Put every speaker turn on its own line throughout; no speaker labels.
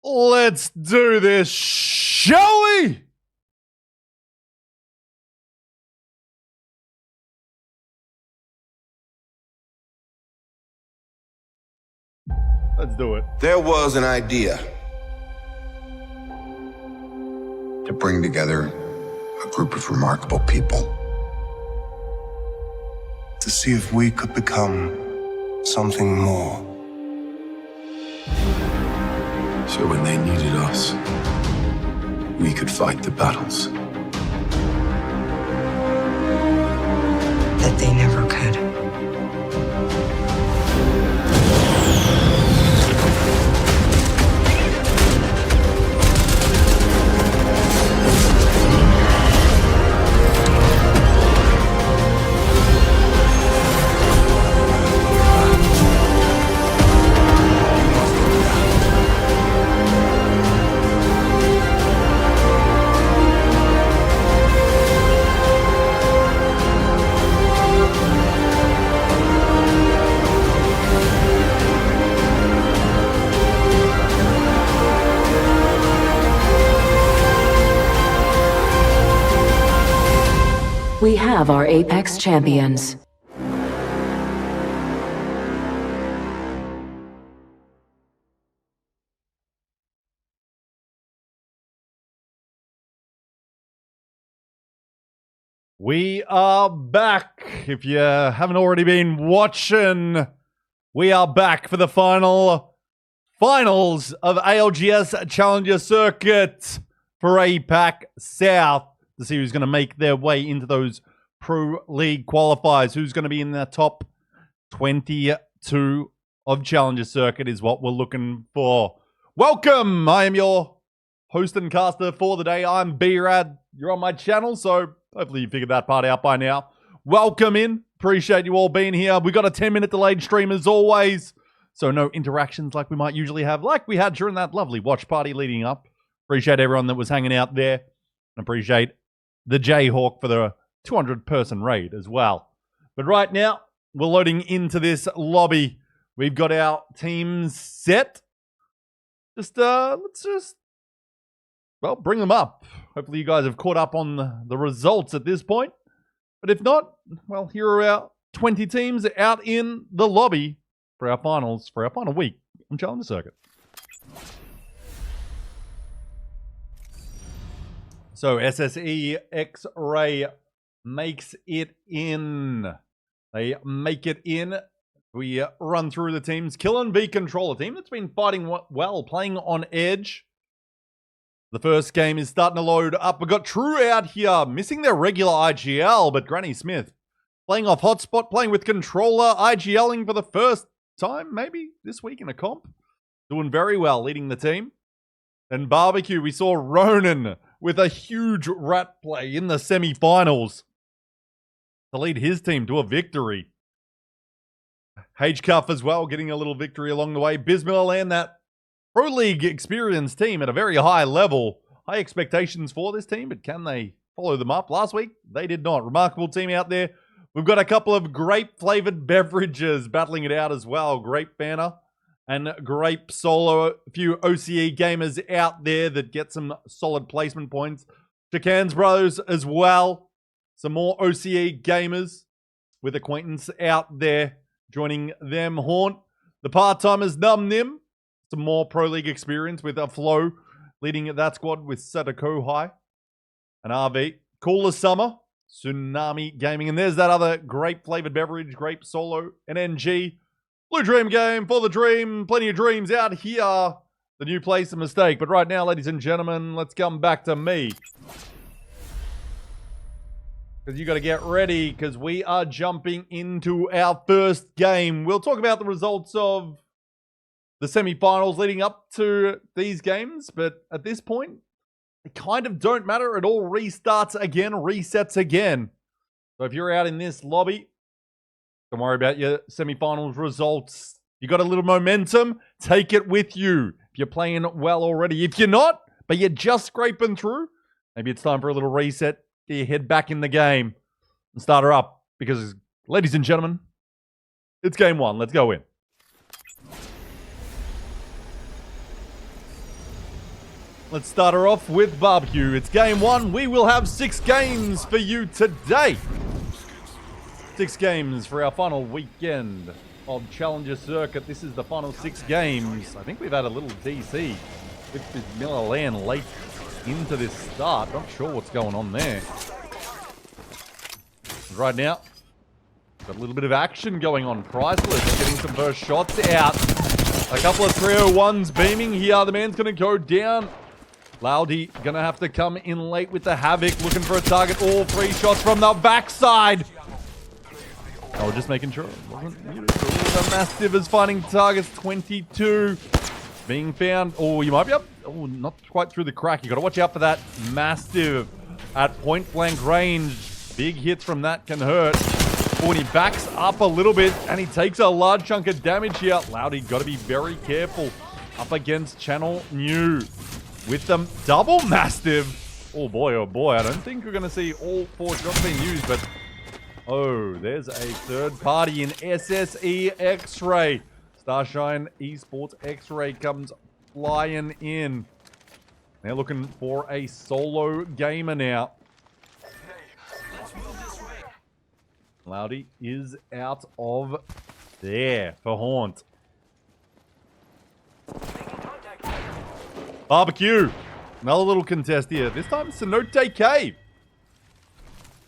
Let's do this, shall we? Let's do it.
There was an idea to bring together a group of remarkable people to see if we could become something more. So when they needed us, we could fight the battles
that they never could.
We have our APAC-S champions.
We are back. If you haven't already been watching, we are back for the finals of ALGS Challenger Circuit for APAC South to see who's going to make their way into those Pro League qualifiers. Who's going to be in the top 22 of Challenger Circuit is what we're looking for. Welcome. I am your host and caster for the day. I'm B-Rad. You're on my channel, so hopefully you figured that part out by now. Welcome in. Appreciate you all being here. We got a 10-minute delayed stream as always, so no interactions like we might usually have, like we had during that lovely watch party leading up. Appreciate everyone that was hanging out there. And appreciate the Jayhawk for the 200-person raid as well. But right now, we're loading into this lobby. We've got our teams set. Let's bring them up. Hopefully you guys have caught up on the results at this point. But if not, well, here are our 20 teams out in the lobby for our final week on Challenger Circuit. So SSE X-Ray makes it in. They make it in. We run through the teams. Killen v Controller, team that's been fighting well, playing on edge. The first game is starting to load up. We've got True out here, missing their regular IGL, but Granny Smith playing off hotspot, playing with Controller, IGLing for the first time, maybe this week in a comp. Doing very well, leading the team. And Barbecue, we saw Ronan with a huge rat play in the semi-finals to lead his team to a victory. H-Cuff as well, getting a little victory along the way. Bismillah and that Pro League experienced team at a very high level. High expectations for this team, but can they follow them up? Last week, they did not. Remarkable team out there. We've got a couple of grape-flavored beverages battling it out as well. Grape Banner and Grape Solo. A few OCE gamers out there that get some solid placement points. Chicans Brothers as well. Some more OCE gamers with acquaintance out there joining them. Haunt. The part-timers Num Nim. Some more Pro League experience with a Flow leading that squad with Sadako High and RV. Cooler Summer. Tsunami Gaming. And there's that other grape-flavored beverage. Grape Solo. NNG. Blue Dream Game for the dream. Plenty of dreams out here. The new place, a mistake. But right now, ladies and gentlemen, let's come back to me. Because you got to get ready, because we are jumping into our first game. We'll talk about the results of the semi-finals leading up to these games. But at this point, they kind of don't matter. It all restarts again, resets again. So if you're out in this lobby, don't worry about your semi-finals results. You got a little momentum, take it with you. If you're playing well already. If you're not, but you're just scraping through, maybe it's time for a little reset. Get your head back in the game and start her up. Because, ladies and gentlemen, it's game one. Let's go in. Let's start her off with barbecue. It's game 1. We will have 6 games for you today. 6 games for our final weekend of Challenger Circuit. This is the final 6 games. I think we've had a little DC with this Miller Land late into this start. Not sure what's going on there. Right now, got a little bit of action going on. Priceless getting some first shots out. A couple of 301s beaming here. The man's going to go down. Loudy going to have to come in late with the Havoc, looking for a target. All 3 shots from the backside. Oh, just making sure it wasn't muted. The Mastiff is finding targets. 22 being found. Oh, you might be up. Oh, not quite through the crack. You got to watch out for that Mastiff at point blank range. Big hits from that can hurt. Oh, and he backs up a little bit and he takes a large chunk of damage here. Loudy got to be very careful up against Channel New with them double Mastiff. Oh boy, I don't think we're going to see all 4 shots being used, but oh, there's a third party in SSE X-Ray. Starshine Esports X-Ray comes flying in. They're looking for a solo gamer now. Loudy is out of there for Haunt. Barbecue. Another little contest here. This time Cenote Cave.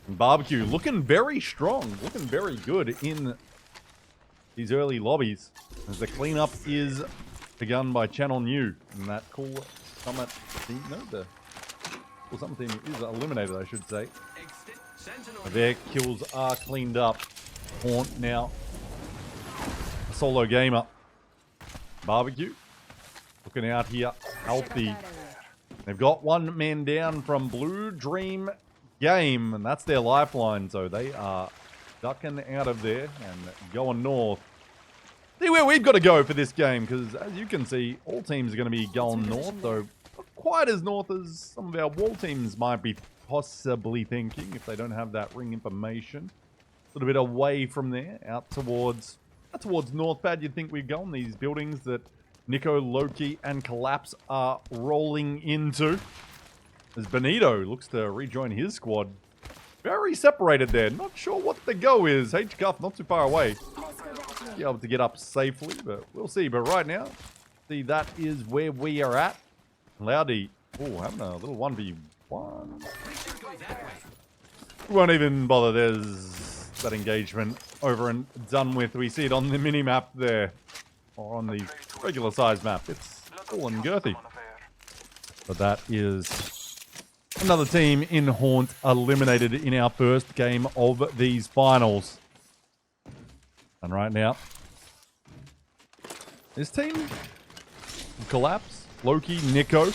And Barbecue looking very strong. Looking very good in these early lobbies. As the cleanup is begun by Channel New. And that cool Summit team. No, the cool Summit team is eliminated, I should say. Their kills are cleaned up. Haunt now. A solo gamer. Barbecue. Looking out here. Healthy. They've got 1 man down from Blue Dream Game. And that's their lifeline. So they are ducking out of there and going north. See where we've got to go for this game. Because as you can see, all teams are going to be going north. Though not quite as north as some of our wall teams might be possibly thinking if they don't have that ring information. A little bit away from there, out towards Northpad. You'd think we'd go on these buildings that Nico, Loki, and Collapse are rolling into. As Benito looks to rejoin his squad. Very separated there. Not sure what the go is. H-Cuff not too far away. Be able to get up safely, but we'll see. But right now, see, that is where we are at. Loudy, oh, having a little 1v1. We won't even bother. There's that engagement over and done with. We see it on the mini-map there. Or on the regular size map. It's full and girthy. But that is another team in Haunt eliminated in our first game of these finals. And right now, this team, Collapse, Loki, Nico,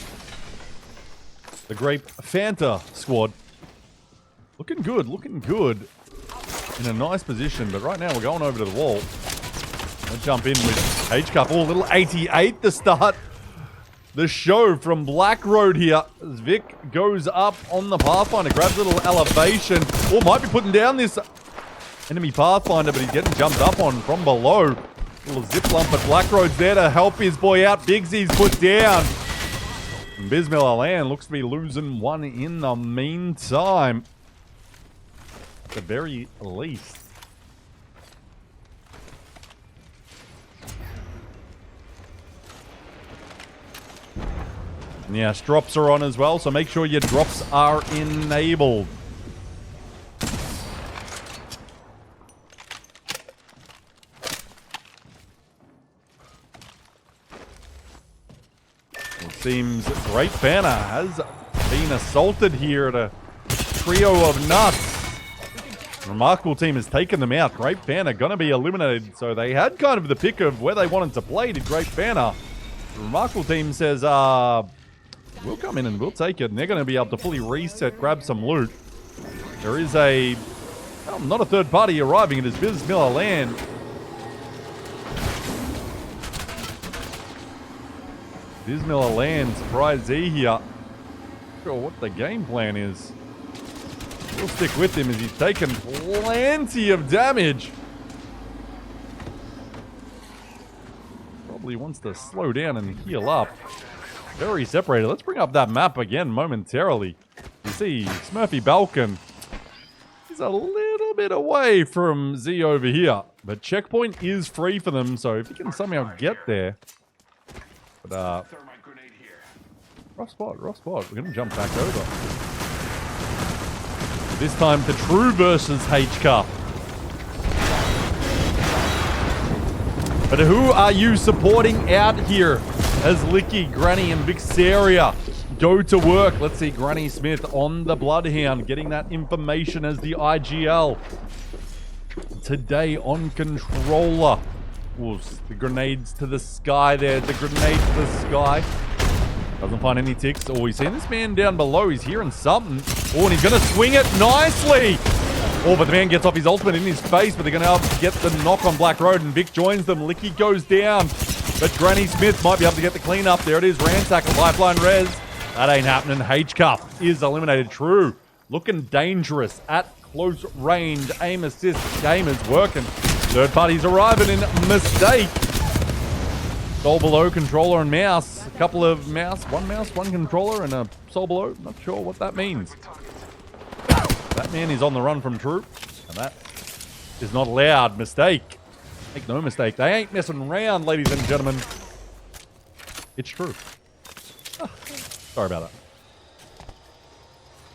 the Grape Fanta squad. Looking good in a nice position. But right now we're going over to the wall. I'll jump in with H-Cup. Oh, little 88 to start the show from Black Road here. As Vic goes up on the Pathfinder, grabs a little elevation. Oh, might be putting down this enemy Pathfinder, but he's getting jumped up on from below. Little zip lump, but Black Road's there to help his boy out. Bigsy's put down. And Bismillah Land looks to be losing 1 in the meantime. At the very least. And yes, drops are on as well, so make sure your drops are enabled. It seems Great Banner has been assaulted here at a trio of nuts. Remarkable team has taken them out. Great Banner going to be eliminated, so they had kind of the pick of where they wanted to play to Great Banner. The Remarkable team says, we'll come in and we'll take it. And they're going to be able to fully reset, grab some loot. There is a... well, not a third party arriving. It is Bismillah Land. Bismillah Land, surprise Z here. Not sure what the game plan is. We'll stick with him as he's taken plenty of damage. Probably wants to slow down and heal up. Very separated. Let's bring up that map again momentarily. You see Smurfy Balkan. He's a little bit away from Z over here. But checkpoint is free for them, so if you can somehow get there. But, rough spot. We're going to jump back over. This time to True versus H-Cup. But who are you supporting out here as Licky, Granny, and Vixaria go to work? Let's see Granny Smith on the Bloodhound, getting that information as the IGL. Today on controller. Ooh, the grenades to the sky there. The grenade to the sky. Doesn't find any ticks. Oh, he's seeing this man down below. He's hearing something. Oh, and he's going to swing it nicely. Oh, but the man gets off his ultimate in his face, but they're going to be able to get the knock on Black Road, and Vic joins them. Licky goes down, but Granny Smith might be able to get the cleanup. There it is. Ransack, lifeline res. That ain't happening. H-Cup is eliminated. True. Looking dangerous at close range. Aim assist. Game is working. Third party's arriving in Mistake. Soul Below, controller and mouse. A couple of mouse, one controller, and a Soul Below. Not sure what that means. That man is on the run from True, and that is not allowed. Mistake. Make no mistake. They ain't messing around, ladies and gentlemen. It's True. Sorry about that.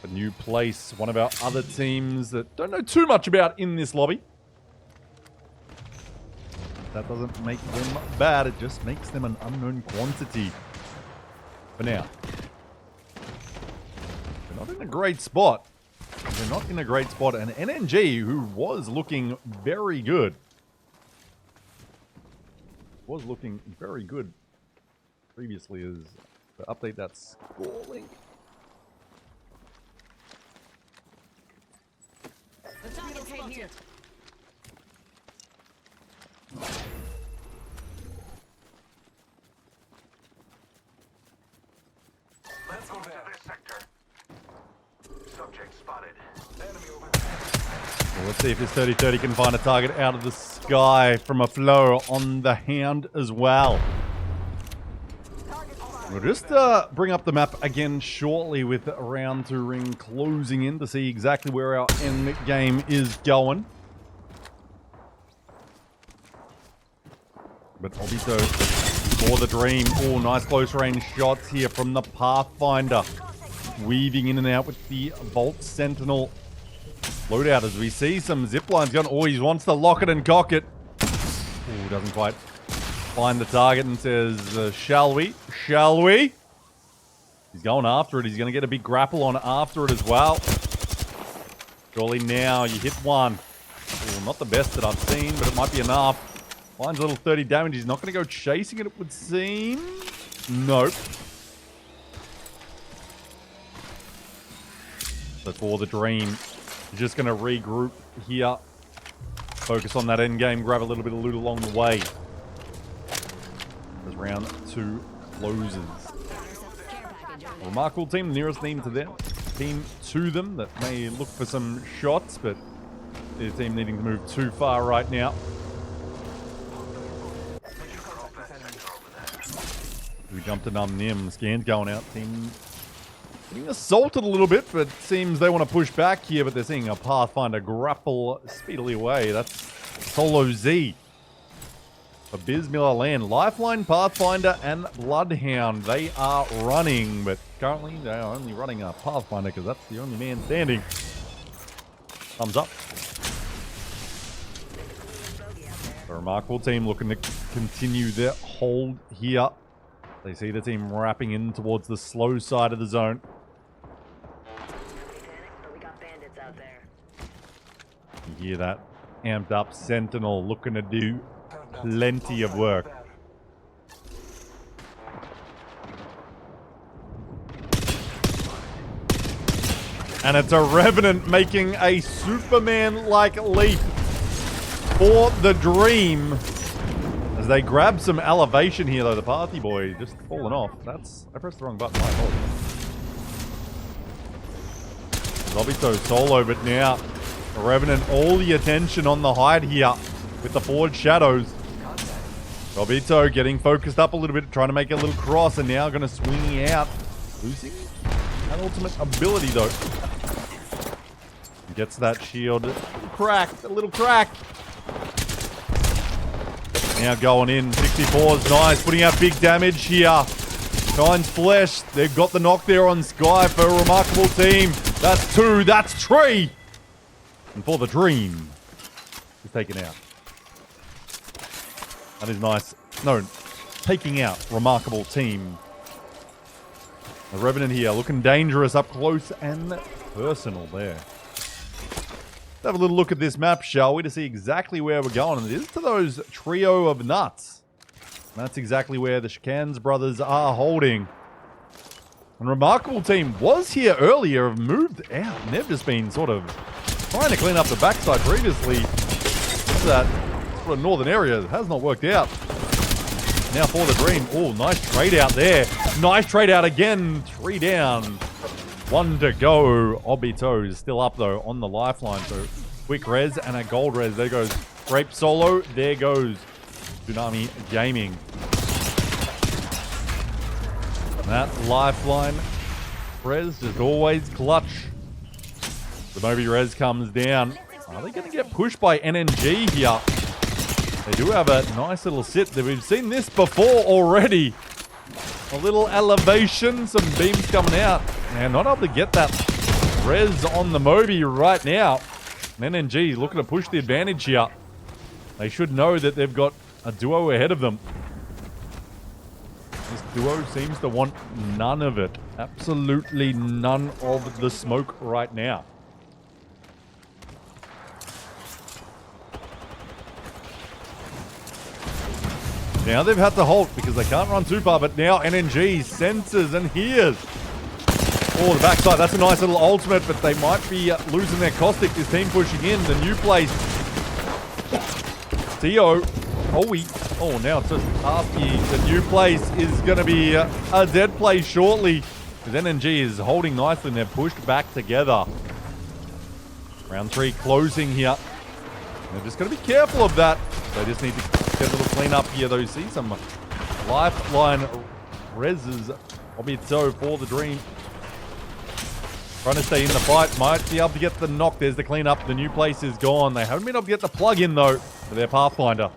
A new place, one of our other teams that don't know too much about in this lobby. That doesn't make them bad, it just makes them an unknown quantity. For now. They're not in a great spot. They're not in a great spot. And NNG, who was looking very good. Was looking very good previously, is to update that score link.
The target's right here.
Let's go to this sector. Subject spotted. Enemy over.
Well, let's see if this 30-30 can find a target out of the sky from a flow on the Hound as well. We'll just bring up the map again shortly with round 2 ring closing in to see exactly where our end game is going. But Obito for the dream. Oh, nice close range shots here from the Pathfinder. Weaving in and out with the Vault Sentinel loadout as we see some zip lines going. Oh, he wants to lock it and cock it. Oh, doesn't quite find the target and says, shall we? Shall we? He's going after it. He's going to get a big grapple on after it as well. Surely now you hit one. Oh, not the best that I've seen, but it might be enough. Finds a little 30 damage. He's not going to go chasing it, it would seem. Nope. So for the dream, he's just going to regroup here. Focus on that end game. Grab a little bit of loot along the way. As round 2 closes. A remarkable team. The nearest team to them. Team to them that may look for some shots, but their team needing to move too far right now. We jumped in on Nim. Scans going out. Team getting assaulted a little bit, but seems they want to push back here, but they're seeing a Pathfinder grapple speedily away. That's Solo Z. For Bismillah land. Lifeline, Pathfinder, and Bloodhound. They are running, but currently they are only running a Pathfinder because that's the only man standing. Thumbs up. A remarkable team looking to continue their hold here. They see the team wrapping in towards the slow side of the zone. You hear that amped up Sentinel looking to do plenty of work. And it's a Revenant making a Superman-like leap for the dream. As they grab some elevation here, though, the party boy just falling off. I pressed the wrong button. My fault. Lobito solo, but now Revenant all the attention on the hide here with the forward shadows. Robito getting focused up a little bit, trying to make a little cross, and now going to swing out. Losing that ultimate ability, though. Gets that shield cracked, a little crack. Now going in, 64's nice, putting out big damage here. Shines Flesh, they've got the knock there on Sky for a remarkable team. That's 2, that's 3. And for the Dream, he's taken out. That is nice. No, taking out remarkable team. The Revenant here looking dangerous up close and personal there. Let's have a little look at this map, shall we, to see exactly where we're going. And it is to those trio of nuts. And that's exactly where the Shikans brothers are holding. And remarkable team was here earlier, have moved out. And they've just been sort of trying to clean up the backside previously. That sort of northern area has not worked out. Now for the Dream. Oh, nice trade out there. Nice trade out again. 3 down. 1 to go. Obito is still up though on the lifeline. So quick res and a gold res. There goes Grape Solo. There goes Tsunami Gaming. And that lifeline res just always clutch. The Moby res comes down. Are they going to get pushed by NNG here? They do have a nice little sit. We've seen this before already. A little elevation, some beams coming out. And not able to get that res on the Moby right now. And NNG looking to push the advantage here. They should know that they've got a duo ahead of them. This duo seems to want none of it. Absolutely none of the smoke right now. Now they've had to halt because they can't run too far, but now NNG senses and hears. Oh, the backside, that's a nice little ultimate, but they might be losing their caustic. This team pushing in, the new place. Tio. Oh, now it's just Arsky. The new place is going to be a dead place shortly. Because NNG is holding nicely and they're pushed back together. Round 3 closing here. They're just going to be careful of that. They just need to get a little clean up here, though. You see some lifeline reses. Obito for the Dream. Trying to stay in the fight. Might be able to get the knock. There's the clean up. The new place is gone. They haven't been able to get the plug in, though, for their Pathfinder.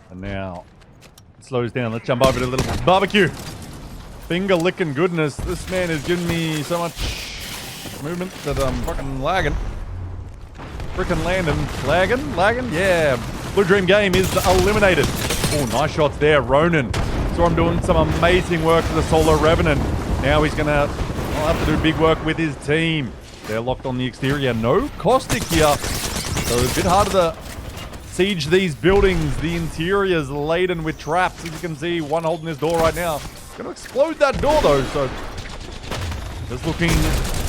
And now, it slows down. Let's jump over to a little barbecue. Finger licking goodness. This man is giving me so much movement that I'm fucking lagging. Frickin' landing. Lagging? Yeah. Blue Dream Game is eliminated. Oh, nice shots there. Ronin. Saw him doing some amazing work for the solo Revenant. Now he's gonna have to do big work with his team. They're locked on the exterior. No caustic here. So it's a bit harder to siege these buildings. The interior is laden with traps. As you can see, one holding this door right now. Gonna explode that door though, so just looking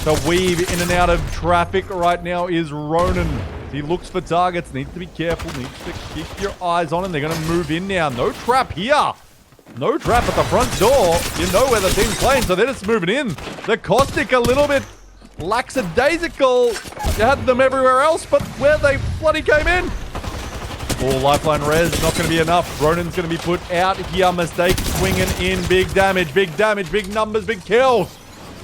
to weave in and out of traffic right now is Ronin. He looks for targets, needs to be careful, needs to keep your eyes on him. They're gonna move in now. No trap here. No trap at the front door. You know where the team's playing, so they're just moving in. The caustic a little bit lackadaisical. You had them everywhere else, but where they bloody came in. Oh, lifeline res, not going to be enough. Ronin's going to be put out here. Mistake swinging in. Big damage, big numbers, big kills.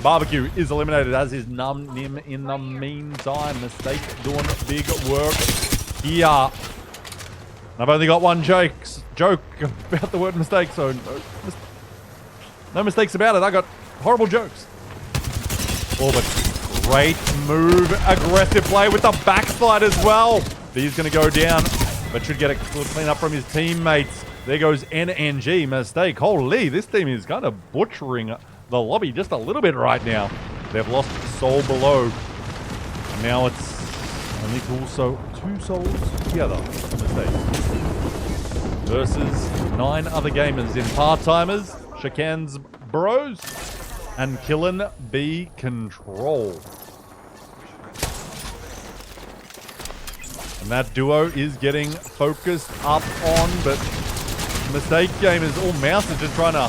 Barbecue is eliminated, as is Nim in the meantime. Mistake doing big work here. I've only got one joke about the word mistake, so no mistakes about it. I got horrible jokes. Oh, but great move. Aggressive play with the backside as well. He's going to go down, but should get a little clean up from his teammates. There goes NNG. Mistake. Holy, this team is kind of butchering the lobby just a little bit right now. They've lost Soul below. And now it's only two souls together. Mistake. Versus 9 other gamers in part-timers. Shikan's bros. and Killing B Control. And that duo is getting focused up on, but Mistake game is all Mouse is just trying to...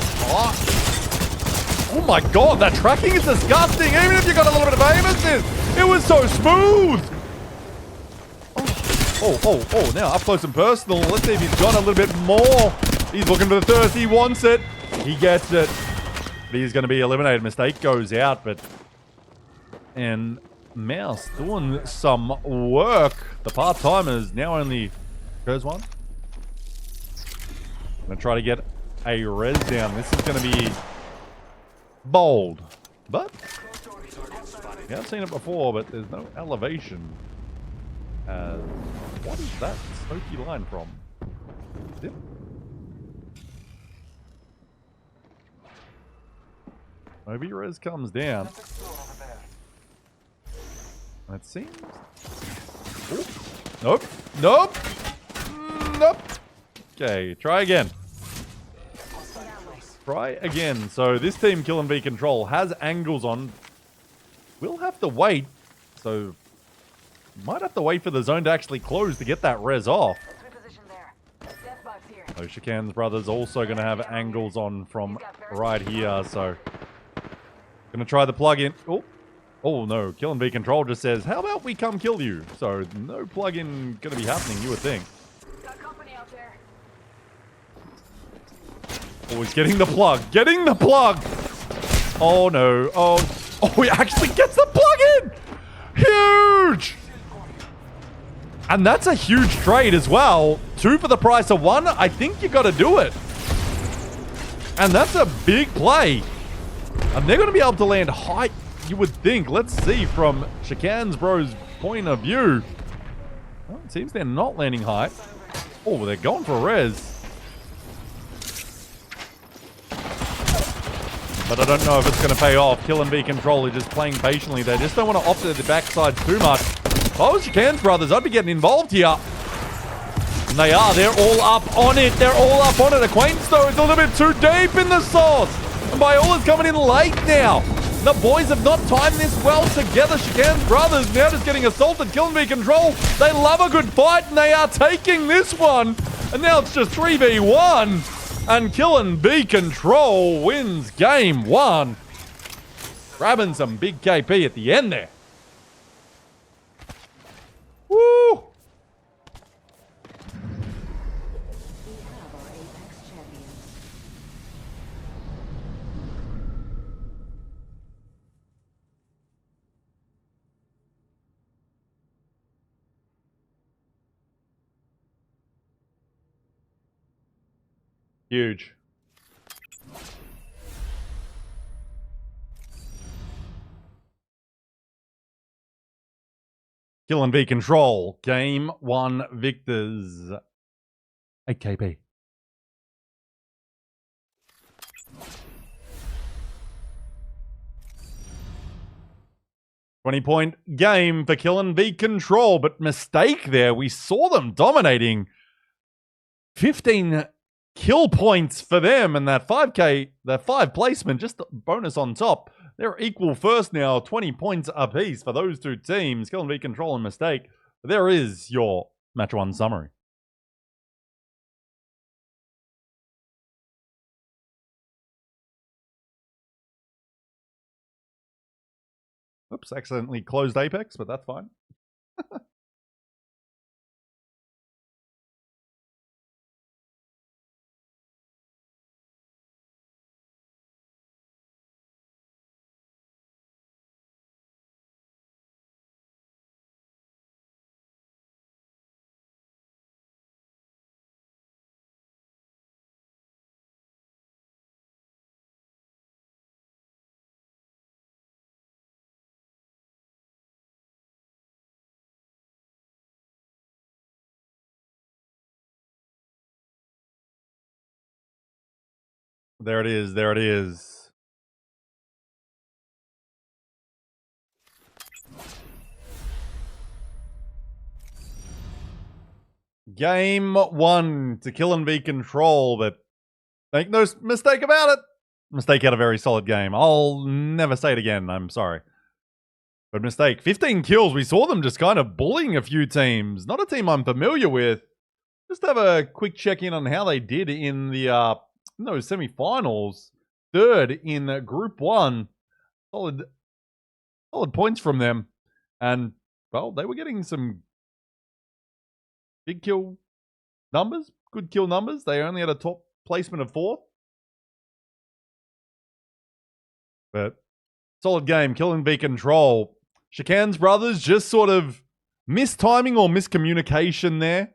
Oh my god, that tracking is disgusting, even if you got a little bit of aim assist. It was so smooth. Oh, now up close and personal. Let's see if he's got a little bit more. He's looking for the thirst. He wants it. He gets it. But he's going to be eliminated. Mistake goes out, but... And Mouse doing some work. The part-timers now only... Goes one. Going to try to get a res down. This is going to be bold. But... Yeah, I've seen it before, but there's no elevation. What is that smoky line from? Is it? Maybe res comes down. It seems... Ooh. Nope. Nope. Nope. Okay, try again. Try again. So this team, Kill and B Control, has angles on. We'll have to wait. So... Might have to wait for the zone to actually close to get that res off. So Chicane's brothers also going to have angles on from right here, so... Going to try the plug-in. Oh no, Kill and B Control just says, how about we come kill you? So no plug-in going to be happening, you would think. Oh, he's getting the plug. Getting the plug! Oh no. Oh, he actually gets the plug-in! Huge! And that's a huge trade as well. 2 for the price of 1. I think you got to do it. And that's a big play. And they're going to be able to land high, you would think. Let's see from Chicane's bro's point of view. Well, it seems they're not landing high. Oh, they're going for res. But I don't know if it's going to pay off. Kill and B Control are just playing patiently. They just don't want to opt at the backside too much. If I was Chicane's brothers, I'd be getting involved here. And they are. They're all up on it. They're all up on it. Acquaintance, though, is a little bit too deep in the sauce. And Biola's coming in late now. The boys have not timed this well together. Chicane's brothers now just getting assaulted. Kill and B Control. They love a good fight, and they are taking this one. And now it's just 3v1. And Kill and B Control wins game 1. Grabbing some big KP at the end there. Woo! Huge. Kill and B Control. Game 1 victors. 8KB. $20-point game for Kill and B Control, but mistake there. We saw them dominating. 15 kill points for them, and that 5K, that 5 placement, just a bonus on top. They're equal first now, 20 points apiece for those two teams. Kill and B Control and mistake. There is your match 1 summary. Oops, accidentally closed Apex, but that's fine. There it is. There it is. Game 1 to Kill and B Control, but make no mistake about it. Mistake had a very solid game. I'll never say it again. I'm sorry. But Mistake, 15 kills. We saw them just kind of bullying a few teams. Not a team I'm familiar with. Just have a quick check-in on how they did in the in those semi-finals. Third in Group 1. Solid points from them. And, well, they were getting some big kill numbers. Good kill numbers. They only had a top placement of 4th. But solid game. Killing V Control. Shakan's brothers just sort of mistiming or miscommunication there.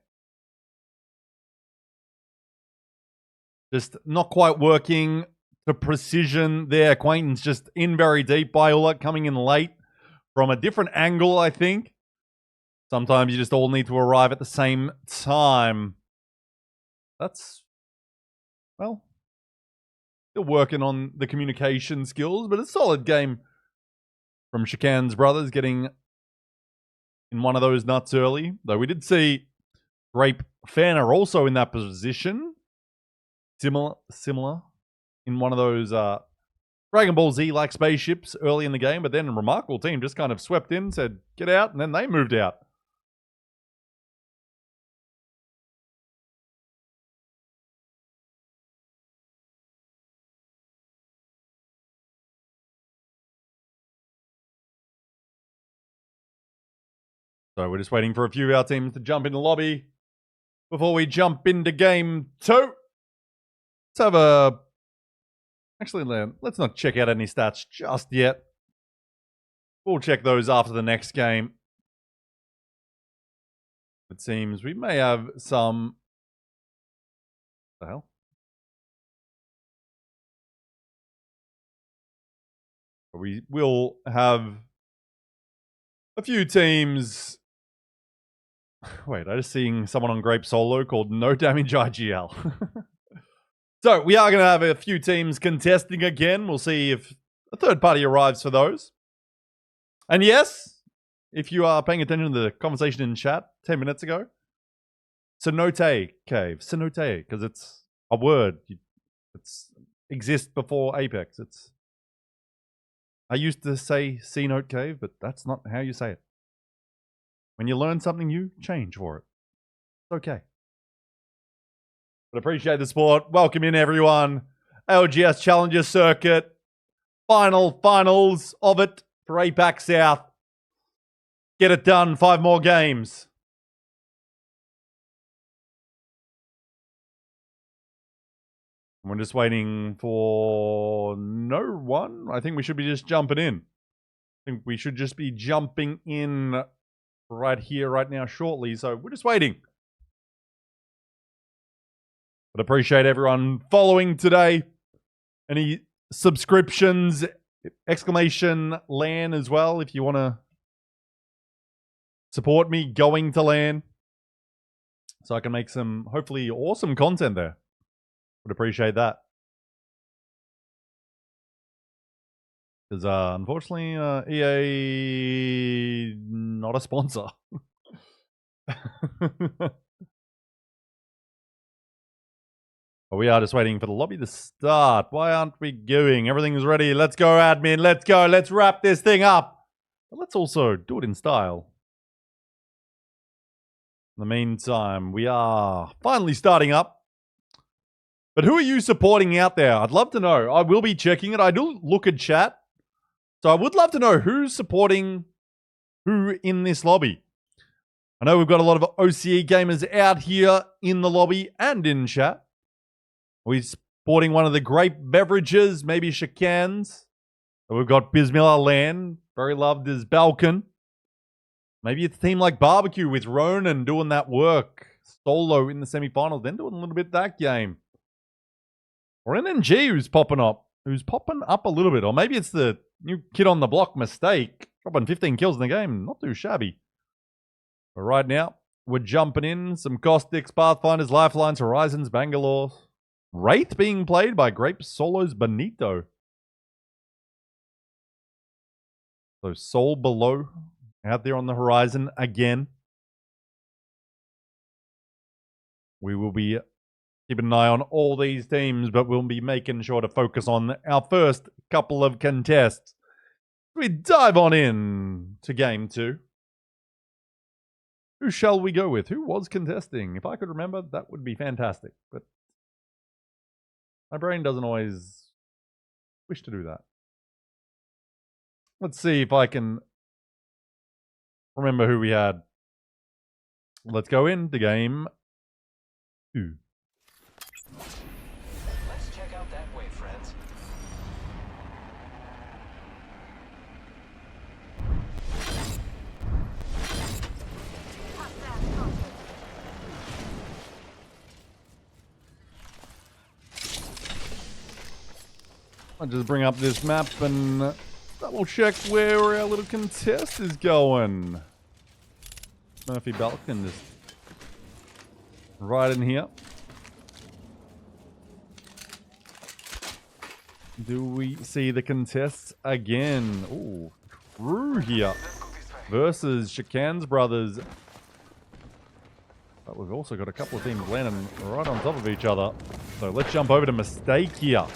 Just not quite working to precision there. Acquaintance just in very deep. Biola coming in late from a different angle, I think. Sometimes you just all need to arrive at the same time. That's, well, still working on the communication skills, but a solid game from Shakan's brothers getting in one of those nuts early. Though we did see Grape Fanner also in that position. Similar in one of those Dragon Ball Z-like spaceships early in the game, but then a remarkable team just kind of swept in, said, get out, and then they moved out. So we're just waiting for a few of our teams to jump in the lobby before we jump into game 2. Let's have a... Actually, let's not check out any stats just yet. We'll check those after the next game. It seems we may have some... What the hell? We will have a few teams... Wait, I just seeing someone on Grape Solo called No Damage IGL. So, we are going to have a few teams contesting again. We'll see if a third party arrives for those. And yes, if you are paying attention to the conversation in chat 10 minutes ago, Cenote Cave. Cenote, because it's a word. It exists before Apex. I used to say C-Note Cave, but that's not how you say it. When you learn something new, change for it. It's okay. But appreciate the support. Welcome in, everyone. ALGS Challenger Circuit. Finals of it for APAC South. Get it done. 5 more games. We're just waiting for no one. I think we should be just jumping in. I think we should just be jumping in right here, right now, shortly. So we're just waiting. But appreciate everyone following today. Any subscriptions, exclamation LAN as well, if you want to support me going to LAN. So I can make some, hopefully, awesome content there. Would appreciate that. Because unfortunately, EA not a sponsor. But we are just waiting for the lobby to start. Why aren't we going? Everything's ready. Let's go, admin. Let's go. Let's wrap this thing up. But let's also do it in style. In the meantime, we are finally starting up. But who are you supporting out there? I'd love to know. I will be checking it. I do look at chat. So I would love to know who's supporting who in this lobby. I know we've got a lot of OCE gamers out here in the lobby and in chat. We're sporting one of the grape beverages, maybe Shakan's. We've got Bismillah Land, very loved as Balkan. Maybe it's a team like Barbecue with Ronan doing that work solo in the semifinals, then doing a little bit that game. Or NNG who's popping up a little bit. Or maybe it's the new kid on the block, Mistake, dropping 15 kills in the game. Not too shabby. But right now, we're jumping in. Some Caustics, Pathfinders, Lifelines, Horizons, Bangalore. Wraith being played by Grape Solos Benito. So Soul below, out there on the horizon again. We will be keep an eye on all these teams, but we'll be making sure to focus on our first couple of contests. We dive on in to game 2. Who shall we go with? Who was contesting? If I could remember, that would be fantastic. But my brain doesn't always wish to do that. Let's see if I can remember who we had. Let's go into game 2.
Let's check out that way, friends.
I'll just bring up this map and double check where our little contest is going. Murphy Balkan just right in here. Do we see the contests again? Ooh, True here versus Shakan's brothers. But we've also got a couple of teams landing right on top of each other. So let's jump over to Mistake here.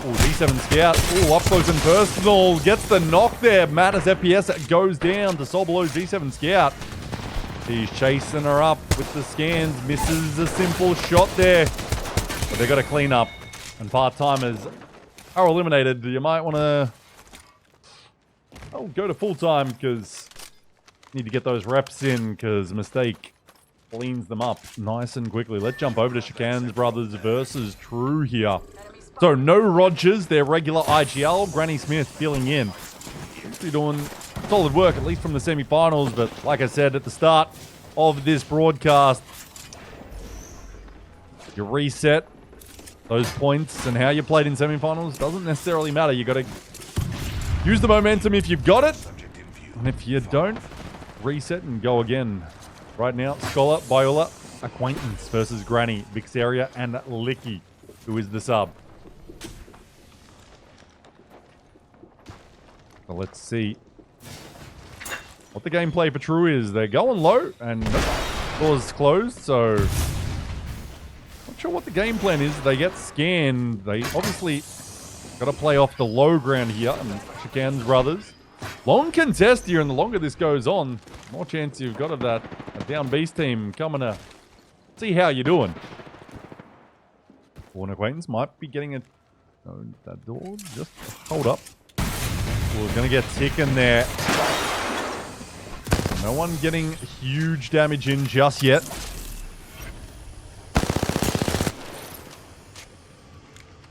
Oh, D7 Scout. Oh, up close and personal. Gets the knock there. Mattis FPS goes down to Soul Below's D7 Scout. He's chasing her up with the scans. Misses a simple shot there. But they've got to clean up. And part-timers are eliminated. You might want to go to full-time because you need to get those reps in because Mistake cleans them up nice and quickly. Let's jump over to Shakan's brothers versus True here. So no Rogers, their regular IGL. Granny Smith filling in. They're doing solid work, at least from the semi-finals. But like I said at the start of this broadcast, you reset those points and how you played in semi-finals doesn't necessarily matter. You got to use the momentum if you've got it. And if you don't, reset and go again. Right now, Scholar, Biola, Acquaintance versus Granny, Vixaria, and Licky, who is the sub. So let's see what the gameplay for True is. They're going low, and doors closed, so not sure what the game plan is. They get scanned. They obviously got to play off the low ground here, and Shakan's brothers. Long contest here, and the longer this goes on, more chance you've got of that a down beast team coming to see how you're doing. One Acquaintance might be getting a... Oh, that door, just hold up. We're going to get ticking there. No one getting huge damage in just yet.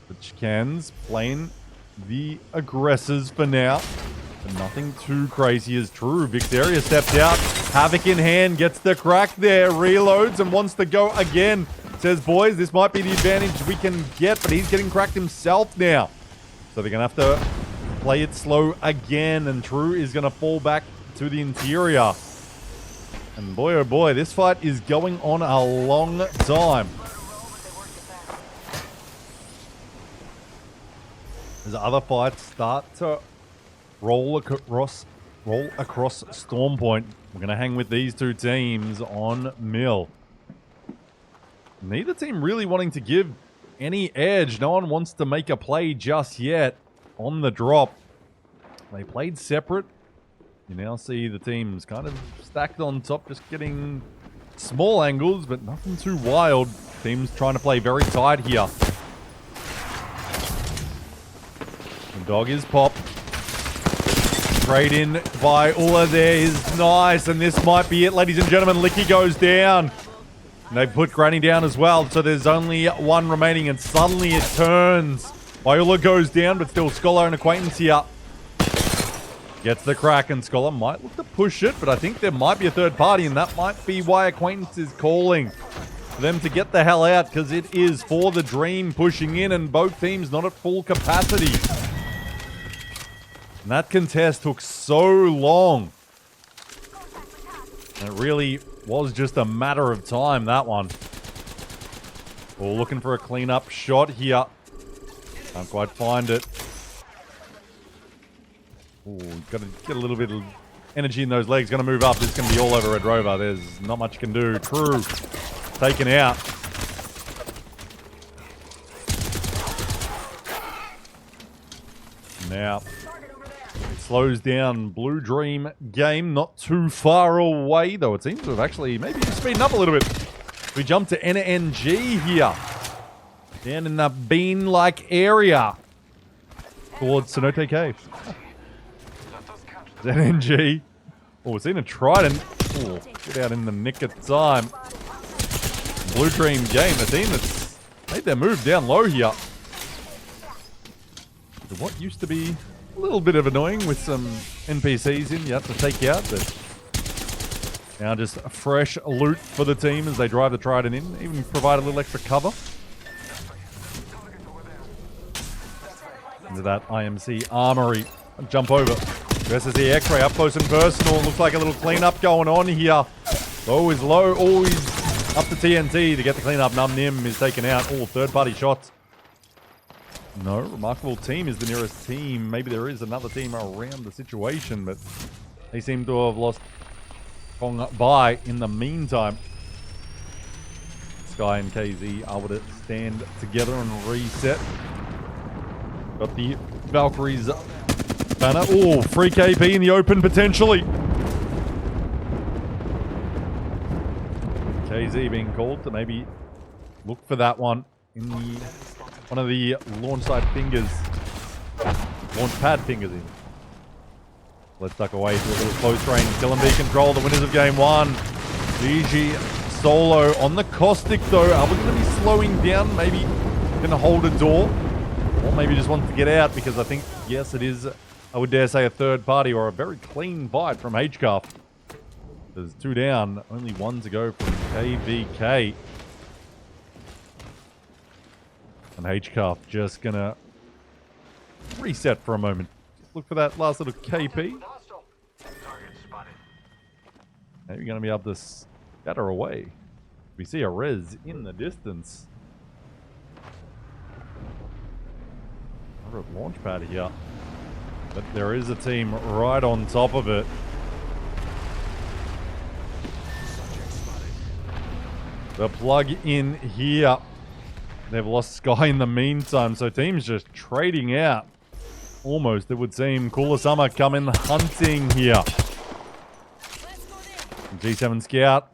But Shakan's playing the aggressors for now. But nothing too crazy as True. Vixaria steps out. Havoc in hand. Gets the crack there. Reloads and wants to go again. Says, boys, this might be the advantage we can get. But he's getting cracked himself now. So they're going to have to play it slow again. And True is going to fall back to the interior. And boy, oh boy, this fight is going on a long time. As other fights start to roll across Storm Point. We're going to hang with these two teams on Mill. Neither team really wanting to give any edge. No one wants to make a play just yet on the drop. They played separate. You now see the teams kind of stacked on top, just getting small angles, but nothing too wild. Teams trying to play very tight here. The dog is popped. Straight in by Ulla there is nice, and this might be it, ladies and gentlemen. Licky goes down. And they've put Granny down as well, so there's only one remaining, and suddenly it turns. Viola goes down, but still Scholar and Acquaintance here. Gets the crack, and Scholar might look to push it, but I think there might be a third party, and that might be why Acquaintance is calling for them to get the hell out, because it is for the Dream pushing in, and both teams not at full capacity. And that contest took so long. And it really was just a matter of time, that one. We're looking for a clean-up shot here. Can't quite find it. Ooh, got to get a little bit of energy in those legs. Going to move up. This is going to be all over Red Rover. There's not much you can do. True. Taken out. Now, it slows down Blue Dream game, not too far away, though it seems to have actually maybe speeding up a little bit. We jump to NNG here. Down in the bean-like area. Towards Cenote Cave. NNG. Oh, we're seeing a Trident. Oh, get out in the nick of time. Blue Dream game, the team that's made their move down low here. What used to be a little bit of annoying with some NPCs in you have to take out, but now just a fresh loot for the team as they drive the Trident in, even provide a little extra cover. Into that IMC armory. Jump over. Versus the X-ray up close and personal. Looks like a little cleanup going on here. Low is low, always up to TNT to get the cleanup. Num Nim is taken out. All third-party shots. No, Remarkable Team is the nearest team. Maybe there is another team around the situation, but they seem to have lost Kong by in the meantime. Sky and KZ are able to stand together and reset. Got the Valkyrie's banner. Oh, free KP in the open potentially. KZ being called to maybe look for that one in the one of the launch side fingers. Launch pad fingers in. Let's duck away to a little close range. Kill and be control. The winners of game one. GG solo on the caustic though. Are we going to be slowing down? Maybe going to hold a door. Or maybe just wants to get out because I think, yes, it is, I would dare say, a third party or a very clean fight from HCuff. There's 2 down, only 1 to go from KVK. And HCuff just gonna reset for a moment. Look for that last little KP. Maybe gonna be able to scatter away. We see a res in the distance. We're at launch pad here. But there is a team right on top of it. The plug in here. They've lost Sky in the meantime, so teams just trading out. Almost, it would seem. Cooler Summer coming hunting here. G7 Scout.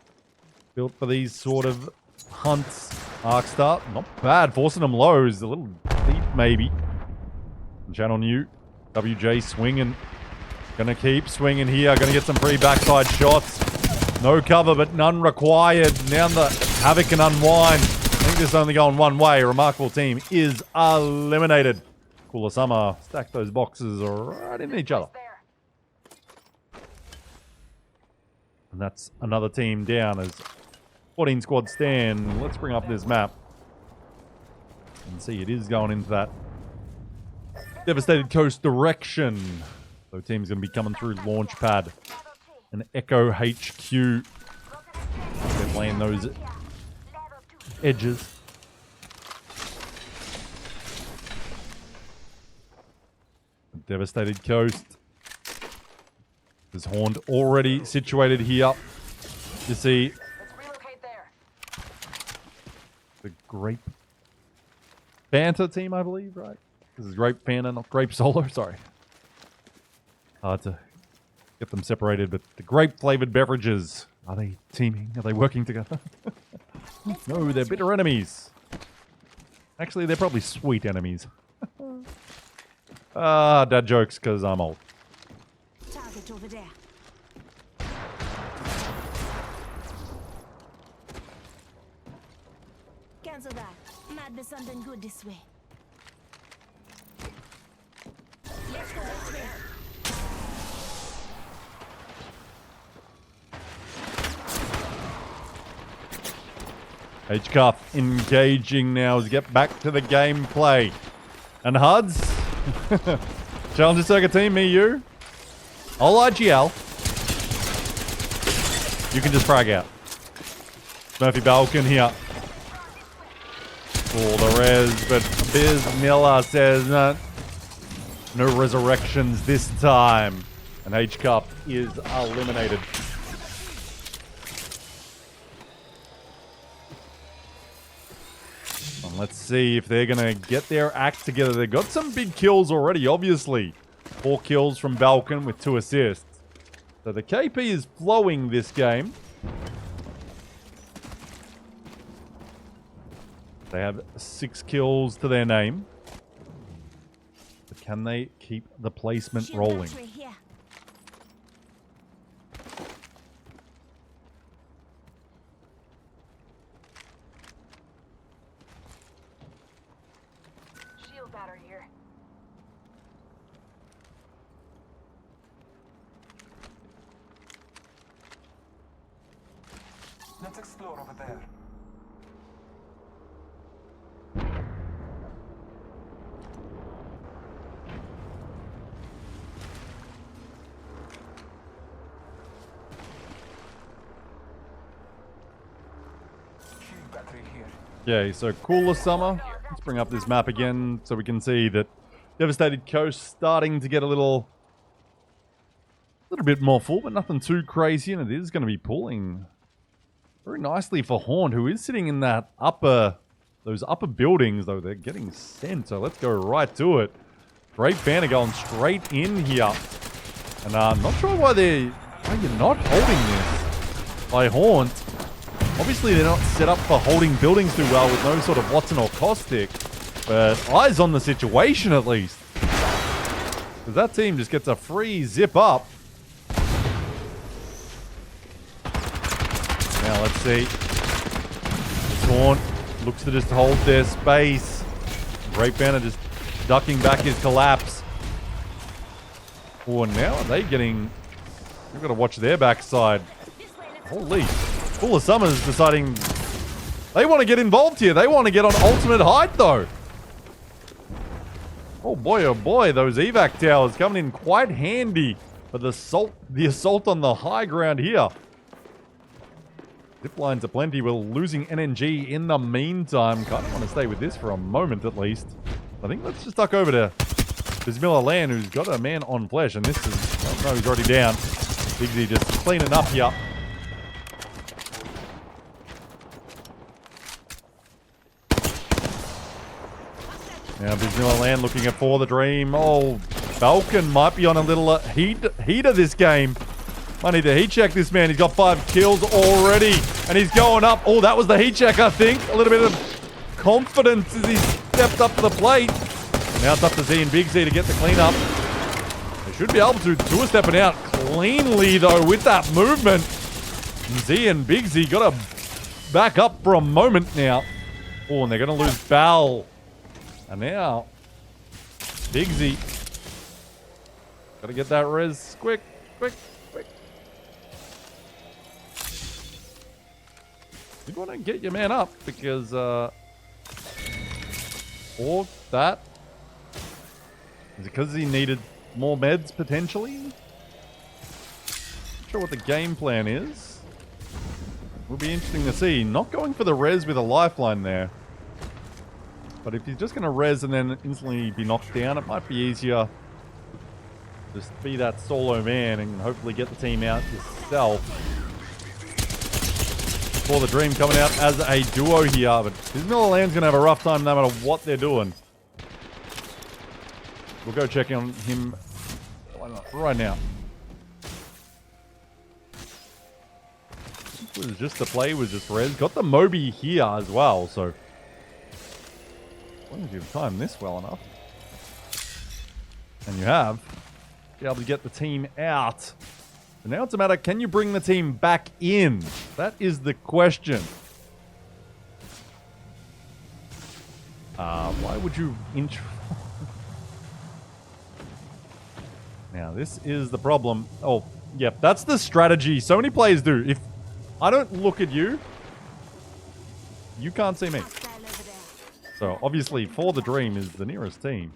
Built for these sort of hunts. Arc start, not bad. Forcing them lows. A little deep, maybe. Channel New. WJ swinging. Gonna keep swinging here. Gonna get some free backside shots. No cover, but none required. Now the Havoc can unwind. I think this is only going one way. Remarkable Team is eliminated. Cooler Summer. Stack those boxes right in each other. And that's another team down as 14 squad stand. Let's bring up this map. And see, it is going into that Devastated Coast direction. So team's going to be coming through launch pad and Echo HQ. They're playing those edges. Devastated Coast. There's Horned already situated here. You see the Grape Fanta team, I believe, right? This is Grape Fanta, not Grape Solo, sorry. Hard to get them separated, but the grape-flavored beverages, are they teaming? Are they working together? No, they're bitter enemies. Actually, they're probably sweet enemies. Dad jokes, because I'm old.
Target over there. Cancel that. Might be something good this way. Let's go this way.
HCuff engaging now as we get back to the gameplay. And HUDs. Challenger Circuit team, me, you. I'll IGL. You can just frag out. Murphy Balkan here. For the res, but Biz Miller says no resurrections this time. And HCuff is eliminated. Let's see if they're going to get their act together. They got some big kills already, obviously. 4 kills from Balkan with 2 assists. So the KP is flowing this game. They have 6 kills to their name. But can they keep the placement
Shield
rolling?
battery here.
Shield battery here.
Let's explore over there. Shield battery here.
Okay, so cooler summer. Let's bring up this map again so we can see that Devastated Coast starting to get a little bit more full, but nothing too crazy, and it is going to be pulling very nicely for Horn, who is sitting in that those upper buildings, though they're getting sent. So let's go right to it. Great banner going straight in here, and I'm not sure why you're not holding this by Haunt. Obviously, they're not set up for holding buildings too well with no sort of Watson or Caustic. But eyes on the situation, at least. Because that team just gets a free zip up. Now, let's see. Taunt looks to just hold their space. Great Banner just ducking back his collapse. Oh, now are they getting... They've got to watch their backside. Holy... Full of Summers deciding they want to get involved here. They want to get on ultimate height, though. Oh boy, those evac towers coming in quite handy for the assault on the high ground here. Zip lines aplenty. We're losing NNG in the meantime. Kind of want to stay with this for a moment at least. I think let's just duck over to Bismillah Land, who's got a man on flesh, and this is... Oh, no, he's already down. Bigsy just cleaning up here. Now Bismillah Land looking for the dream. Oh, Balkan might be on a little heater this game. Might need to heat check this man. He's got 5 kills already. And he's going up. Oh, that was the heat check, I think. A little bit of confidence as he stepped up to the plate. Now it's up to Z and Big Z to get the cleanup. They should be able to. Tua stepping out cleanly, though, with that movement. And Z and Big Z got to back up for a moment now. Oh, and they're going to lose Bal. And now, Big Z. Gotta get that res quick. You want to get your man up because, or that. Is it because he needed more meds potentially? Not sure what the game plan is. Will be interesting to see. Not going for the res with a lifeline there. But if he's just going to res and then instantly be knocked down, it might be easier. Just be that solo man and hopefully get the team out yourself. For the dream coming out as a duo here. But Bismillah Land's going to have a rough time no matter what they're doing. We'll go check on him right now. It was just the play, was just res. Got the Moby here as well, so... As long as you've timed this well enough. And you have. Be able to get the team out. So now it's a matter, can you bring the team back in? That is the question. Why would you Now, this is the problem. Oh, yep, that's the strategy so many players do. If I don't look at you, you can't see me. So, obviously, For the Dream is the nearest team.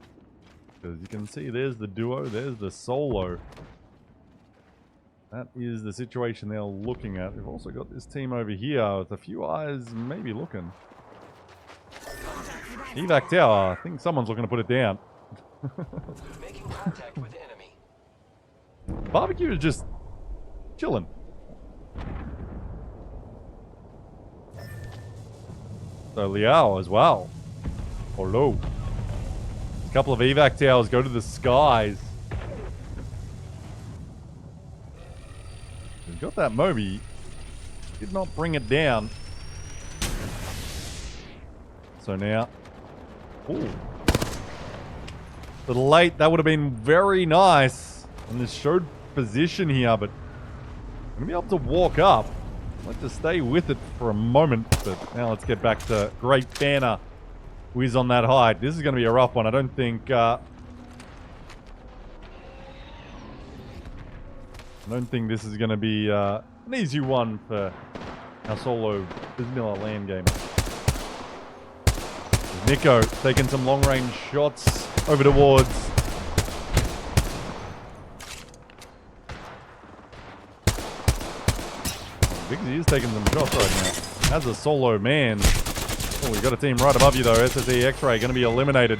Because you can see there's the duo, there's the solo. That is the situation they're looking at. We've also got this team over here with a few eyes maybe looking. Evac Tower. I think someone's looking to put it down.
Making contact with enemy.
Barbecue is just chilling. So Liao as well. Oh no. A couple of evac towers go to the skies. We've got that Moby. Did not bring it down. So now. Ooh. A little late. That would have been very nice. And this showed position here, but I'm going to be able to walk up. I'd like to stay with it for a moment, but now let's get back to Great Banner, who is on that height. This is going to be a rough one. I don't think this is going to be an easy one for our solo Bismillah land game. Nico taking some long-range shots over towards Bigsy is taking some shots right now. As a solo man. Oh, we got a team right above you though. SSE X-Ray going to be eliminated.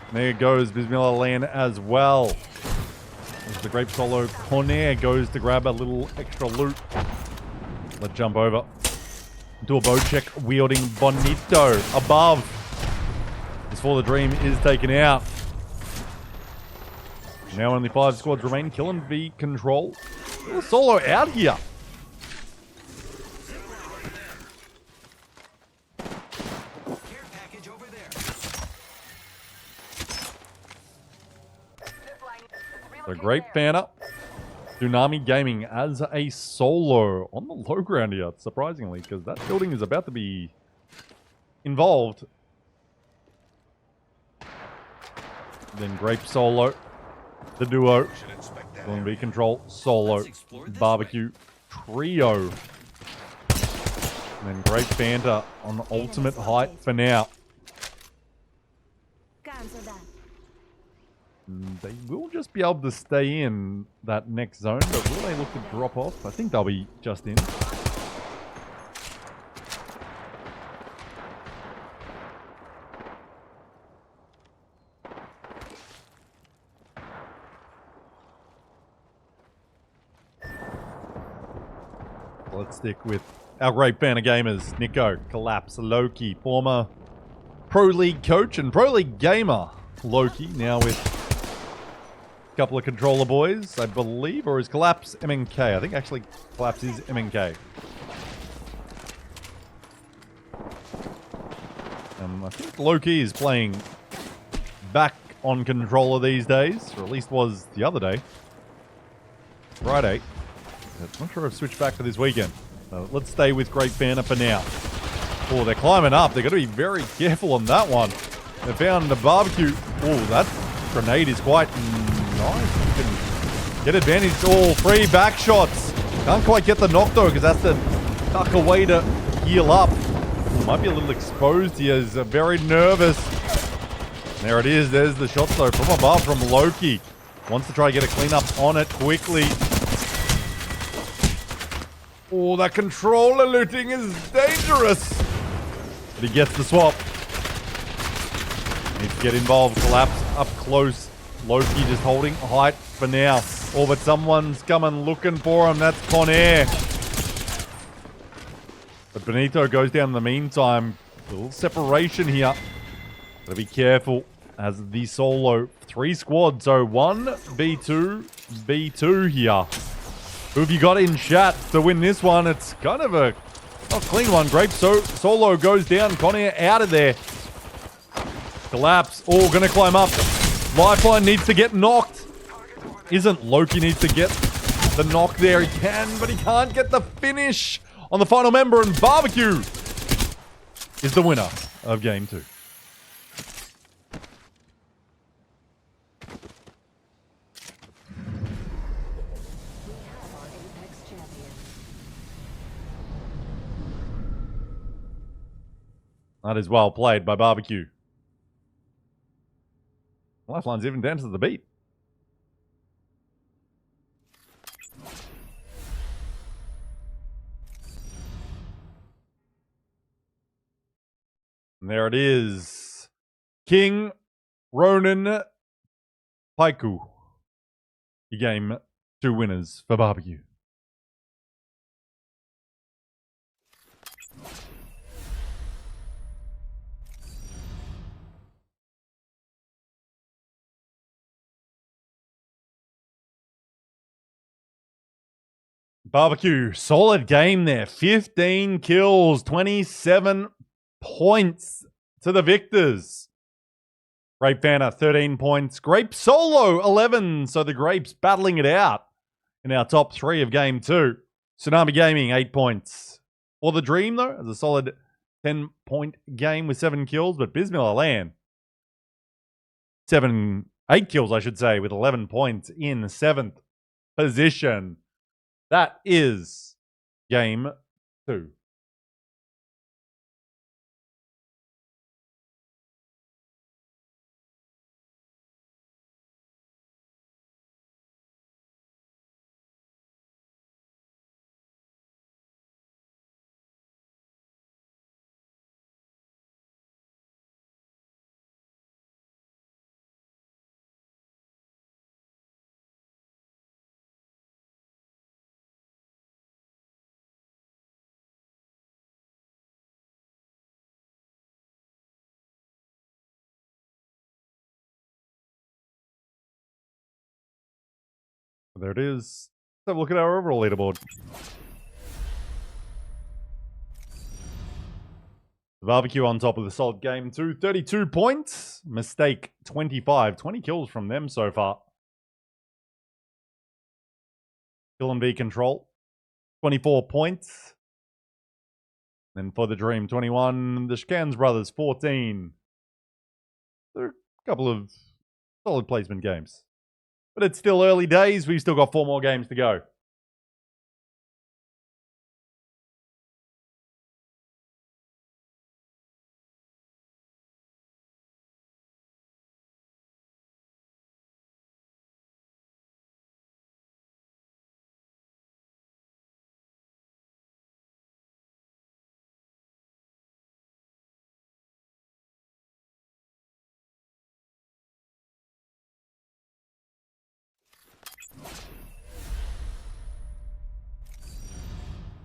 And there goes Bismillah Land as well. As the Grape Solo Conair goes to grab a little extra loot. Let's jump over. Do a bow check wielding Bonito above. As For the Dream is taken out. Now only 5 squads remain. Killing v Control. Little solo out here. So Great Banner. Tsunami Gaming as a solo on the low ground here, surprisingly, because that building is about to be involved. Then Grape Solo, the duo, going to be Control Solo, Barbecue Trio. And then Great Banter on the ultimate height for now.
Cancel that.
They will just be able to stay in that next zone, but will they look to drop off? I think they'll be just in. Let's stick with our Great Banner gamers. Nico, Collapse, Loki, former Pro League coach and Pro League gamer. Loki, now with a couple of controller boys, I believe, or is Collapse MNK? I think actually Collapse is MNK. I think Loki is playing back on controller these days, or at least was the other day. Friday. I'm not sure I've switched back for this weekend. So let's stay with Great Banner for now. Oh, they're climbing up. They've got to be very careful on that one. They found the barbecue. Oh, that grenade is quite nice. You can get advantage. Oh, 3 back shots. Can't quite get the knock though, because that's the duck away to heal up. Oh, might be a little exposed here. He's very nervous. There it is. There's the shots though from above from Loki. Wants to try to get a cleanup on it quickly. Oh, that controller looting is dangerous. But he gets the swap. Needs to get involved. Collapse up close. Loki just holding height for now. Oh, but someone's coming looking for him. That's Conair. But Benito goes down in the meantime. A little separation here. Gotta be careful as the solo 3 squads. So 1, B2, B2 here. Who have you got in chat to win this one? It's kind of a not clean one. Grape Solo goes down. Conair out of there. Collapse. Oh, gonna climb up. Lifeline needs to get knocked. Isn't Loki needs to get the knock there? He can, but he can't get the finish on the final member. And Barbecue is the winner of Game 2. That is well played by Barbecue. Lifeline's even down to the beat. And there it is. King Ronan Paiku. The Game 2 winners for Barbecue. Barbecue, solid game there. 15 kills, 27 points to the victors. Grape Fanta, 13 points. Grape Solo, 11. So the Grapes battling it out in our top 3 of game 2. Tsunami Gaming, 8 points. For the Dream, though, as a solid 10-point game with 7 kills. But Bismillah Land, 8 kills, I should say, with 11 points in 7th position. That is game 2. There it is. Let's have a look at our overall leaderboard. The Barbecue on top of the solid game 2. 32 points. Mistake, 25. 20 kills from them so far. Kill and B Control, 24 points. And for the Dream, 21. The Scans Brothers, 14. There are a couple of solid placement games. But it's still early days. We've still got 4 more games to go.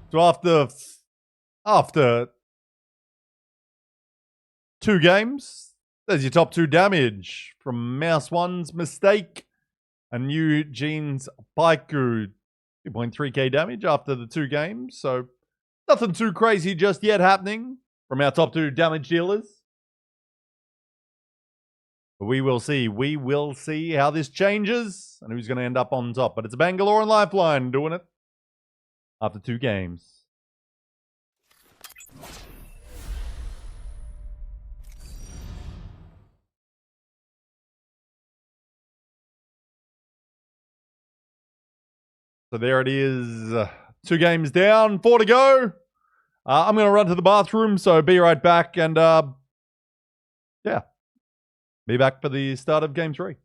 So after 2 games, there's your top 2 damage from Mouse One's Mistake and Eugene's Paiku. 2.3k damage after the 2 games, so nothing too crazy just yet happening from our top 2 damage dealers. But we will see. We will see how this changes and who's going to end up on top. But it's Bangalore and Lifeline doing it after 2 games. So there it is. 2 games down, 4 to go. I'm going to run to the bathroom, so be right back. And yeah, be back for the start of game 3.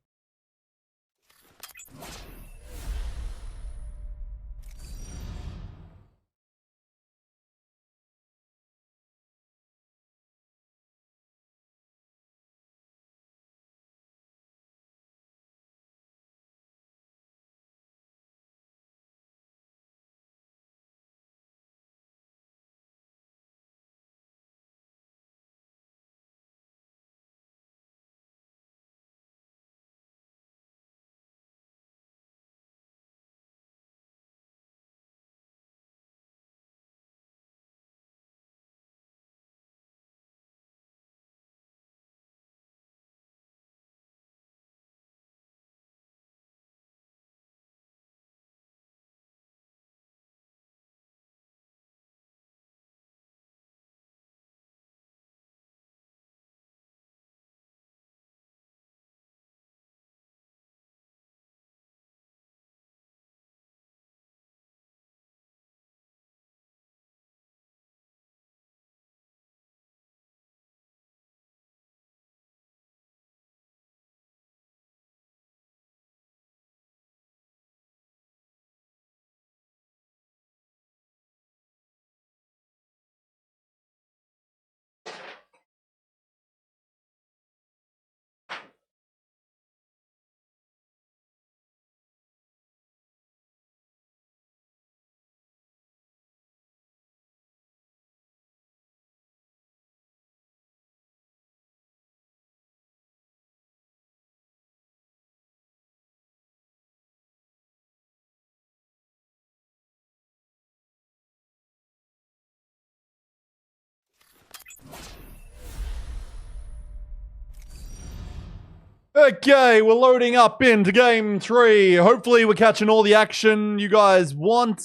Okay, we're loading up into game 3. Hopefully we're catching all the action you guys want.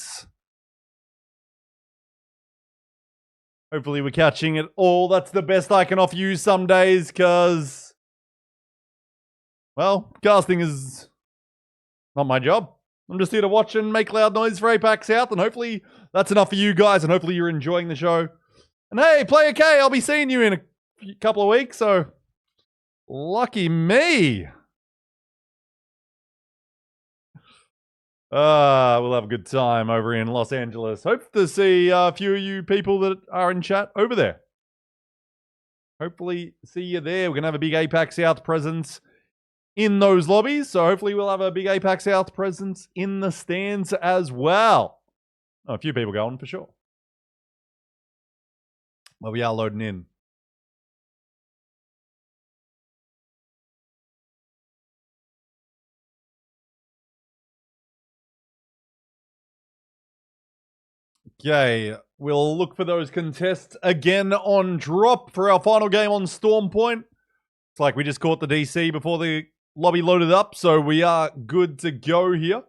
Hopefully we're catching it all. That's the best I can offer you some days, because, well, casting is not my job. I'm just here to watch and make loud noise for APAC South, and hopefully that's enough for you guys, and hopefully you're enjoying the show. And hey, Player K, I'll be seeing you in a couple of weeks, so lucky me. We'll have a good time over in Los Angeles. Hope to see a few of you people that are in chat over there. Hopefully see you there. We're going to have a big APAC South presence in those lobbies. So hopefully we'll have a big APAC South presence in the stands as well. Oh, a few people going for sure. Well, we are loading in. Okay, we'll look for those contests again on drop for our final game on Storm Point. It's like we just caught the DC before the lobby loaded up, so we are good to go here.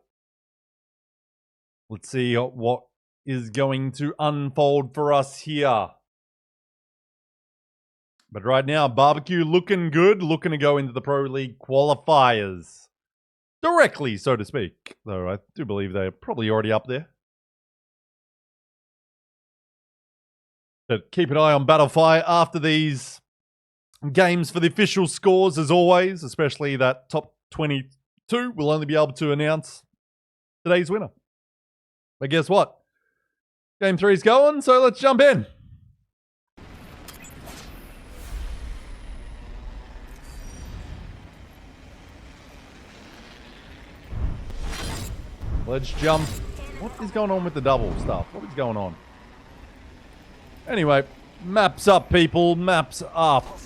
Let's see what is going to unfold for us here. But right now, Barbecue looking good, looking to go into the Pro League qualifiers. Directly, so to speak. Though I do believe they're probably already up there. But keep an eye on Battlefy after these games for the official scores, as always, especially that top 22. We'll only be able to announce today's winner. But guess what? Game 3's going, so let's jump in. Let's jump. What is going on with the double stuff? What is going on? Anyway, maps up, people. Maps up.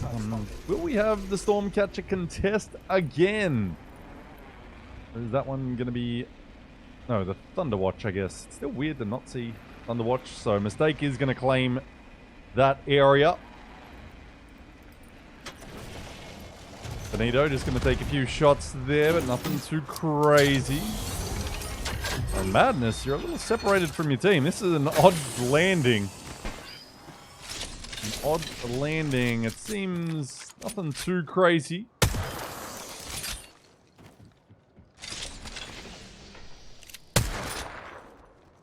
Will we have the Stormcatcher contest again? Or is that one going to be... No, the Thunderwatch, I guess. It's still weird to not see Thunderwatch. So, Mistake is going to claim that area. Benito just going to take a few shots there, but nothing too crazy. Oh, Madness, you're a little separated from your team. This is an odd landing. An odd landing. It seems nothing too crazy.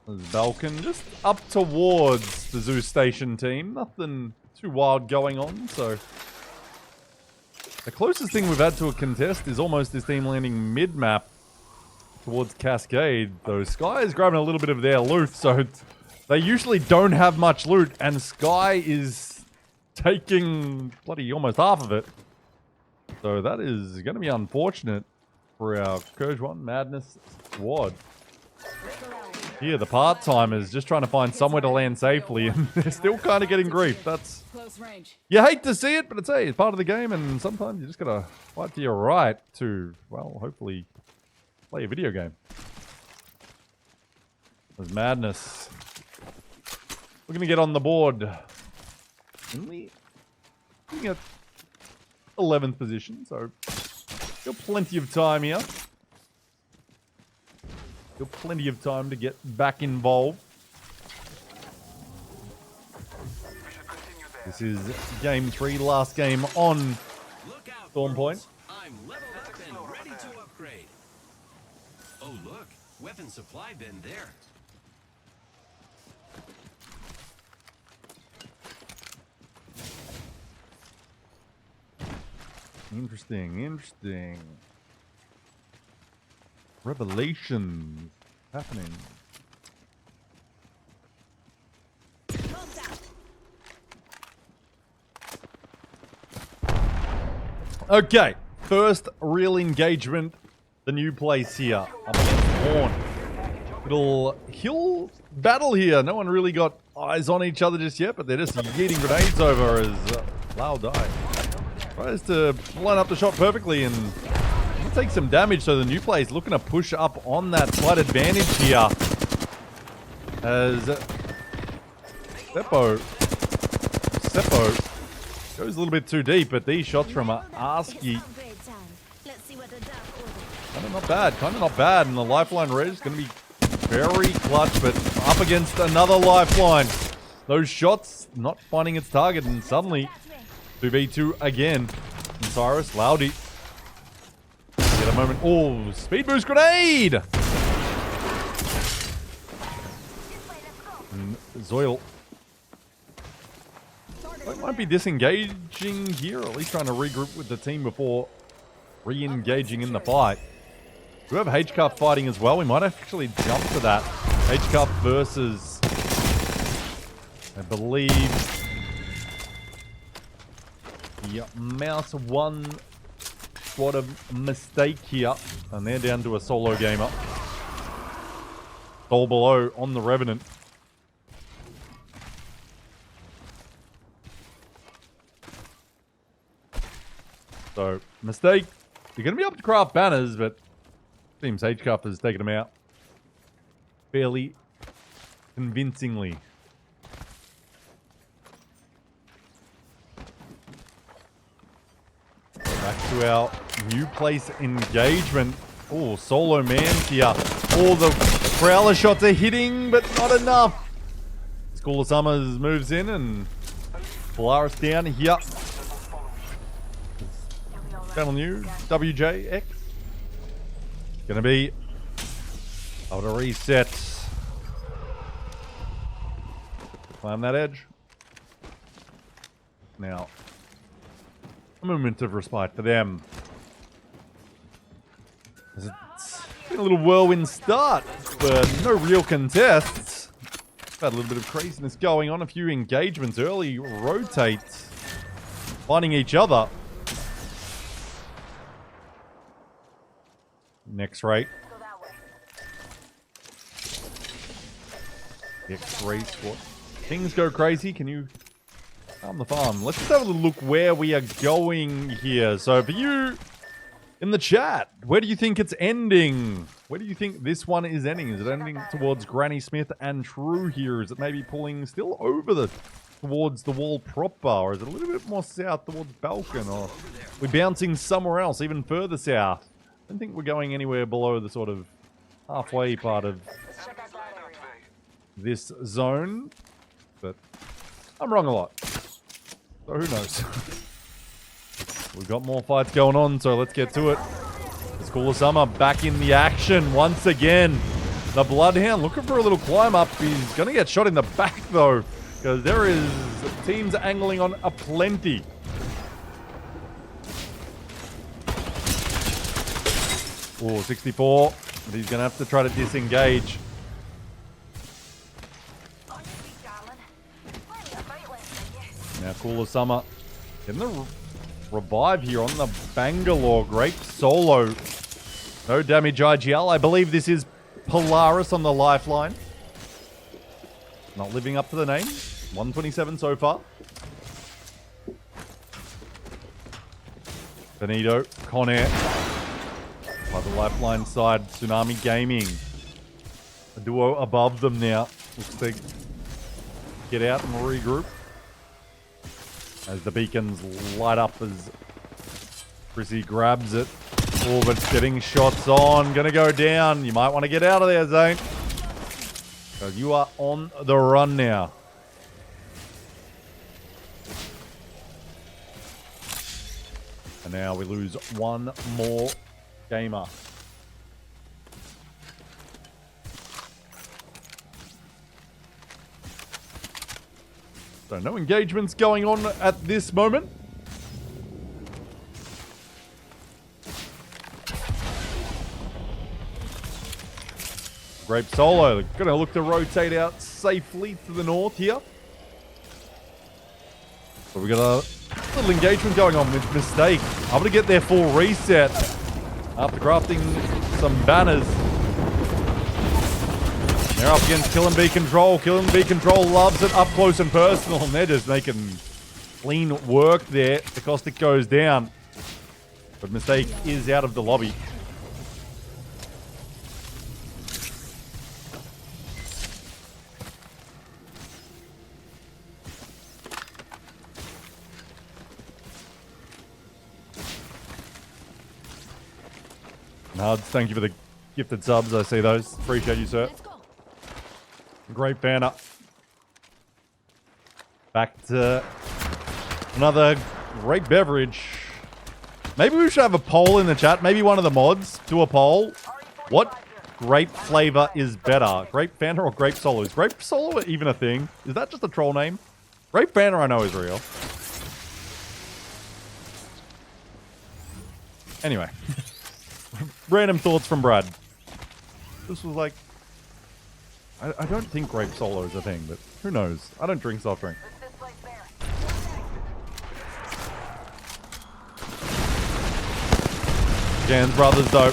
There's Balkan just up towards the Zeus Station team. Nothing too wild going on, so... The closest thing we've had to a contest is almost this team landing mid-map towards Cascade, though Sky is grabbing a little bit of their loot, so they usually don't have much loot, and Sky is taking bloody almost half of it. So that is going to be unfortunate for our Kurjwan Madness squad. Here, the part-timers just trying to find somewhere to land safely, and they're still kind of getting grief. That's... You hate to see it, but it's part of the game, and sometimes you just got to fight to your right to, well, hopefully... play a video game. There's Madness. We're going to get on the board. Only at 11th position, so still plenty of time here. Still plenty of time to get back involved. This is game 3, last game on Storm Point.
I'm leveled up and ready to upgrade. Oh, look. Weapon supply bin there.
Interesting. Revelations happening. Okay, first real engagement. The new place here. Up against Horn. Little hill battle here. No one really got eyes on each other just yet, but they're just yeeting grenades over as Lau died. Tries to line up the shot perfectly and take some damage, so the new place looking to push up on that slight advantage here. As Seppo goes a little bit too deep, but these shots from Arsky Kind of not bad. Kind of not bad. And the lifeline red is going to be very clutch, but up against another lifeline. Those shots not finding its target, and suddenly 2v2 again. And Cyrus, Loudy. Get a moment. Oh, speed boost grenade! And Zoil. They might be disengaging here, or at least trying to regroup with the team before re-engaging in the fight. We have H-Cup fighting as well. We might actually jump to that. H-Cup versus, I believe, the Mouse one squad of Mistake here. And they're down to a solo gamer. Soul below on the Revenant. So, Mistake, you're going to be able to craft banners, but seems H-Cup has taken them out fairly convincingly. Back to our new place engagement. Oh, solo man here. All the Prowler shots are hitting, but not enough. School of Summers moves in and Polaris down here. Channel new, WJX. Gonna be able to reset. Climb that edge. Now, a moment of respite for them. It's been a little whirlwind start, but no real contests. Had a little bit of craziness going on, a few engagements early, rotates, finding each other. Next rate. X-ray squad. Things go crazy. Can you calm the farm? Let's just have a little look where we are going here. So for you in the chat, where do you think it's ending? Where do you think this one is ending? Is it ending towards Granny Smith and True here? Is it maybe pulling still over towards the wall proper? Or is it a little bit more south towards Balkan? Or we're bouncing somewhere else, even further south? I don't think we're going anywhere below the sort of halfway part of this zone, but I'm wrong a lot. So who knows? We've got more fights going on, so let's get to it. The School of Summer back in the action once again. The Bloodhound looking for a little climb up. He's going to get shot in the back though, because there is teams angling on aplenty. Oh, 64. But he's going to have to try to disengage. Now, Cool of Summer getting the revive here on the Bangalore. Great solo. No damage IGL. I believe this is Polaris on the lifeline. Not living up to the name. 127 so far. Benito, Conair. By the lifeline side, Tsunami Gaming. A duo above them now. Looks like get out and regroup. As the beacons light up as Chrissy grabs it. Oh, but getting shots on. Gonna go down. You might want to get out of there, Zane. Because you are on the run now. And now we lose one more gamer. So no engagements going on at this moment. Grape Solo going to look to rotate out safely to the north here. So we got a little engagement going on with Mistake. I'm going to get their full reset after crafting some banners. They're up against Kill and Be Control. Kill and Be Control loves it up close and personal, and they're just making clean work there. The Caustic goes down, but Mistake is out of the lobby. Nuds, thank you for the gifted subs. I see those. Appreciate you, sir.
Let's go.
Great banner. Back to another great beverage. Maybe we should have a poll in the chat. Maybe one of the mods do a poll. What grape flavor is better? Grape Fanta or grape Solo? Is grape Solo even a thing? Is that just a troll name? Grape Fanta I know is real. Anyway. Random thoughts from Brad. This was like... I don't think grape Solo is a thing, but who knows? I don't drink soft drink.
This place there.
Jan's brothers, though.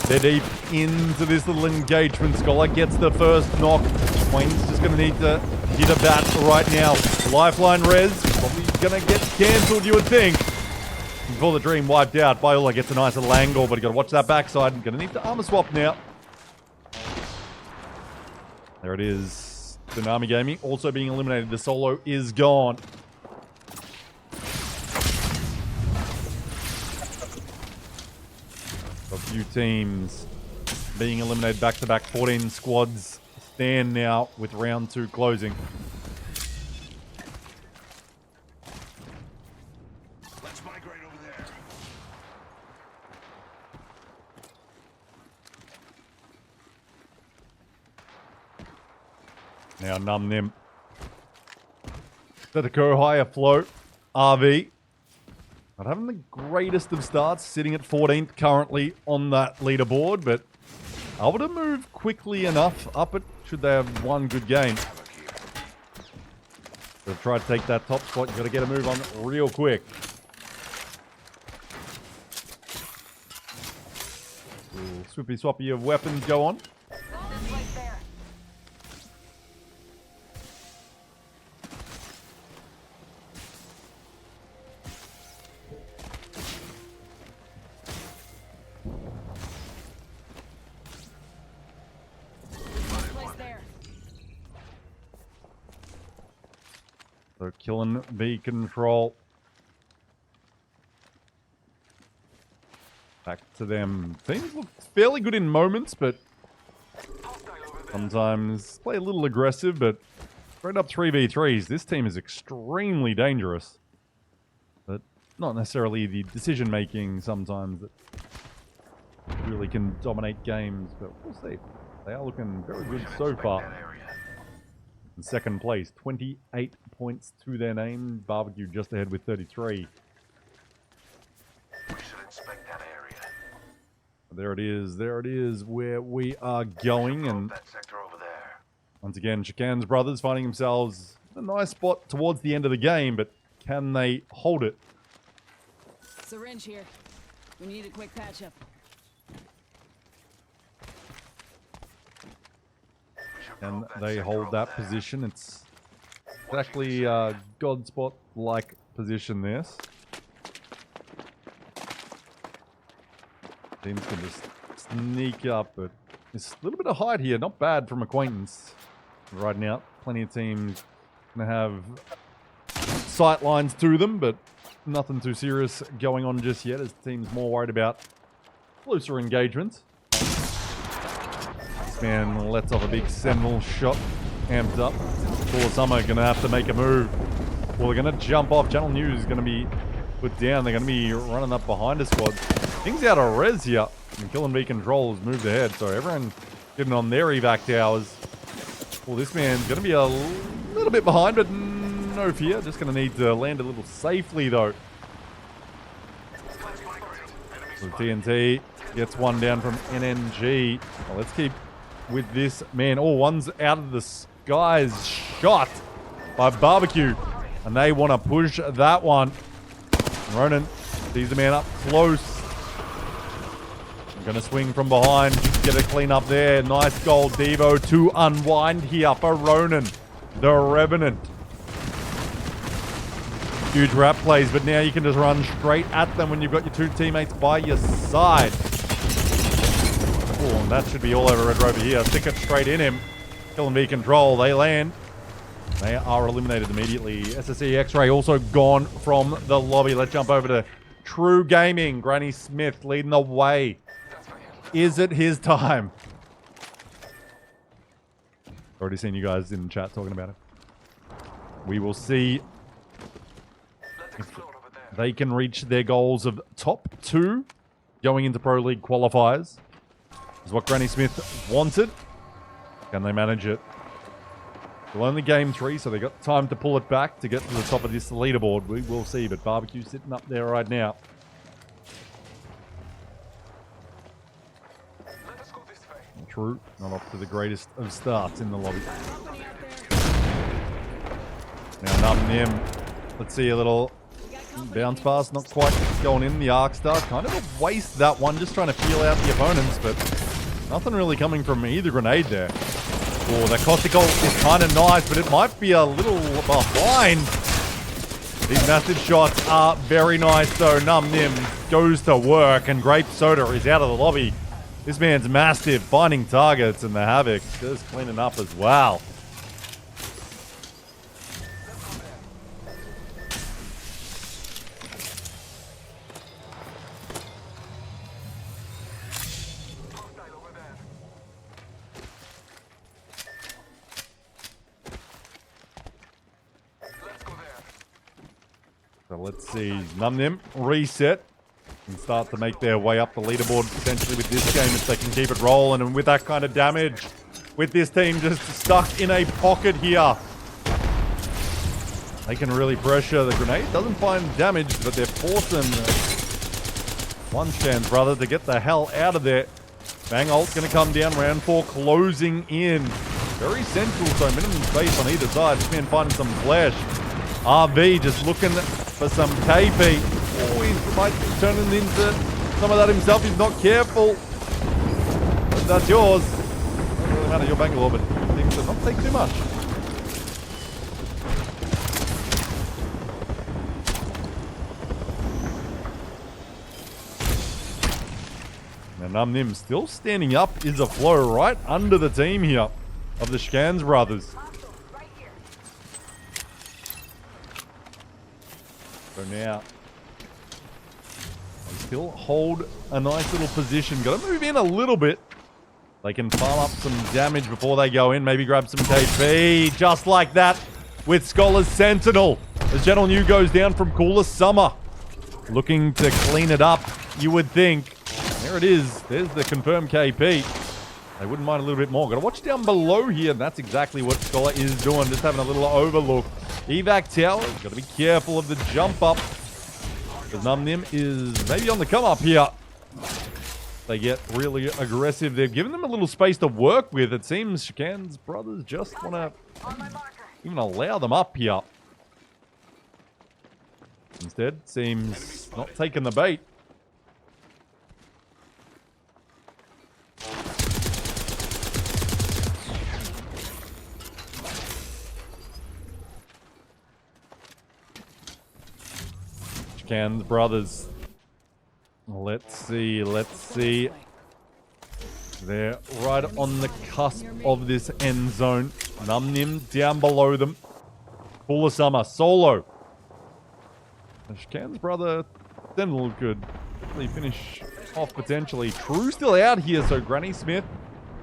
They're deep into this little engagement. Scholar gets the first knock. Wayne's just going to need to hit a bat right now. Lifeline res. Probably going to get cancelled, you would think. Before the dream wiped out, Biola gets a nice little angle, but you got to watch that backside. Going to need to armor swap now. There it is. Tsunami Gaming also being eliminated. The solo is gone. A few teams being eliminated back-to-back. 14 squads stand now with round 2 closing.
Let's migrate over there.
Now Num Nim. Let it go high afloat. RV. Not having the greatest of starts, sitting at 14th currently on that leaderboard, but able to move quickly enough up it should they have one good game. So try to take that top spot, you got to get a move on real quick. Swippy swappy of weapons go on.
This place there. This place there.
So killing B control. Back to them. Teams look fairly good in moments, but sometimes play a little aggressive, but straight up 3v3s. This team is extremely dangerous. But not necessarily the decision making sometimes that really can dominate games, but we'll see. They are looking very good so far. In second place, 28 points to their name. Barbecue just ahead with 33.
We should inspect that area.
There it is where we are going, and
That sector over there.
once again, Chican's brothers finding themselves in a nice spot towards the end of the game, but can they hold it?
Syringe here. We need a quick patch up.
Can they hold that position? It's exactly a God spot-like position this. Teams can just sneak up, but it's a little bit of height here. Not bad from Acquaintance. Riding out. Plenty of teams going to have sight lines to them, but nothing too serious going on just yet as teams more worried about closer engagements. This man lets off a big Sentinel shot. Amped up. Full Summer going to have to make a move. Well, they're going to jump off. Channel News is going to be put down. They're going to be running up behind a squad. Things out of res here. And Killing B Control has moved ahead. So everyone getting on their evac towers. Well, this man's going to be a little bit behind, but no fear. Just going to need to land a little safely, though. So TNT gets one down from NNG. Well, let's keep with this man. Oh, one's out of the skies. Shot by Barbecue. And they want to push that one. Ronan sees the man up close. Going to swing from behind. Get a clean up there. Nice goal, Devo, to unwind here for Ronan, the Revenant. Huge wrap plays, but now you can just run straight at them when you've got your two teammates by your side. Oh, and that should be all over Red Rover here. Stick it straight in him. Killing V Control. They land. They are eliminated immediately. SSE X-Ray also gone from the lobby. Let's jump over to True Gaming. Granny Smith leading the way. Is it his time? Already seen you guys in the chat talking about it. We will see
Let's explode over there.
they can reach their goals of top 2 going into Pro League qualifiers. Is what Granny Smith wanted. Can they manage it? Well, only game 3, so they got time to pull it back to get to the top of this leaderboard. We will see, but Barbecue sitting up there right now.
Let us go this way.
True, not off to the greatest of starts in the lobby.
Company out there.
Now Num Nim, let's see a little bounce pass, not quite going in. The Arc Star, kind of a waste that one, just trying to feel out the opponents, but nothing really coming from either grenade there. Oh, that caustic ult is kind of nice, but it might be a little behind. These massive shots are very nice, though. Num Nim goes to work, and Grape Soda is out of the lobby. This man's massive, finding targets, and the Havoc just cleaning up as well.
Hostile over there. Let's go there.
So let's see. Num Nim reset and start to make their way up the leaderboard potentially with this game if they can keep it rolling. And with that kind of damage, with this team just stuck in a pocket here, they can really pressure. The grenade doesn't find damage, but they're forcing one chance, brother, to get the hell out of there. Bang ult going to come down. Round 4 closing in. Very central, so minimum space on either side. This man finding some flesh. RV just looking for some KP. Oh, he might be turning into some of that himself. He's not careful. But that's yours. Doesn't really matter. You're Bangalore, but things do not take too much. Now Num Nim still standing up is a flow right under the team here of the Scans brothers.
Right here.
So now they still hold a nice little position. Got to move in a little bit. They can farm up some damage before they go in. Maybe grab some KP. Just like that with Scholar's Sentinel. As General New goes down from Cooler Summer. Looking to clean it up, you would think. There it is. There's the confirmed KP. They wouldn't mind a little bit more. Got to watch down below here. And that's exactly what Scholar is doing. Just having a little overlook. Evac Tower. Got to be careful of the jump up. Because Num Nim is maybe on the come up here. They get really aggressive. They've given them a little space to work with. It seems Shakan's brothers just want to even allow them up here. Instead, seems not taking the bait. Shakan's brothers. Let's see, let's see. They're right on the cusp of this end zone. Num Nim down below them. Cooler Summer, solo. Shakan's brother Sentinel could really finish off potentially. True still out here, so Granny Smith,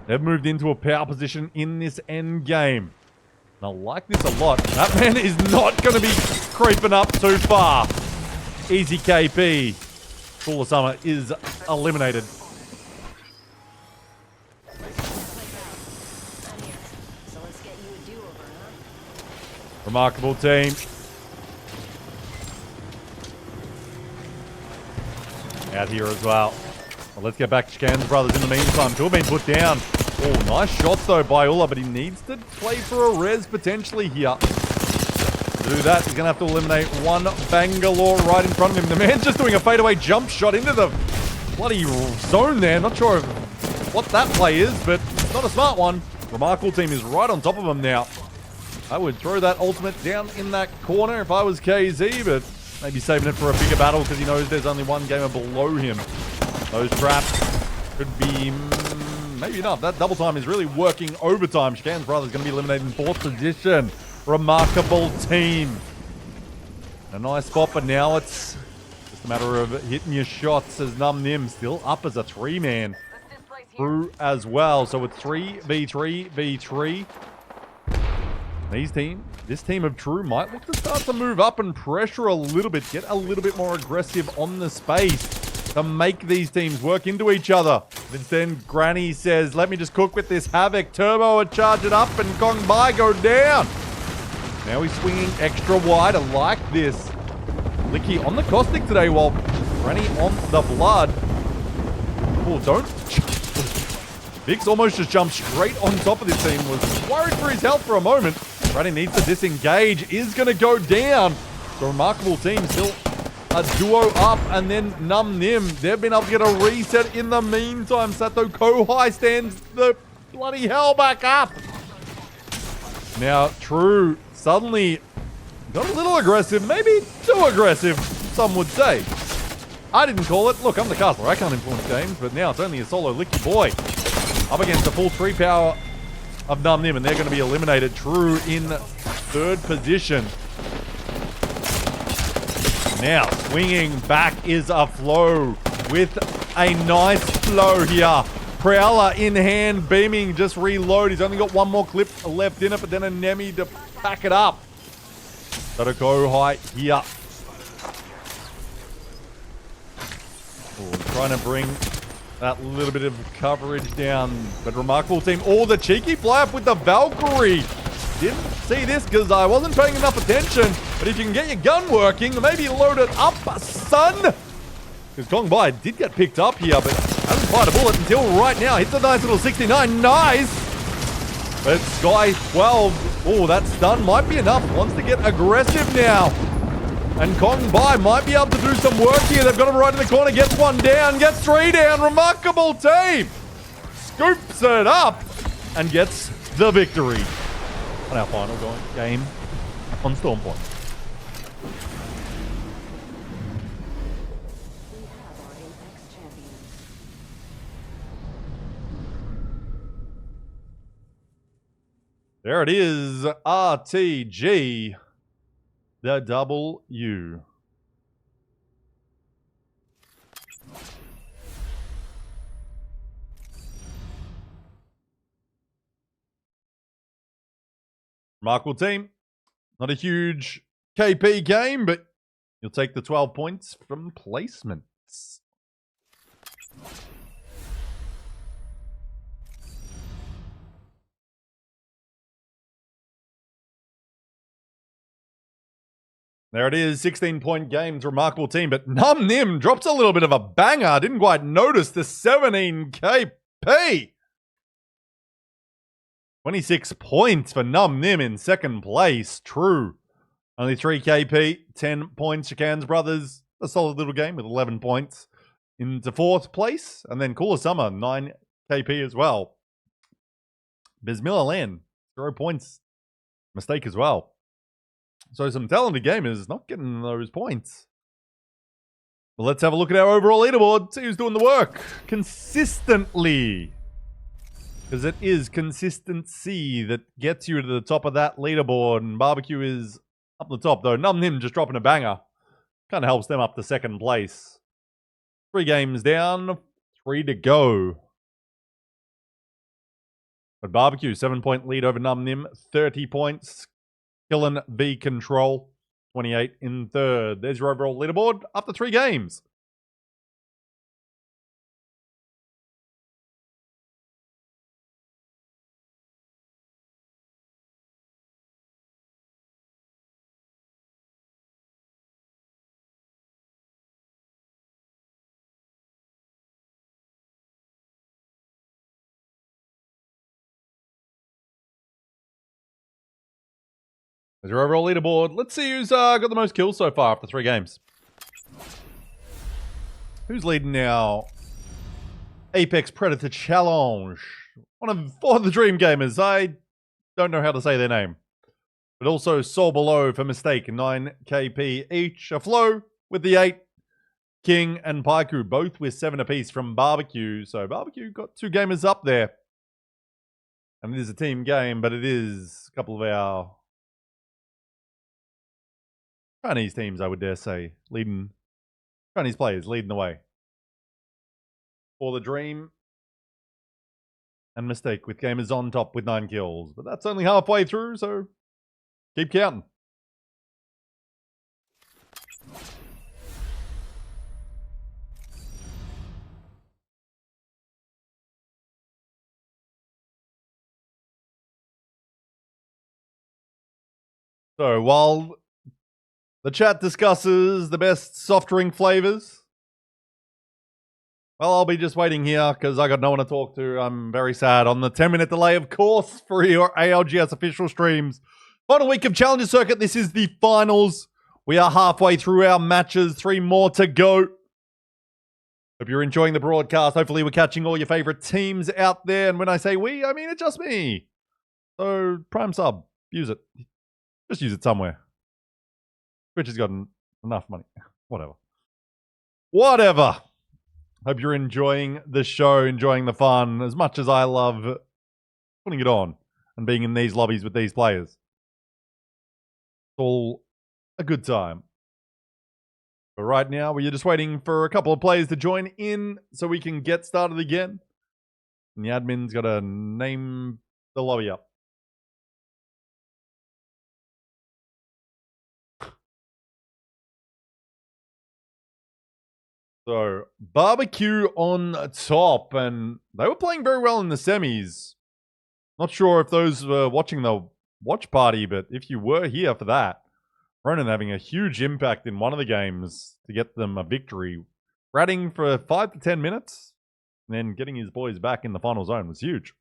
they've moved into a power position in this end game. And I like this a lot. That man is not going to be creeping up too far. Easy KP. Cooler Summer is eliminated.
So let's get you a do-over, huh?
Remarkable team. Out here as well. Well, let's get back to Shakan's brothers in the meantime. Two have been put down. Oh, nice shots though by Ulla, but he needs to play for a res potentially here. To do that, he's going to have to eliminate one Bangalore right in front of him. The man's just doing a fadeaway jump shot into the bloody zone there. Not sure what that play is, but it's not a smart one. Remarkable team is right on top of him now. I would throw that ultimate down in that corner if I was KZ, but maybe saving it for a bigger battle because he knows there's only one gamer below him. Those traps could be maybe enough. That double time is really working overtime. Shakan's brother's going to be eliminated in 4th position. Remarkable team. A nice spot, but now it's just a matter of hitting your shots as Num Nim still up as a 3-man. True as well. So it's 3v3v3. This team of True might look to start to move up and pressure a little bit, get a little bit more aggressive on the space to make these teams work into each other. But then Granny says, let me just cook with this Havoc. Turbo and charge it up and Kong Bai go down. Now he's swinging extra wide. I like this. Licky on the caustic today while Granny on the blood. Oh, don't. Vix almost just jumped straight on top of this team. Was worried for his health for a moment. Granny needs to disengage. Is going to go down. The remarkable team still a duo up, and then Num Nim. They've been able to get a reset in the meantime. Sato Kohai stands the bloody hell back up. Now, True suddenly got a little aggressive, maybe too aggressive, some would say. I didn't call it. Look, I'm the caster. I can't influence games, but now it's only a solo Licky boy up against the full 3 power of Num Nim, and they're going to be eliminated. True in third position. Now, swinging back is a Flow with a nice flow here. Prowler in hand, beaming, just reload. He's only got one more clip left in it, but then a Nemi to pack it up. Gotta go high here. Oh, trying to bring that little bit of coverage down, but remarkable team. Oh, the cheeky fly up with the Valkyrie. Didn't see this because I wasn't paying enough attention, but if you can get your gun working, maybe load it up, son. Because Kong Bai did get picked up here, but hasn't fired a bullet until right now. Hits a nice little 69. Nice! But Sky 12. Oh, that stun might be enough. Wants to get aggressive now. And Kong Bai might be able to do some work here. They've got him right in the corner. Gets one down. Gets 3 down. Remarkable team. Scoops it up and gets the victory on our final game on Storm Point. There it is, RTG, the W. Remarkable team. Not a huge KP game, but you'll take the 12 points from placements. There it is, 16-point games, remarkable team. But Num Nim drops a little bit of a banger. Didn't quite notice the 17 KP. 26 points for Num Nim in second place. True. Only 3 KP, 10 points. Chican's Brothers, a solid little game with 11 points. Into fourth place. And then Cooler Summer, 9 KP as well. Bismillah Land, 0 points. Mistake as well. So some talented gamers not getting those points. Well, let's have a look at our overall leaderboard. See who's doing the work consistently. Because it is consistency that gets you to the top of that leaderboard. And Barbecue is up the top, though. Num Nim just dropping a banger. Kind of helps them up to second place. 3 games down, 3 to go. But Barbecue, 7-point lead over Num Nim. 30 points. Killing B Control, 28 in third. There's your overall leaderboard after 3 games. There's your overall leaderboard. Let's see who's got the most kills so far after 3 games. Who's leading now? Apex Predator Challenge. One of 4 of the Dream Gamers. I don't know how to say their name. But also Soul Below for Mistake. 9 KP each. A Flow with the 8. King and Paiku both with 7 apiece from Barbecue. So Barbecue got 2 gamers up there. And it is a team game, but it is a couple of our Chinese teams, I would dare say, leading Chinese players leading the way for the Dream and Mystique with gamers on top with 9 kills. But that's only halfway through, so keep counting. So while the chat discusses the best soft drink flavors, well, I'll be just waiting here because I got no one to talk to. I'm very sad on the 10-minute delay, of course, for your ALGS official streams. Final week of Challenger Circuit. This is the finals. We are halfway through our matches. 3 more to go. Hope you're enjoying the broadcast. Hopefully we're catching all your favorite teams out there. And when I say we, I mean it's just me. So Prime sub. Use it. Just use it somewhere. Twitch has gotten enough money. Whatever. Hope you're enjoying the show, enjoying the fun as much as I love putting it on and being in these lobbies with these players. It's all a good time. But right now, we're just waiting for a couple of players to join in so we can get started again. And the admin's got to name the lobby up. So, barbecue on top, and they were playing very well in the semis. Not sure if those were watching the watch party, but if you were here for that, Ronan having a huge impact in one of the games to get them a victory. Ratting for 5 to 10 minutes, and then getting his boys back in the final zone was huge.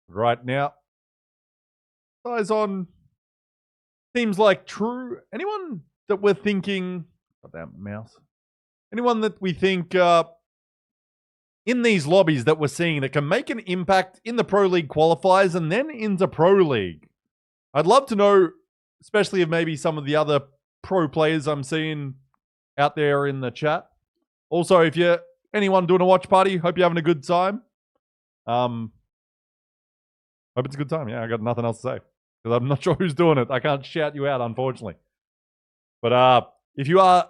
Right now, eyes on teams like True. Anyone that we're thinking, goddamn mouse. Anyone that we think in these lobbies that we're seeing that can make an impact in the Pro League qualifiers and then into Pro League. I'd love to know, especially of maybe some of the other pro players I'm seeing out there in the chat. Also, if you're anyone doing a watch party, hope you're having a good time. Hope it's a good time. Yeah, I got nothing else to say because I'm not sure who's doing it. I can't shout you out, unfortunately. But if you are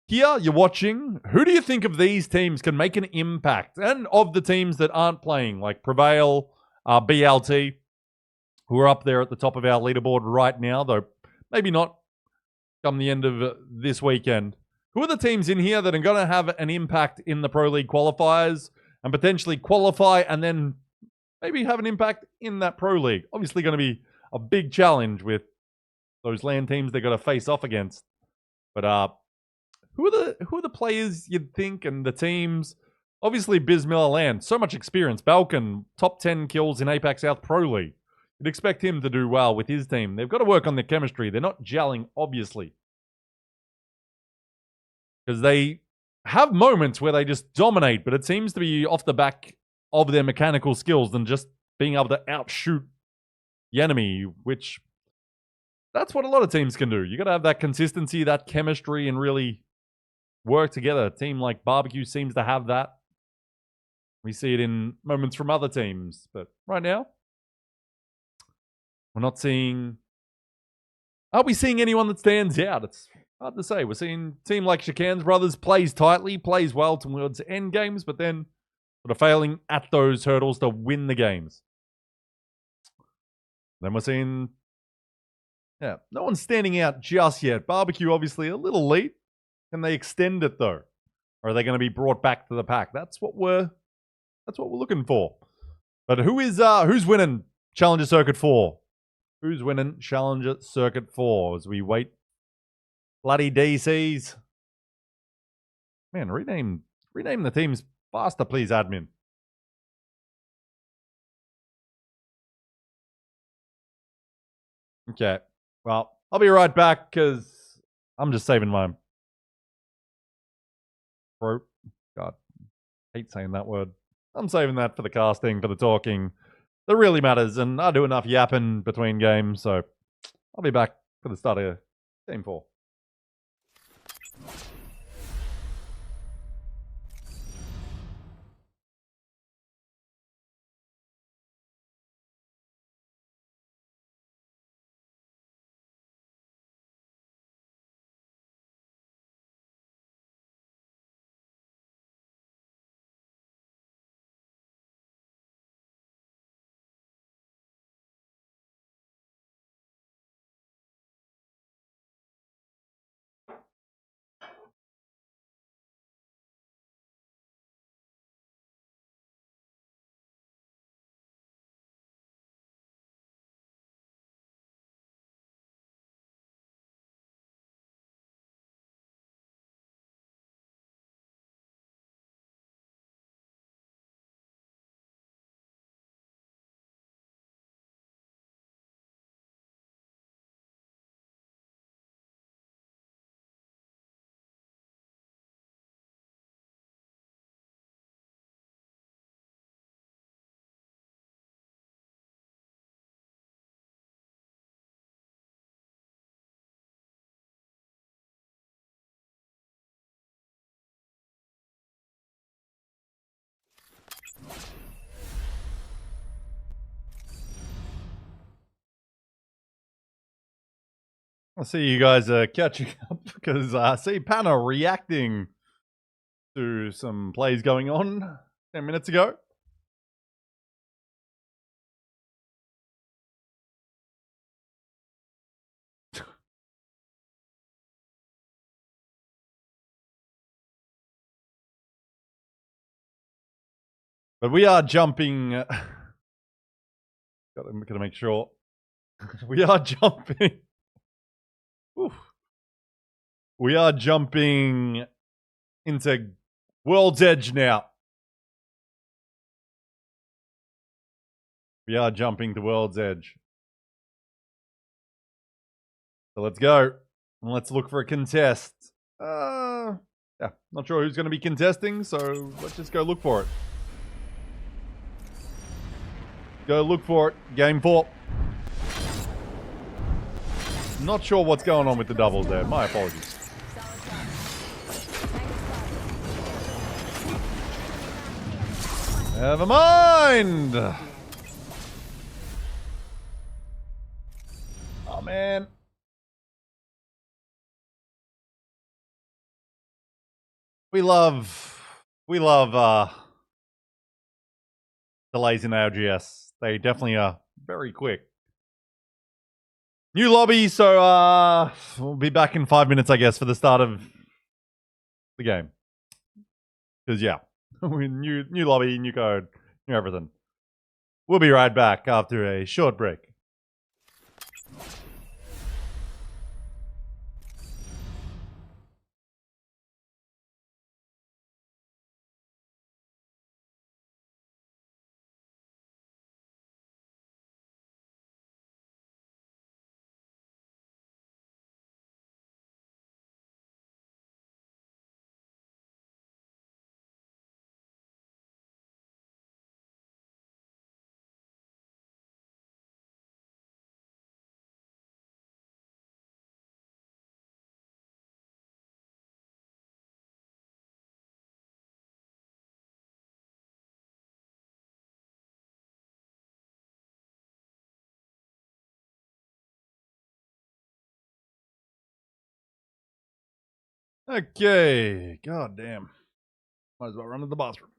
here, you're watching, who do you think of these teams can make an impact? And of the teams that aren't playing, like Prevail, BLT, who are up there at the top of our leaderboard right now, though maybe not come the end of this weekend. Who are the teams in here that are going to have an impact in the Pro League qualifiers and potentially qualify and then maybe have an impact in that Pro League? Obviously going to be a big challenge with those LAN teams they're going to face off against. But who are the players you'd think and the teams? Obviously, Bismillah LAN, so much experience. Balkan, top 10 kills in APAC South Pro League. You'd expect him to do well with his team. They've got to work on their chemistry. They're not gelling, obviously. Because they have moments where they just dominate, but it seems to be off the back of their mechanical skills than just being able to outshoot the enemy, which that's what a lot of teams can do. You got to have that consistency, that chemistry, and really work together. A team like Barbecue seems to have that. We see it in moments from other teams, but right now, we're not seeing... Are we seeing anyone that stands out? It's hard to say. We're seeing a team like Shakan's Brothers plays tightly, plays well towards end games, but then sort of failing at those hurdles to win the games. Then we're seeing... Yeah, no one's standing out just yet. Barbecue, obviously, a little late. Can they extend it, though? Or are they going to be brought back to the pack? That's what we're looking for. But who's winning Challenger Circuit 4? Who's winning Challenger Circuit 4 as we wait? Bloody DCs. Man, rename the teams faster, please, admin. Okay. Well, I'll be right back because I'm just saving my throat. God, I hate saying that word. I'm saving that for the casting, for the talking. That really matters, and I do enough yapping between games, so I'll be back for the start of Game 4. I see you guys are catching up because I see Panna reacting to some plays going on 10 minutes ago. But we are jumping. Gotta make sure. We are jumping. Oof. We are jumping into World's Edge now. We are jumping to World's Edge. So let's go. And let's look for a contest. Yeah, not sure who's going to be contesting, so let's just go look for it. Go look for it. Game 4. Not sure what's going on with the doubles there. My apologies. Never mind. Oh, man. We love delays in ALGS. They definitely are very quick. New lobby, so we'll be back in 5 minutes, I guess, for the start of the game. Because yeah, new lobby, new code, new everything. We'll be right back after a short break. Okay, god damn. Might as well run to the bathroom.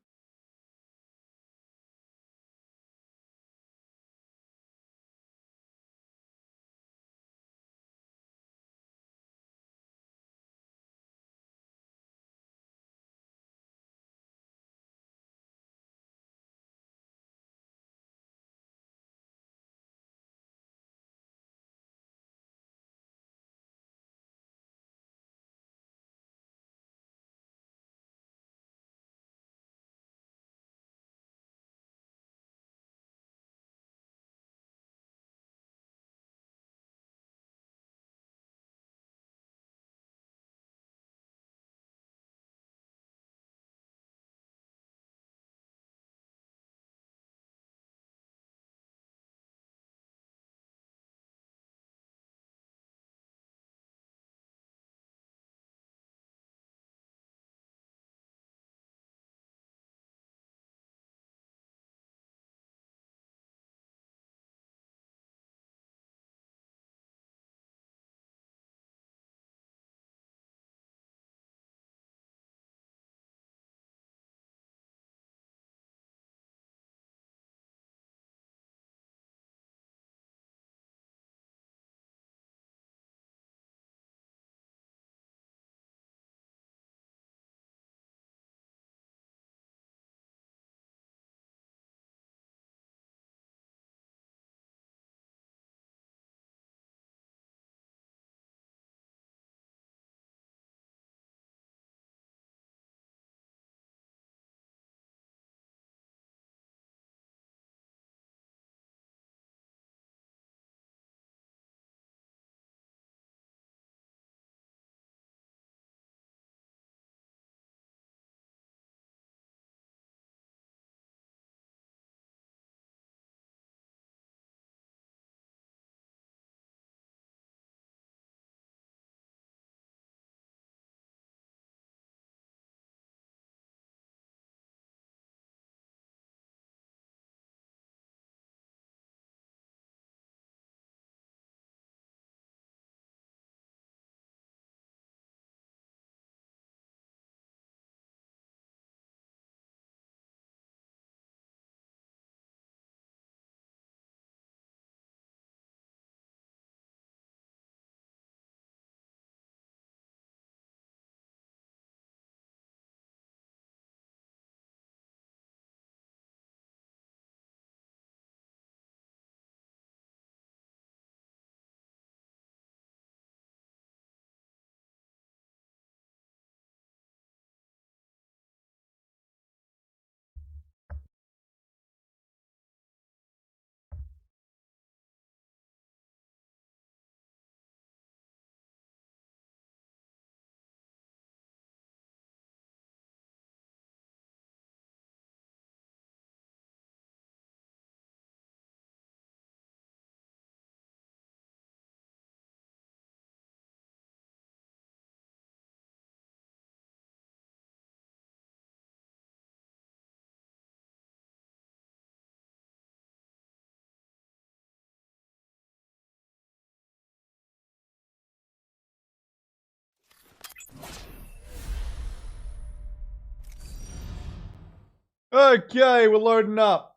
Okay, we're loading up.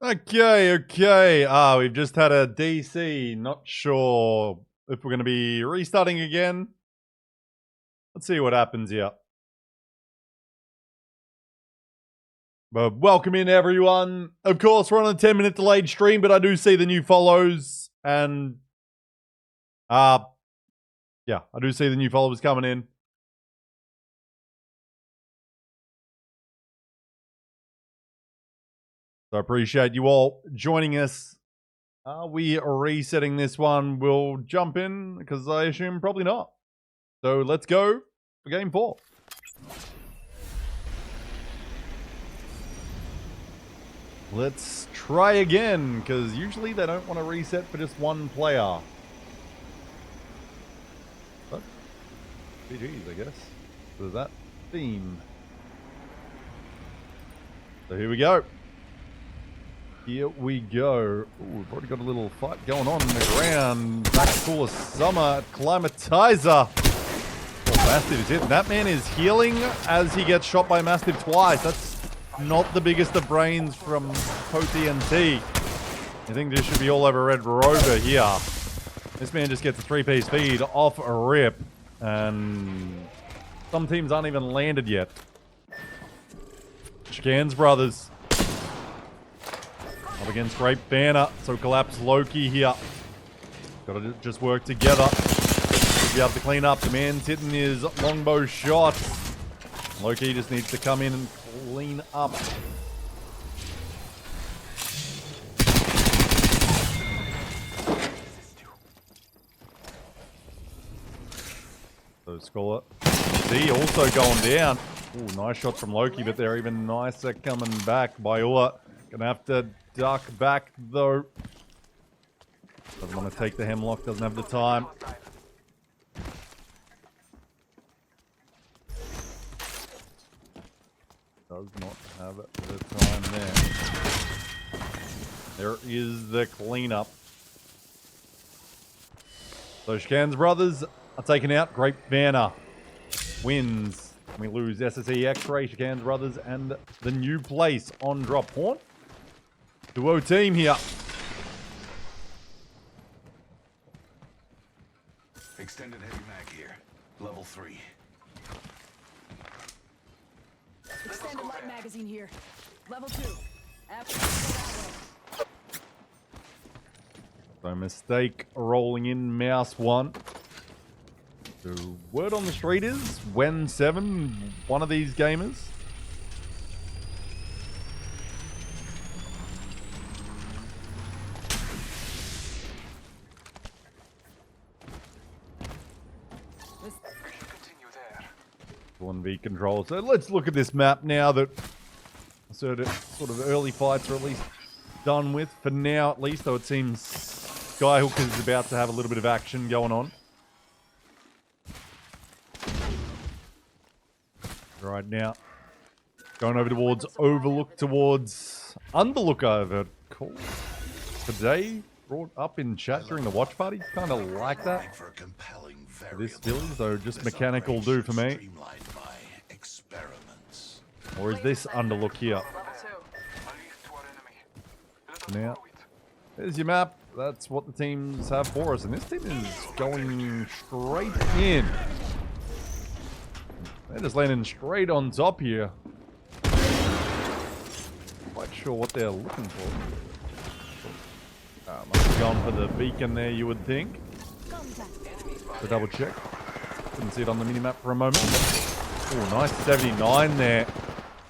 Okay. We've just had a DC. Not sure if we're going to be restarting again. Let's see what happens here. But welcome in, everyone. Of course, we're on a 10-minute delayed stream, but I do see the new follows. And, yeah, I do see the new followers coming in. So I appreciate you all joining us. Are we resetting this one? We'll jump in, because I assume probably not. So let's go for game 4. Let's try again, because usually they don't want to reset for just one player. But, GG's, I guess. So that theme. So here we go. Here we go. Ooh, we've already got a little fight going on in the ground. Back to coolest summer climatizer. Oh, Mastiff is hitting. That man is healing as he gets shot by Mastiff twice. That's not the biggest of brains from PoTNT. I think this should be all over Red Rover here. This man just gets a 3-piece feed off a rip. And some teams aren't even landed yet. Scans brothers. Up against Great Banner. So collapse Loki here. Gotta just work together. Should be able to clean up. The man's hitting his longbow shot. Loki just needs to come in and clean up. So Scholar. Z also going down. Ooh, nice shot from Loki, but they're even nicer coming back. Biola gonna have to duck back though. Doesn't want to take the Hemlock, doesn't have the time. Does not have the time there. There is the cleanup. So Scans brothers are taken out. Great Banner wins. We lose SSE X-Ray, Scans brothers, and the new place on drop. Horn. Duo team here.
Extended heavy mag here. Level 3.
Extended light magazine here. Level 2. Absolutely.
So mistake rolling in mouse 1. So word on the street is when 7, one of these gamers.
Continue there.
1v control. So let's look at this map now that sort of early fights are at least done with. For now, at least, though it seems Skyhook is about to have a little bit of action going on. Right now, going over towards Overlook, towards Underlook over. Cool. Today, brought up in chat during the watch party. Kind of like that. This village, though, just mechanical do for me. Or is this Underlook here? Now, there's your map. That's what the teams have for us. And this team is going straight in. They're just landing straight on top here. Quite sure what they're looking for. Must have gone for the beacon there, you would think. To double check. Couldn't see it on the minimap for a moment. Oh, nice 79 there.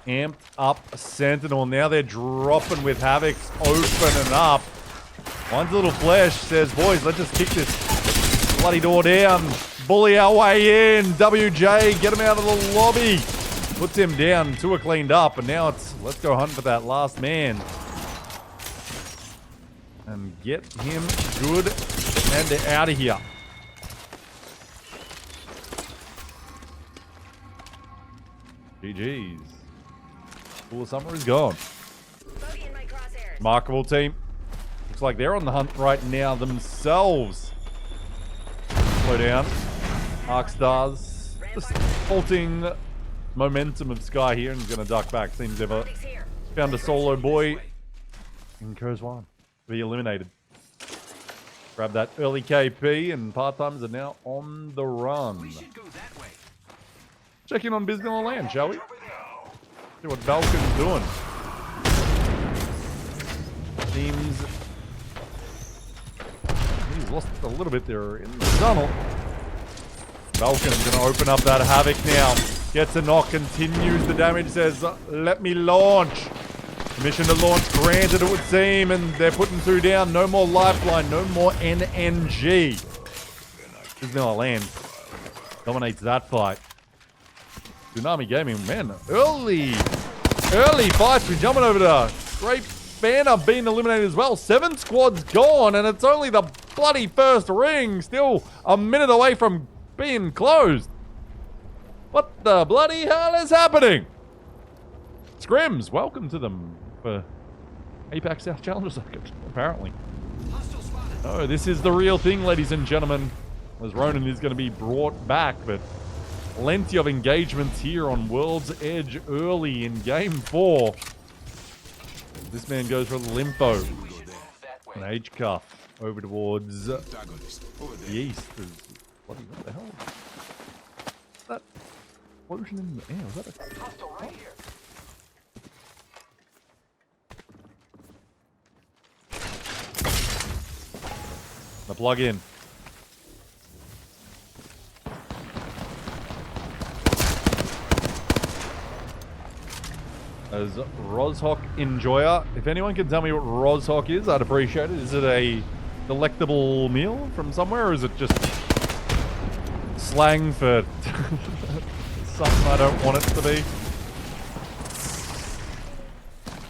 Amped up Sentinel. Now they're dropping with Havocs opening up. One's a little flash says, boys, let's just kick this bloody door down. Bully our way in. WJ, get him out of the lobby. Puts him down. 2 are cleaned up. And now it's, let's go hunt for that last man. And get him good and out of here. GG's. Cool summer is gone.
Bogey in my crosshairs.
Remarkable team. Looks like they're on the hunt right now themselves. Slow down. Arc Stars just halting momentum of Sky here and he's going to duck back. Seems they've
Optics here.
found a solo boy in Kurzwan to be eliminated. Grab that early KP and part-timers are now on the run.
We should go that way.
Check in on Bismillah Land, shall we? See what Balkan's doing. Seems he's lost a little bit there in the tunnel. Balkan's going to open up that Havoc now. Gets a knock, continues the damage, says, let me launch. Permission to launch granted, it would seem, and they're putting 2 down. No more lifeline, no more NNG. Bismillah Land dominates that fight. Tsunami Gaming, man, early fights. We're jumping over to Great Banner being eliminated as well. 7 squads gone, and it's only the bloody first ring. Still a minute away from being closed. What the bloody hell is happening? Scrims, welcome to them for APAC South Challenger Circuit, apparently.
Hostile spotted.
Oh, this is the real thing, ladies and gentlemen. As Ronan is going to be brought back, but plenty of engagements here on World's Edge early in Game 4. This man goes for the Limpo. An H-cuff over towards the east. Bloody, what the hell? What's that explosion in the air? Was that a...
Hostile right here.
The plug in. As Rozhok Enjoyer. If anyone can tell me what Rozhok is, I'd appreciate it. Is it a delectable meal from somewhere, or is it just slang for something I don't want it to be?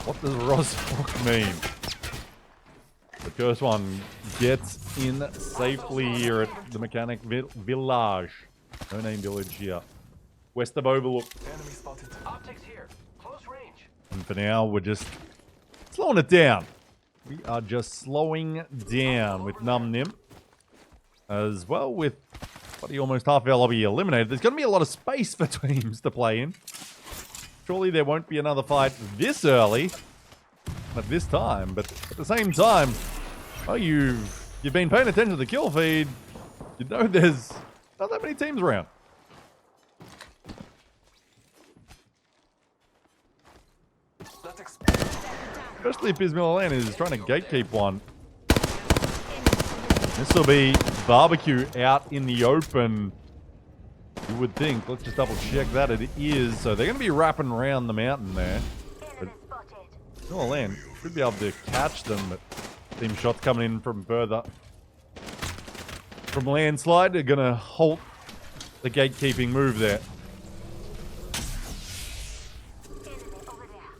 What does Rozhok mean? The first one gets in safely here at the Mechanic Village. No name village here. West of Overlook.
Enemy spotted. Optics here. Close range.
And for now, we're just slowing it down. We are just slowing down with Num Nim. As well with bloody almost half our lobby eliminated. There's going to be a lot of space for teams to play in. Surely there won't be another fight this early. At this time, but at the same time, oh, you've been paying attention to the kill feed. You know there's not that many teams around. Especially if Bismillah Land is trying to gatekeep one. This will be barbecue out in the open. You would think. Let's just double check that it is. So they're going to be wrapping around the mountain there. Bismillah Land should be able to catch them, but team shots coming in from further. From landslide, they're going to halt the gatekeeping move there.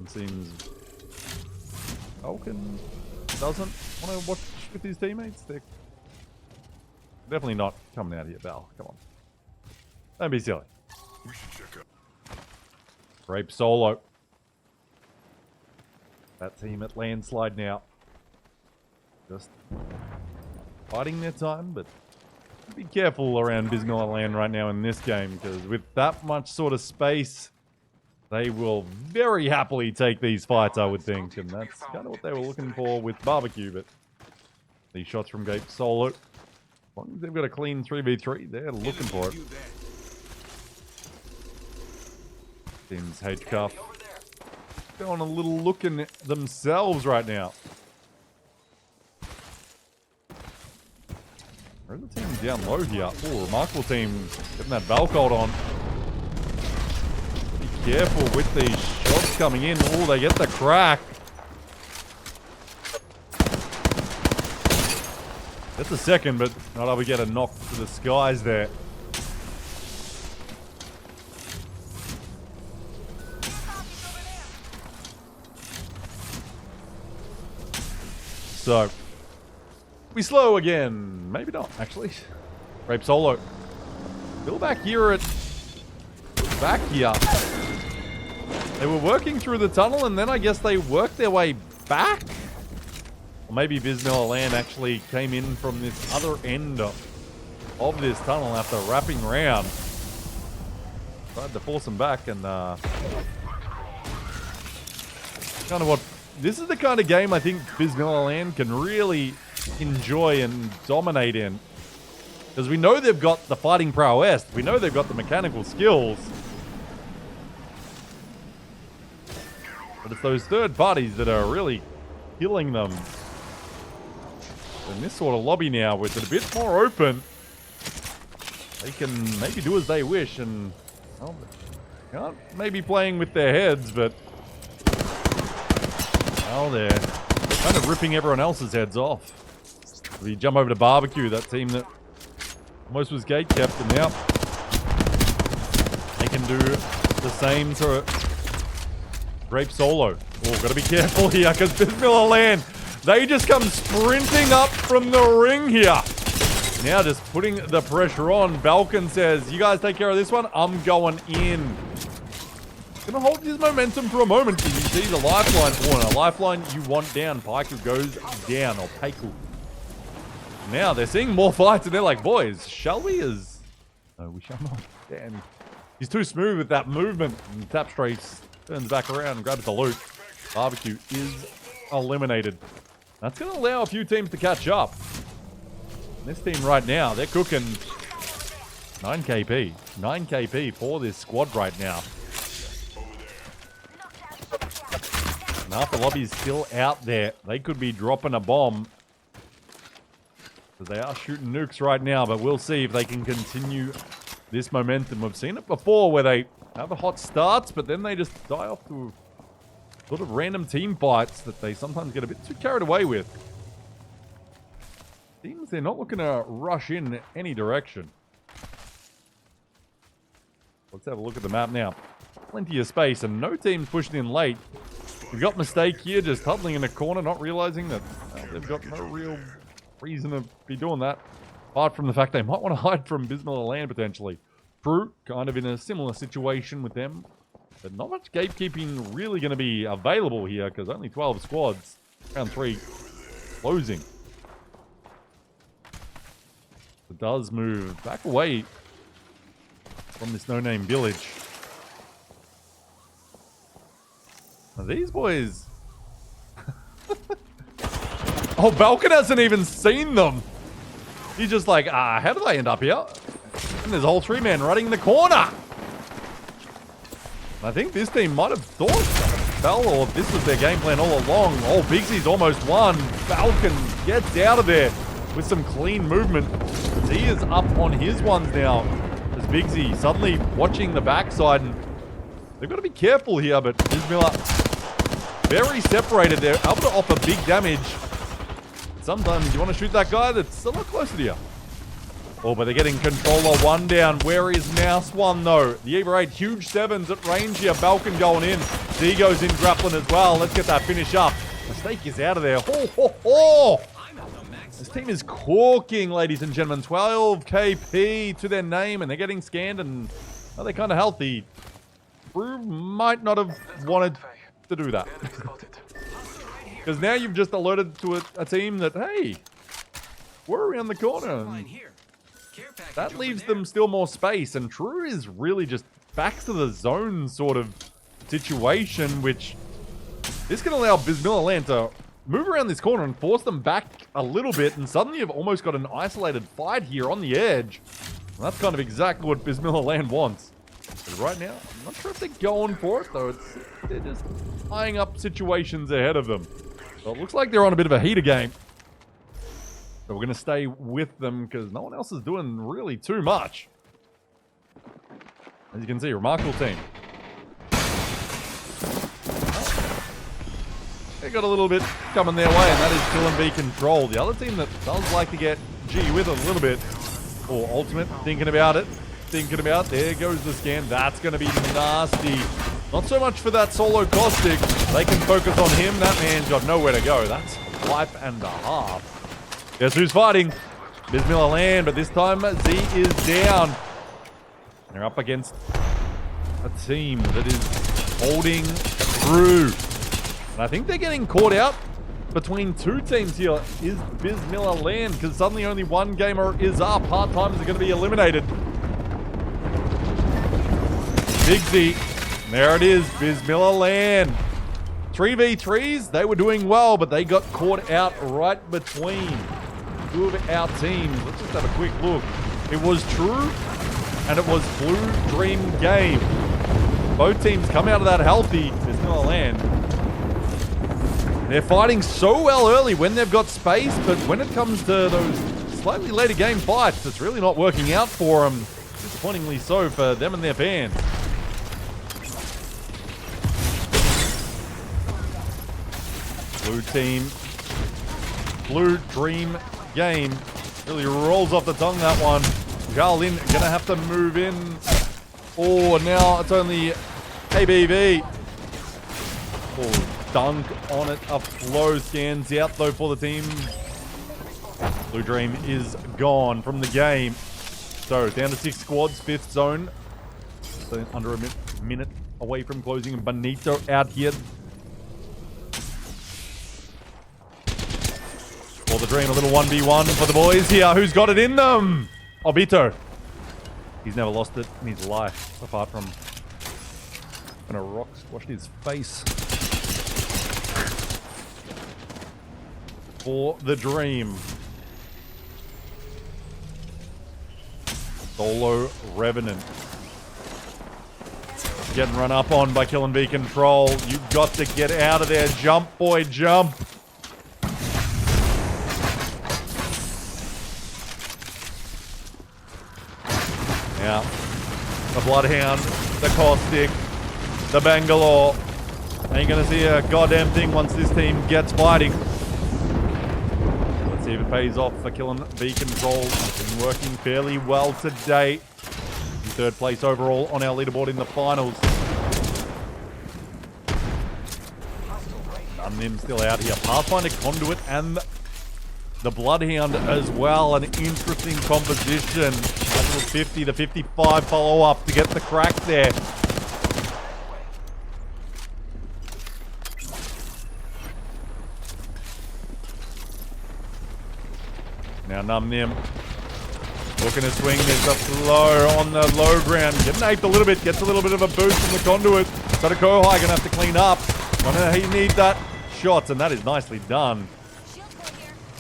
It seems Falcon doesn't want to watch with his teammates. They're definitely not coming out here, Val. Come on. Don't be silly.
We should check out.
Rape solo. That team at landslide now. Just fighting their time, but be careful around Bismillah Land right now in this game, because with that much sort of space, they will very happily take these fights, I would think. And that's kind of what they were looking for with barbecue, but these shots from Gape solo. As long as they've got a clean 3v3, they're looking for it. Seems H-cuff going a little looking at themselves right now. Where are the teams down low here? Oh, remarkable team getting that Valcolt on. Be careful with these shots coming in. Oh, they get the crack. That's a second, but not able to get a knock to the skies there. So, we slow again. Maybe not, actually. Rape solo. Still back here at... Back here. They were working through the tunnel, and then I guess they worked their way back. Or maybe Bismillah Land actually came in from this other end of this tunnel after wrapping around. Tried to force them back, and kind of what... This is the kind of game I think Bismillah Land can really enjoy and dominate in. Because we know they've got the fighting prowess. We know they've got the mechanical skills. But it's those third parties that are really killing them. In this sort of lobby now, with it a bit more open, they can maybe do as they wish, and well, they aren't maybe playing with their heads, but well, they're kind of ripping everyone else's heads off. We jump over to Barbecue, that team that almost was gate kept, and now they can do the same to Grape Solo. Oh, gotta be careful here, because Bismillah Land, they just come sprinting up from the ring here. Now just putting the pressure on. Balkan says, you guys take care of this one. I'm going in. Gonna hold his momentum for a moment. Can you see the lifeline? Oh, a lifeline you want down. Paiku goes down, or Paiku. Now they're seeing more fights, and they're like, boys, shall we? No, we shall not. Damn. He's too smooth with that movement. And tap straight turns back around and grabs the loot. Barbecue is eliminated. That's going to allow a few teams to catch up. This team right now, they're cooking 9 KP. 9 KP for this squad right now. And half the lobby is still out there. They could be dropping a bomb. Because they are shooting nukes right now, but we'll see if they can continue this momentum. We've seen it before where they have a hot starts, but then they just die off to sort of random team fights that they sometimes get a bit too carried away with. Seems they're not looking to rush in any direction. Let's have a look at the map now. Plenty of space and no teams pushing in late. We've got Mistake here just huddling in a corner, not realizing that they've got no real reason to be doing that. Apart from the fact they might want to hide from Bismillah Land potentially. True, kind of in a similar situation with them. But not much gatekeeping really going to be available here because only 12 squads. Round 3 closing. It does move back away from this no-name village. Now these boys... Oh, Balkan hasn't even seen them. He's just like, how do they end up here? And there's a whole 3-man running in the corner. I think this team might have thought fell, or this was their game plan all along. Oh, Bigsy's almost won. Falcon gets out of there with some clean movement. He is up on his ones now. As Bigsy suddenly watching the backside, and they've got to be careful here, but Bismillah very separated. They're able to offer big damage. Sometimes you want to shoot that guy that's a lot closer to you. Oh, but they're getting controller 1 down. Where is Mouse 1, though? The Eva 8, huge 7s at range here. Balkan going in. D goes in grappling as well. Let's get that finish up. Mistake is out of there. Ho, ho, ho! This team is corking, ladies and gentlemen. 12 KP to their name, and they're getting scanned, and well, they're kind of healthy. Brew might not have wanted to do that. Because now you've just alerted to a team that, hey, we're around the corner. That leaves them still more space, and True is really just back to the zone sort of situation, which this can allow Bismillah Land to move around this corner and force them back a little bit, and suddenly you've almost got an isolated fight here on the edge. And that's kind of exactly what Bismillah Land wants. But right now, I'm not sure if they're going for it, though. They're just tying up situations ahead of them. So it looks like they're on a bit of a heater game. So we're going to stay with them because no one else is doing really too much. As you can see, remarkable team. They got a little bit coming their way, and that is kill and be controlled. The other team that does like to get G with a little bit, or Ultimate, thinking about it. There goes the scan. That's going to be nasty. Not so much for that solo Caustic. They can focus on him. That man's got nowhere to go. That's wipe and a half. Guess who's fighting? Bismillah Land, but this time Z is down. They're up against a team that is holding through. And I think they're getting caught out between two teams here. Is Biz Miller land? Because suddenly only one gamer is up. Hard-timers are going to be eliminated. Bigsy. There it is. Biz Miller land. 3v3s, they were doing well, but they got caught out right between two of our teams. Let's just have a quick look. It was True and it was Blue Dream Game. Both teams come out of that healthy. Biz Miller land. They're fighting so well early when they've got space, but when it comes to those slightly later game fights, it's really not working out for them. Disappointingly so for them and their fans. Blue team, Blue Dream Game. Really rolls off the tongue, that one. Garlin gonna have to move in. Oh, now it's only ABV. Oh, dunk on it. A flow stands out though for the team. Blue Dream is gone from the game. So down to 6 squads, 5th zone. So under a minute away from closing. Benito out here. For the Dream, a little 1v1 for the boys here. Who's got it in them? Obito. He's never lost it in his life, apart from when a rock squashed his face. For the Dream. Solo Revenant. Getting run up on by Kill and B Control. You've got to get out of there. Jump, boy, jump. Now, the Bloodhound, the Caustic, the Bangalore. Ain't gonna see a goddamn thing once this team gets fighting. Let's see if it pays off for Kill and B Control. Been working fairly well today. In 3rd place overall on our leaderboard in the finals. Unnim still out here. Pathfinder, Conduit, and the Bloodhound as well. An interesting composition. That little 50 to 55 follow-up to get the crack there. Now Numnim looking to swing. There's a flow on the low ground. Getting aped a little bit. Gets a little bit of a boost from the Conduit. But a Kohai gonna have to clean up. Gonna need that shots, and that is nicely done.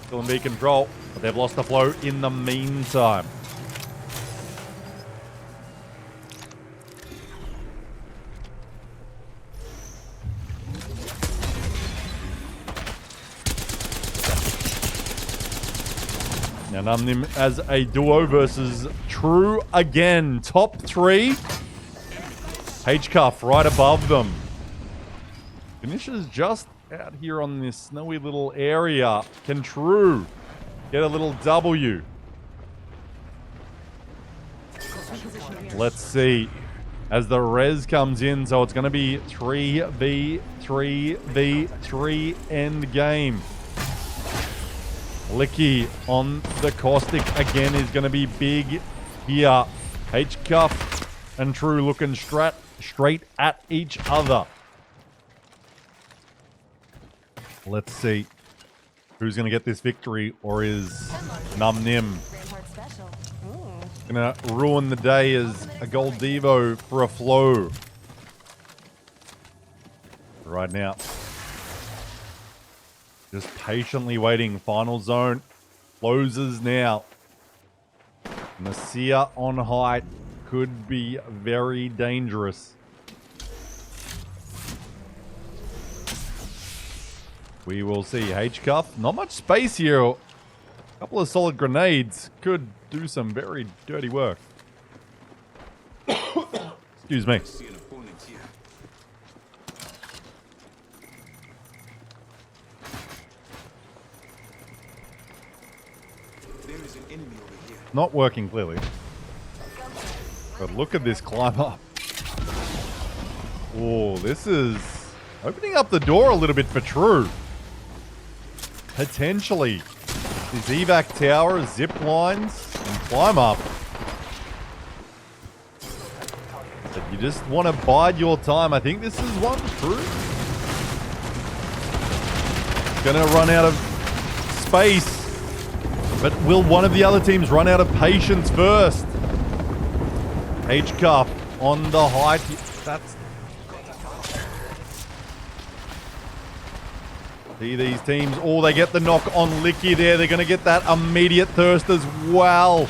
Still in B control, but they've lost the flow in the meantime. Now Numnim as a duo versus True again. Top 3. H-Cuff right above them. Finishes just out here on this snowy little area. Can True get a little W? Let's see. As the res comes in, so it's going to be 3v3v3 end game. Licky on the Caustic again is going to be big here. H-Cuff and True looking straight at each other. Let's see who's going to get this victory, or is Numnim going to ruin the day as a gold Devo for a flow right now. Just patiently waiting. Final zone closes now. Nasir on height could be very dangerous. We will see. H-Cuff, not much space here. A couple of solid grenades could do some very dirty work. Excuse me. Not working clearly. But look at this climb up. Oh, this is opening up the door a little bit for True. Potentially. These evac towers, zip lines, and climb up. But you just want to bide your time. I think this is one true. Gonna run out of space. But will one of the other teams run out of patience first? H-Cup on the height. That's... See these teams. Oh, they get the knock on Licky there. They're going to get that immediate thirst as well.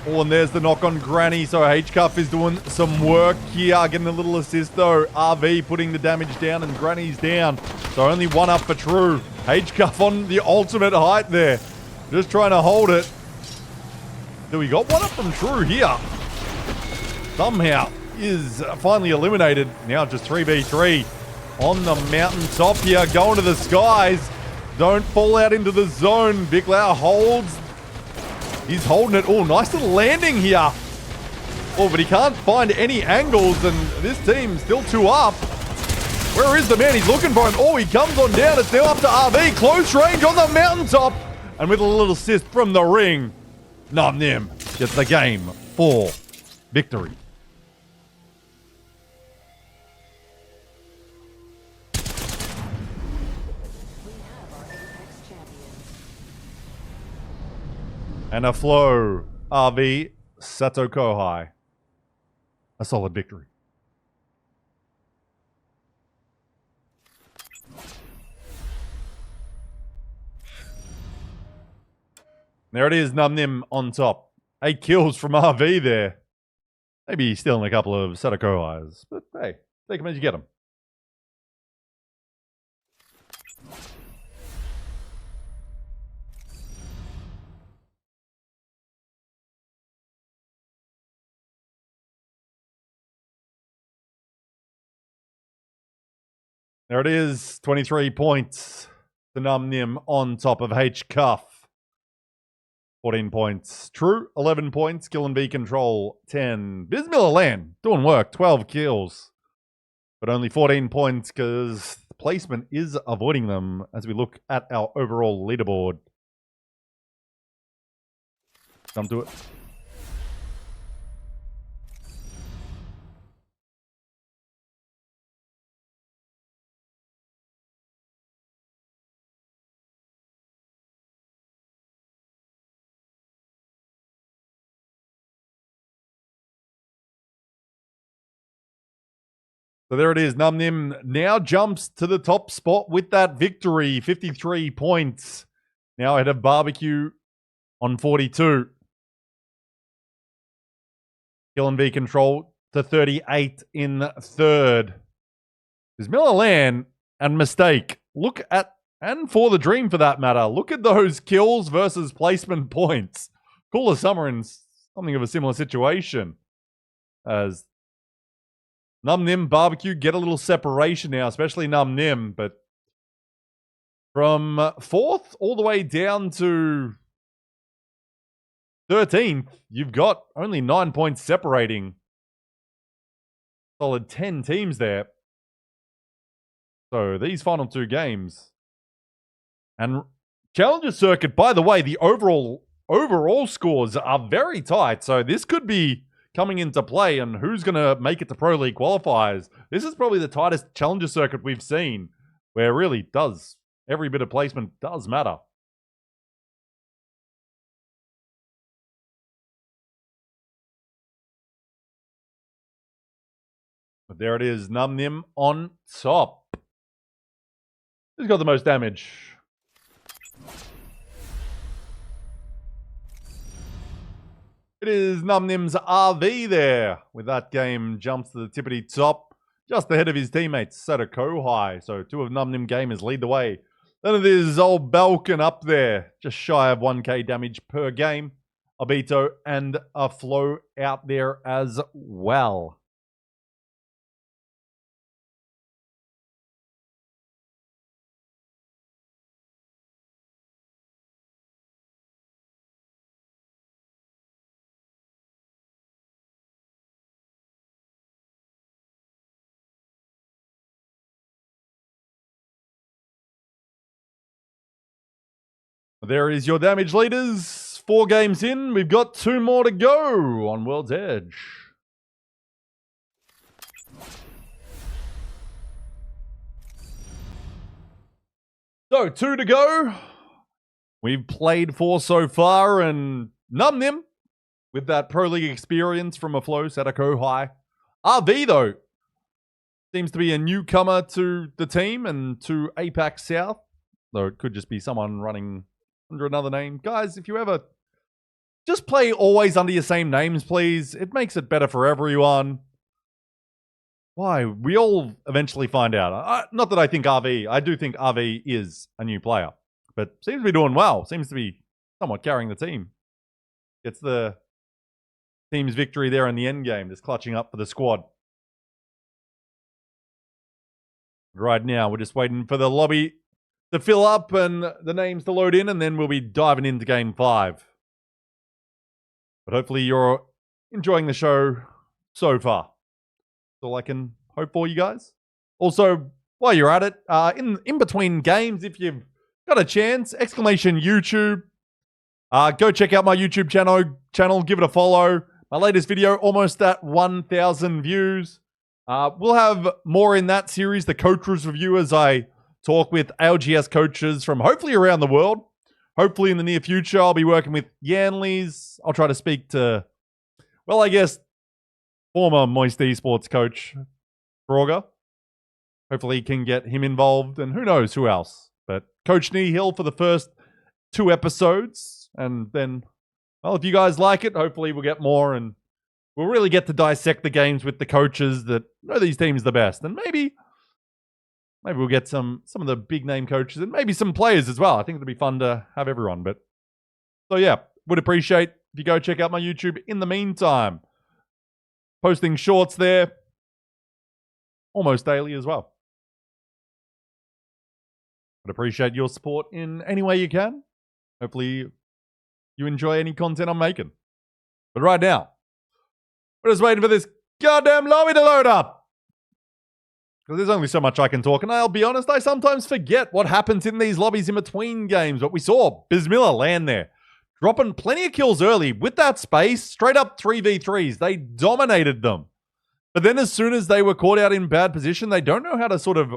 Oh, and there's the knock on Granny. So H-Cup is doing some work here. Getting a little assist though. RV putting the damage down and Granny's down. So only one up for True. H-Cup on the ultimate height there. Just trying to hold it. So we got one up from True here. Somehow is finally eliminated. Now just 3v3 on the mountaintop here. Going to the skies. Don't fall out into the zone. Big Lau holds. He's holding it. Oh, nice little landing here. Oh, but he can't find any angles, and this team's still 2 up. Where is the man? He's looking for him. Oh, he comes on down. It's now up to RV. Close range on the mountaintop. And with a little assist from the ring, Num Nim gets the game for victory. And a flow, RV, Sato Kohai. A solid victory. There it is, Num Nim on top. 8 kills from RV there. Maybe stealing a couple of Sato Kohais, but hey, take them as you get them. There it is, 23 points. The Num Nim on top of H-Cuff. 14 points. True, 11 points. Kill and B Control, 10. Bismillah Land, doing work, 12 kills. But only 14 points because placement is avoiding them as we look at our overall leaderboard. Come to it. So there it is. Num Nim now jumps to the top spot with that victory. 53 points. Now ahead of Barbecue on 42. Kill and V Control to 38 in third. Bismillah Land and Mistake. Look at, and For the Dream for that matter, look at those kills versus placement points. Cooler Summer in something of a similar situation. As Num Nim, Barbecue get a little separation now, especially Num Nim, but from 4th all the way down to 13th, you've got only 9 points separating. Solid 10 teams there. So these final 2 games. And Challenger Circuit, by the way, the overall scores are very tight, so this could be coming into play, and who's going to make it to Pro League qualifiers. This is probably the tightest Challenger Circuit we've seen, where really does, every bit of placement does matter. But there it is, Num Nim on top. Who's got the most damage? It is Num Nim's RV there. With that game, jumps to the tippity top. Just ahead of his teammates, Sato Kohai. So 2 of Num Nim gamers lead the way. Then it is old Balkan up there. Just shy of 1k damage per game. Obito and a Flow out there as well. There is your damage leaders. 4 games in. We've got 2 more to go on World's Edge. So, 2 to go. We've played 4 so far and numbed them with that Pro League experience from a Flow Sadako High. RV, though, seems to be a newcomer to the team and to APAC South. Though it could just be someone running under another name. Guys, if you ever just play always under your same names, please. It makes it better for everyone. Why? We all eventually find out. Not that I think RV. I do think RV is a new player. But seems to be doing well. Seems to be somewhat carrying the team. Gets the team's victory there in the end game. Just clutching up for the squad. Right now, we're just waiting for the lobby to fill up and the names to load in. And then we'll be diving into Game 5. But hopefully you're enjoying the show so far. That's all I can hope for, you guys. Also, while you're at it, in between games, if you've got a chance, exclamation YouTube. Go check out my YouTube channel. Give it a follow. My latest video, almost at 1,000 views. We'll have more in that series, the Coaches Review, as I talk with ALGS coaches from hopefully around the world. Hopefully in the near future, I'll be working with Yanleys. I'll try to speak to, well, I guess, former Moist Esports coach, Broger. Hopefully can get him involved, and who knows who else. But Coach Hill for the first 2 episodes, and then, well, if you guys like it, hopefully we'll get more, and we'll really get to dissect the games with the coaches that know these teams the best. And maybe we'll get some of the big name coaches and maybe some players as well. I think it'll be fun to have everyone. But so yeah, would appreciate if you go check out my YouTube in the meantime. Posting shorts there almost daily as well. I'd appreciate your support in any way you can. Hopefully you enjoy any content I'm making. But right now, we're just waiting for this goddamn lobby to load up. Because there's only so much I can talk, and I'll be honest, I sometimes forget what happens in these lobbies in between games. But we saw Bismillah land there, dropping plenty of kills early with that space, straight up 3v3s. They dominated them. But then as soon as they were caught out in bad position, they don't know how to sort of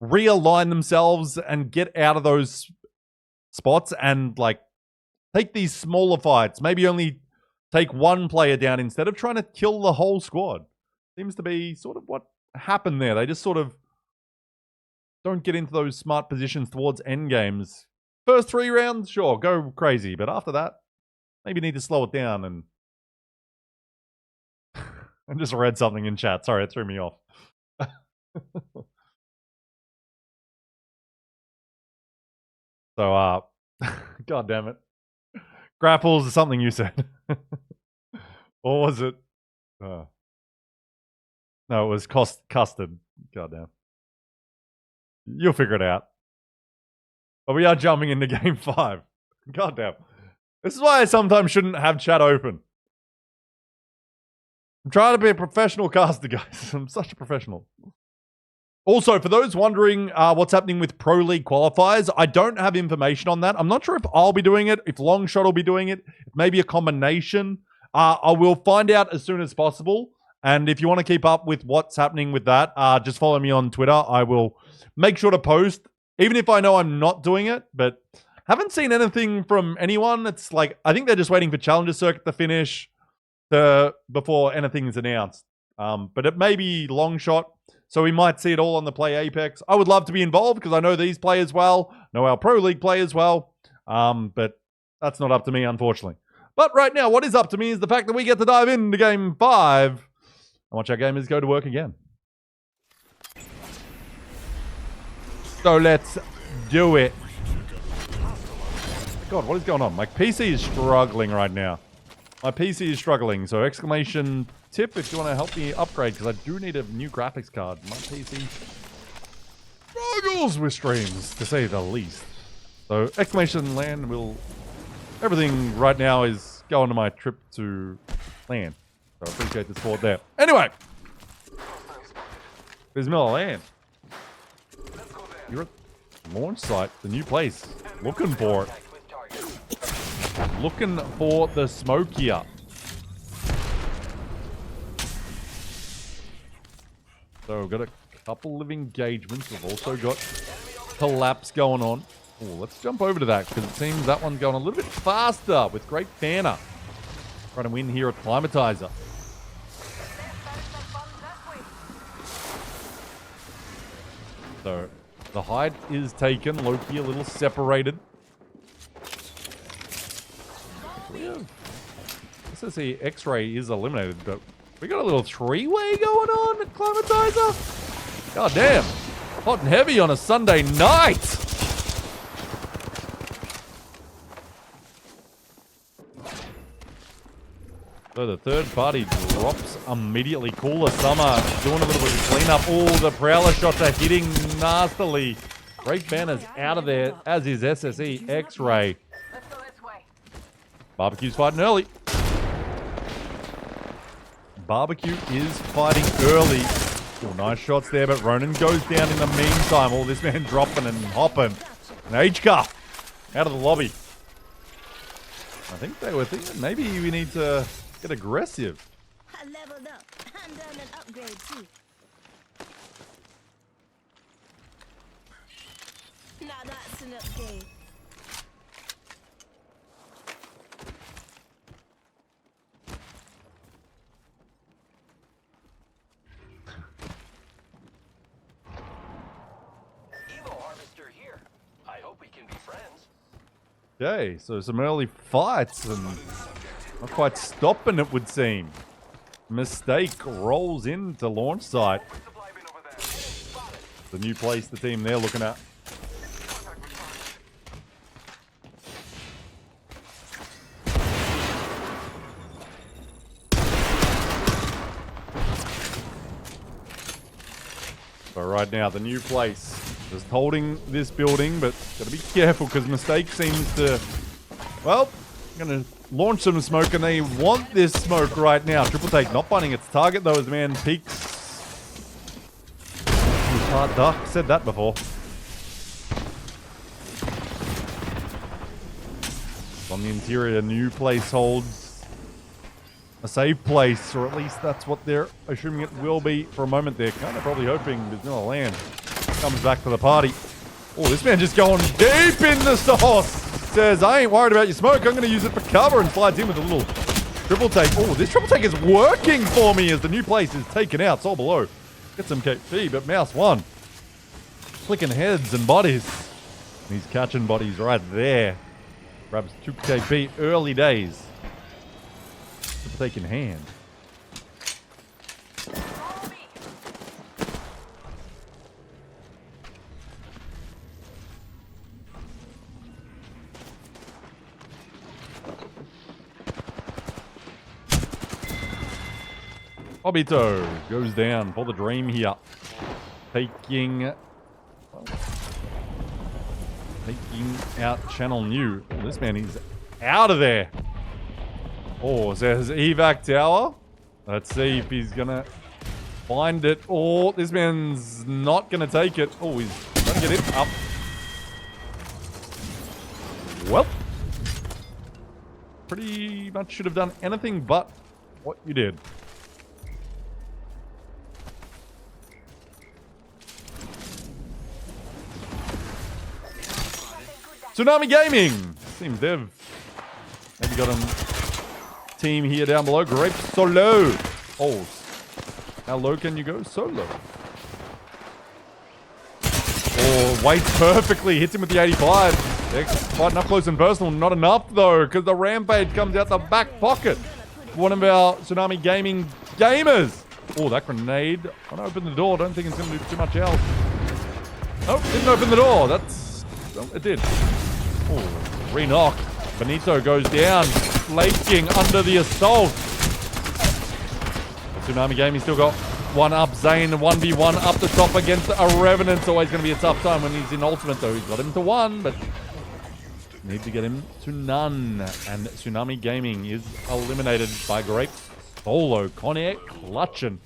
realign themselves and get out of those spots and like take these smaller fights. Maybe only take one player down instead of trying to kill the whole squad. Seems to be sort of what happened there. They just sort of don't get into those smart positions towards end games. First 3 rounds, sure, go crazy. But after that, maybe need to slow it down. And I just read something in chat. Sorry, it threw me off. So, God damn it. Grapples is something you said. Or was it? No, it was custard. Goddamn. You'll figure it out. But we are jumping into Game 5. Goddamn. This is why I sometimes shouldn't have chat open. I'm trying to be a professional caster, guys. I'm such a professional. Also, for those wondering what's happening with Pro League qualifiers, I don't have information on that. I'm not sure if I'll be doing it, if Longshot will be doing it, if maybe a combination. I will find out as soon as possible. And if you want to keep up with what's happening with that, just follow me on Twitter. I will make sure to post, even if I know I'm not doing it. But haven't seen anything from anyone. It's like, I think they're just waiting for Challenger Circuit to finish before anything is announced. But it may be Longshot. So we might see it all on the Play Apex. I would love to be involved because I know these players well, know our Pro League players well. But that's not up to me, unfortunately. But right now, what is up to me is the fact that we get to dive into Game 5 and watch our gamers go to work again. So let's do it. God, what is going on? My PC is struggling right now. My PC is struggling. So exclamation tip if you want to help me upgrade, because I do need a new graphics card. My PC struggles with streams, to say the least. So exclamation land will... Everything right now is going to my trip to land. So I appreciate the support there. Anyway. Bismillah land. You're at the launch site, the new place. Looking for it. Looking for the smoke here. So we've got a couple of engagements. We've also got collapse going on. Oh, let's jump over to that because it seems that one's going a little bit faster with Great Banner. Trying to win here at Climatizer. So the hide is taken. Loki a little separated. SSE X-Ray is eliminated, but we got a little three-way going on at Climatizer. God damn. Hot and heavy on a Sunday night. So the third party drops immediately. Cooler Summer doing a little bit of cleanup. Oh, the Prowler shots are hitting nastily. Great Banner's out of there, as is SSE X-Ray.
Let's go this way.
Barbecue's fighting early. Barbecue is fighting early. Oh, nice shots there, but Ronan goes down in the meantime. Oh, this man dropping and hopping. An H-car out of the lobby. I think they were thinking maybe we need to get aggressive.
I leveled up and done an upgrade too. Now that's an upgrade.
Evo harvester here. I hope we can be friends.
Okay, so some early fights and not quite stopping, it would seem. Mistake rolls into launch site.
Supply bin over there. Spotted.
The new place the team they're looking at.
Contact with target.
But right now, the new place just holding this building, but gotta be careful because Mistake seems to, well, gonna launch some smoke and they want this smoke right now. Triple Take not finding its target though as the man peeks. Duck, said that before. On the interior, new place holds a safe place, or at least that's what they're assuming it will be for a moment there. Kind of probably hoping Bismillah Land comes back to the party. Oh, this man just going deep in the sauce. Says, I ain't worried about your smoke. I'm going to use it for cover, and slides in with a little triple take. Oh, this triple take is working for me as the new place is taken out. Soul below. Get some KP, but Mouse one. Flicking heads and bodies. And he's catching bodies right there. Grabs 2 KP early days. Triple take in hand. Obito goes down for the dream here. Taking out Channel New. Oh, this man is out of there. Oh, says evac tower. Let's see if he's gonna find it. Oh, this man's not gonna take it. Oh, he's gonna get it up. Well, pretty much should have done anything but what you did. Tsunami Gaming! Seems they've maybe got a team here down below. Grape solo! Oh, how low can you go? Solo. Oh, waits perfectly. Hits him with the 85. They're fighting up close and personal. Not enough, though, because the Rampage comes out the back pocket. One of our Tsunami Gaming gamers. Oh, that grenade. I want to open the door. Don't think it's going to do too much else. Nope, didn't open the door. That's... well, it did. Oh, re-knock. Benito goes down, flaking under the assault. Tsunami Gaming still got one up. Zane 1v1 up the top against a Revenant. It's always going to be a tough time when he's in ultimate, though. He's got him to 1, but need to get him to none. And Tsunami Gaming is eliminated by Grape Solo. Conair clutching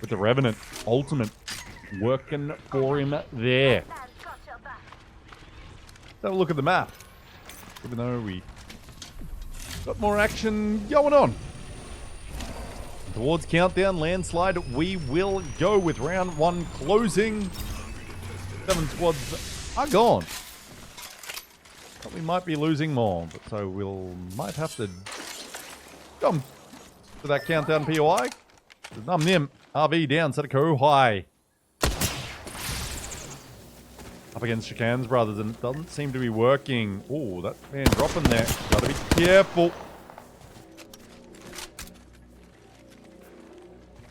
with the Revenant ultimate working for him there. Let's have a look at the map. Even though we got more action going on. Towards countdown landslide, we will go with round 1 closing. 7 squads are gone. But we might be losing more, but so might have to come to that countdown POI. Num Nim, RV down, Sadako high. Up against Chicane's brothers, and it doesn't seem to be working. Oh, that man dropping there. Gotta be careful.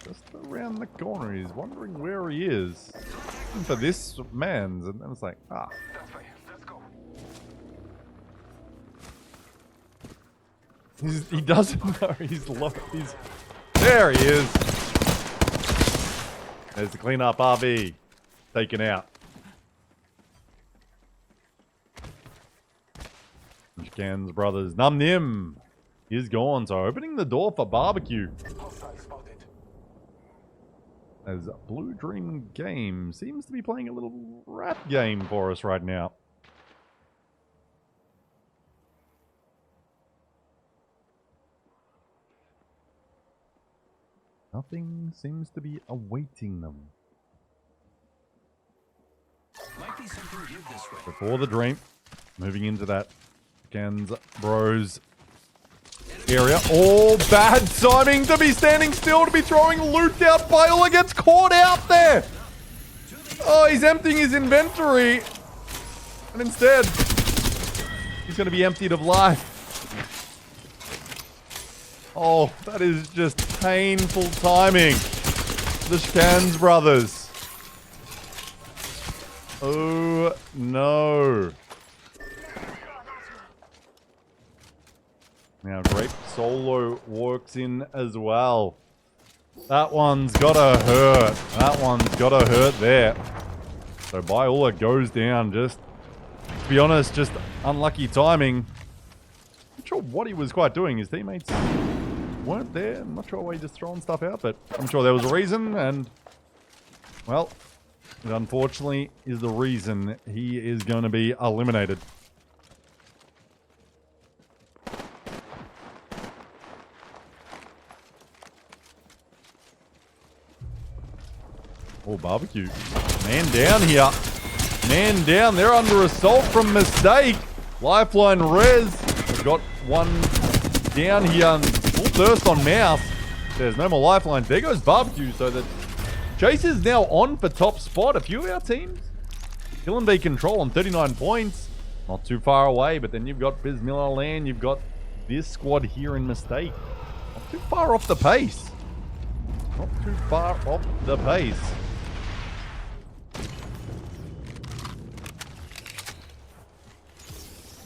Just around the corner, he's wondering where he is. Looking for this man's, and then it's like, ah.
That's right. Let's go.
He doesn't know he's lost. There he is. There's the cleanup RV taken out. Chicane's brothers. Num Nim is gone, so opening the door for barbecue.
Hostile spotted.
As Blue Dream Game seems to be playing a little rap game for us right now. Nothing seems to be awaiting them.
Might be something good this way.
Before the dream, moving into that Chicane's bros area. Oh, bad timing to be standing still, to be throwing loot out. Viola gets caught out there. Oh, he's emptying his inventory. And instead, he's going to be emptied of life. Oh, that is just painful timing. The Chicane's brothers. Oh, no. Now, Grape Solo walks in as well. That one's gotta hurt. That one's gotta hurt there. So Viola goes down. Just, to be honest, just unlucky timing. Not sure what he was quite doing. His teammates weren't there. I'm not sure why he just throwing stuff out, but I'm sure there was a reason, and, well, it unfortunately is the reason he is going to be eliminated. Oh, barbecue. Man down here. Man down. They're under assault from Mistake. Lifeline res. They've got one down here. Full thirst on Mouse. There's no more lifelines. There goes barbecue. So the chase is now on for top spot. A few of our teams. Kill and be control on 39 points. Not too far away. But then you've got Biz Miller Land. You've got this squad here in Mistake. Not too far off the pace. Not too far off the pace.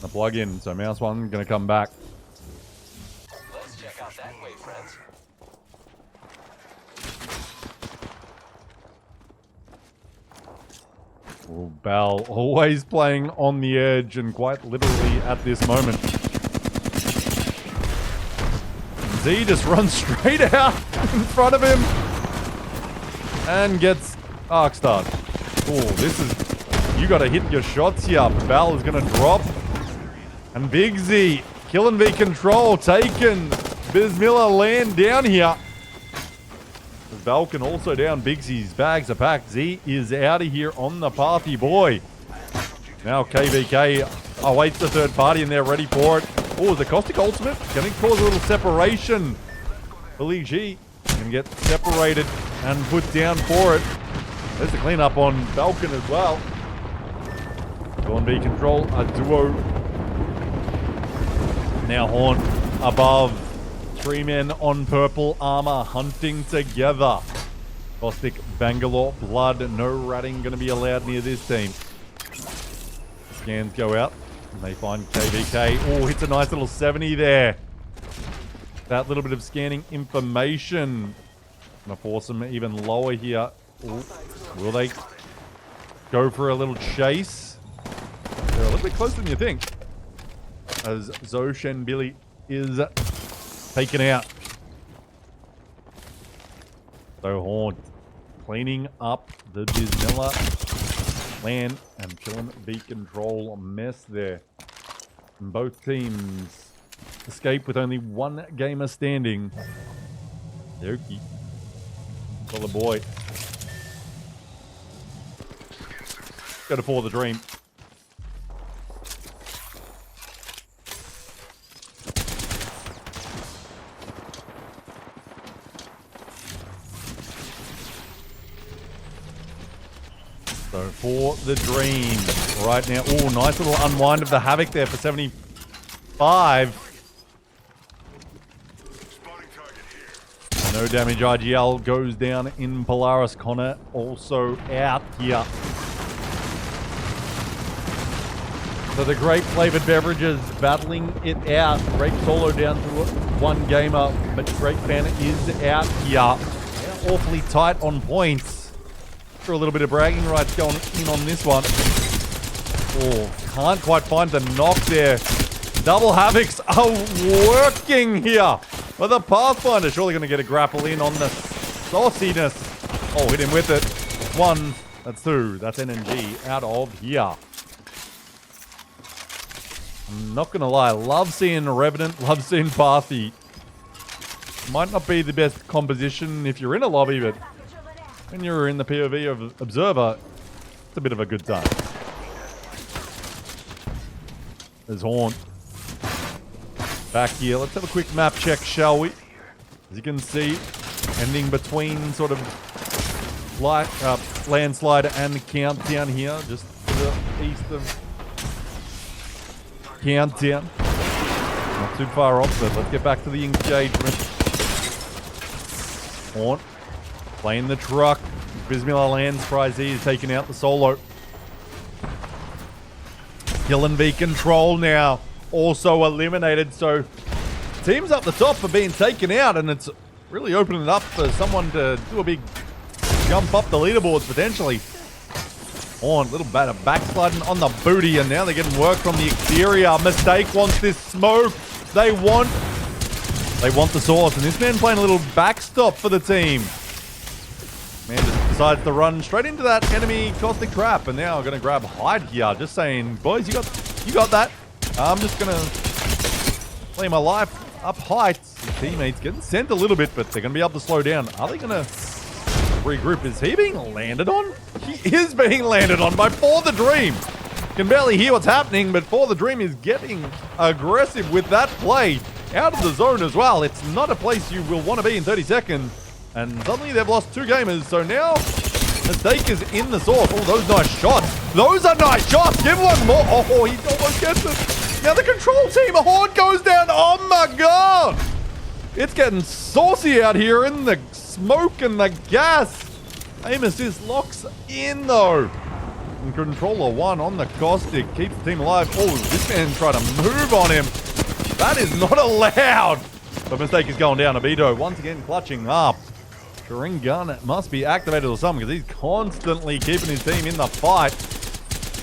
The plug in, so Mouse 1 gonna come back.
Let's check out that way, friends.
Oh, Bell always playing on the edge and quite literally at this moment. Z just runs straight out in front of him and gets arc start. Oh, this is, you gotta hit your shots here. Bell is gonna drop. And Big Z, kill and be control, taken. Biz Miller Land down here. Valken also down. Big Z's bags are packed. Z is out of here on the party boy. Now KVK awaits the third party and they're ready for it. Oh, the Caustic Ultimate going to cause a little separation. Billy G can get separated and put down for it. There's the cleanup on Valken as well. Kill and be control, a duo. Now Horn above. 3 men on purple armor hunting together. Caustic, Bangalore, blood, no ratting going to be allowed near this team. Scans go out and they find KVK. Oh, hits a nice little 70 there. That little bit of scanning information going to force them even lower here. Ooh, will they go for a little chase? They're a little bit closer than you think. As Zoshen Billy is taken out. So Horn cleaning up the Bismilla Land and killing the control mess there. And both teams escape with only 1 gamer standing. Yoki. Call the boy. Go to For the Dream. So For the Dream right now. Oh, nice little unwind of the Havoc there for 75. No damage. IGL goes down in Polaris. Connor also out here. So the grape flavored beverages battling it out. Grape Solo down to one gamer, but Grape Fan is out here. They're awfully tight on points. For a little bit of bragging rights going in on this one. Oh, can't quite find the knock there. Double Havocs are working here. But the Pathfinder surely going to get a grapple in on the sauciness. Oh, hit him with it. One. That's two. That's NNG out of here. I'm not going to lie. Love seeing Revenant. Love seeing Pathy. Might not be the best composition if you're in a lobby, but when you're in the POV of Observer, it's a bit of a good time. There's Haunt. Back here. Let's have a quick map check, shall we? As you can see, ending between sort of landslide and countdown here, just to the east of countdown. Not too far off, but let's get back to the engagement. Haunt playing the truck. Bismillah lands. Prize E is taking out the solo. Killing V control now. Also eliminated, so teams up the top are being taken out, and it's really opening it up for someone to do a big jump up the leaderboards potentially. On a little bit of backsliding on the booty, and now they're getting work from the exterior. Mistake wants this smoke. They want the source, and this man playing a little backstop for the team. Man just decides to run straight into that enemy caustic trap, and now going to grab hide here. Just saying, boys, you got that. I'm just going to play my life up heights. His teammates getting sent a little bit, but they're going to be able to slow down. Are they going to regroup? Is he being landed on? He is being landed on by For the Dream. Can barely hear what's happening, but For the Dream is getting aggressive with that play. Out of the zone as well. It's not a place you will want to be in 30 seconds. And suddenly they've lost two gamers. So now Mistake is in the source. Oh, those nice shots. Those are nice shots. Give one more. Oh, he almost gets it. Now the control team, a Horde goes down. Oh my god. It's getting saucy out here in the smoke and the gas. Aim assist locks in though. And controller one on the caustic. Keeps the team alive. Oh, this man tried to move on him. That is not allowed. The Mistake is going down. Abito once again clutching up. Ring gun must be activated or something because he's constantly keeping his team in the fight.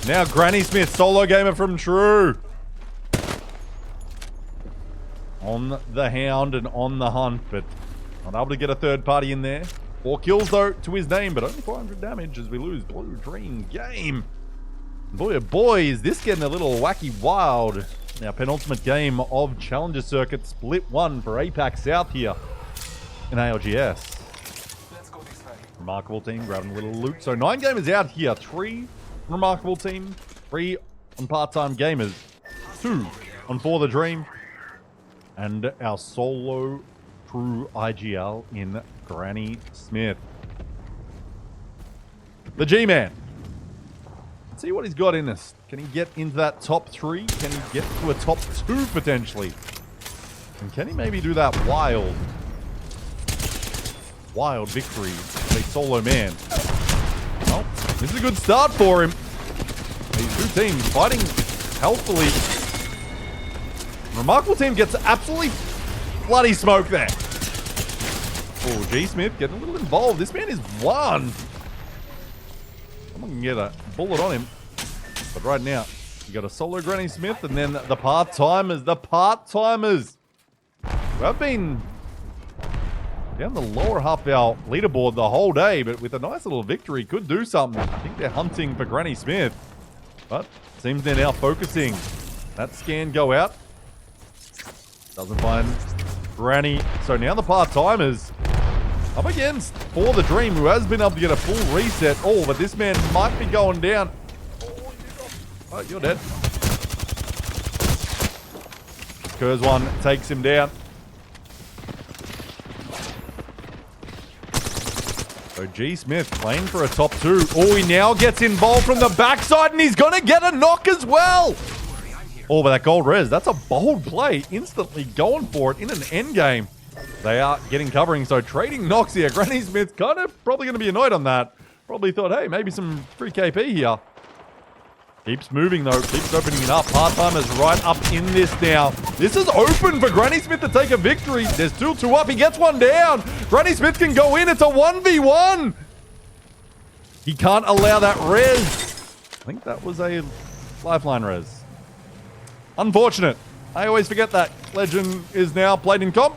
Now Granny Smith, solo gamer from True. On the hound and on the hunt, but not able to get a third party in there. 4 kills though to his name, but only 400 damage as we lose Blue Dream game. Boy, oh boy, is this getting a little wacky wild. Now, penultimate game of Challenger Circuit, split 1 for APAC South here in ALGS. Remarkable team, grabbing a little loot. So 9 gamers out here, 3 remarkable team, 3 on part-time gamers, 2 on For the Dream, and our solo true IGL in Granny Smith. The G-Man. Let's see what he's got in this. Can he get into that top 3? Can he get to a top 2 potentially? And can he maybe do that wild victory as a solo man? Well, this is a good start for him. These two teams fighting healthily. Remarkable team gets absolutely bloody smoke there. Oh, G Smith getting a little involved. This man is one. Someone can get a bullet on him. But right now, you got a solo Granny Smith and then the part-timers. The part-timers who have been down the lower half of our leaderboard the whole day, but with a nice little victory, could do something. I think they're hunting for Granny Smith. But seems they're now focusing. That scan go out. Doesn't find Granny. So now the part-timers up against For the Dream, who has been able to get a full reset. Oh, but this man might be going down. Oh, you're dead. Curse one takes him down. So G. Smith playing for a top 2. Oh, he now gets involved from the backside, and he's going to get a knock as well. Oh, but that gold res, that's a bold play. Instantly going for it in an end game. They are getting covering, so trading knocks here. Granny Smith kind of probably going to be annoyed on that. Probably thought, hey, maybe some free KP here. Keeps moving, though. Keeps opening it up. Part-time is right up in this now. This is open for Granny Smith to take a victory. There's still 2 up. He gets 1 down. Granny Smith can go in. It's a 1v1. He can't allow that res. I think that was a lifeline res. Unfortunate. I always forget that. Legend is now played in comp.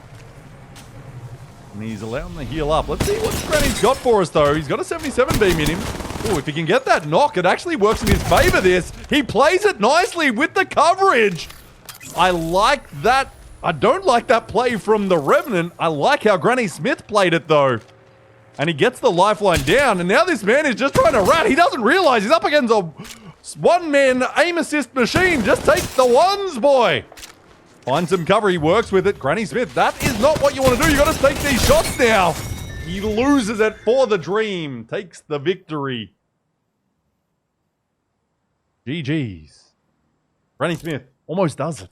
And he's allowing the heal up. Let's see what Granny's got for us, though. He's got a 77 beam in him. Oh, if he can get that knock, it actually works in his favor, this. He plays it nicely with the coverage. I like that. I don't like that play from the Revenant. I like how Granny Smith played it, though. And he gets the lifeline down, and now this man is just trying to rat. He doesn't realize he's up against a one-man aim assist machine. Just take the ones, boy. Finds some cover. He works with it. Granny Smith, that is not what you want to do. You got to take these shots now. He loses it for the dream. Takes the victory. GG's. Granny Smith almost does it.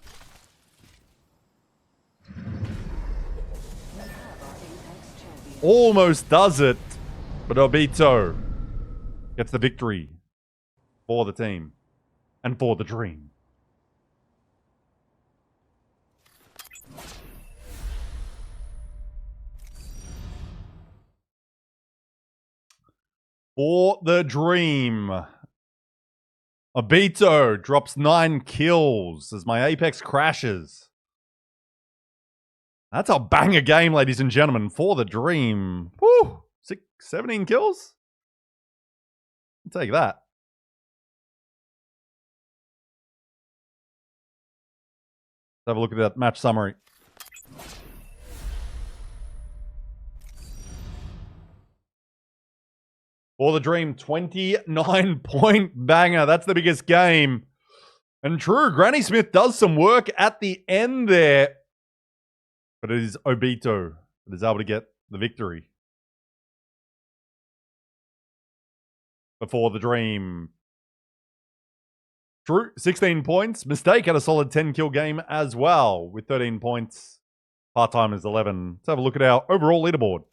Almost does it. But Obito gets the victory for the team and for the dream. For the dream. Obito drops 9 kills as my Apex crashes. That's a banger game, ladies and gentlemen, for the dream. Woo! 17 kills? I'll take that. Let's have a look at that match summary. For the dream, 29-point banger. That's the biggest game. And true, Granny Smith does some work at the end there. But it is Obito that is able to get the victory. Before the dream. True, 16 points. Mistake had a solid 10-kill game as well with 13 points. Part-time is 11. Let's have a look at our overall leaderboard.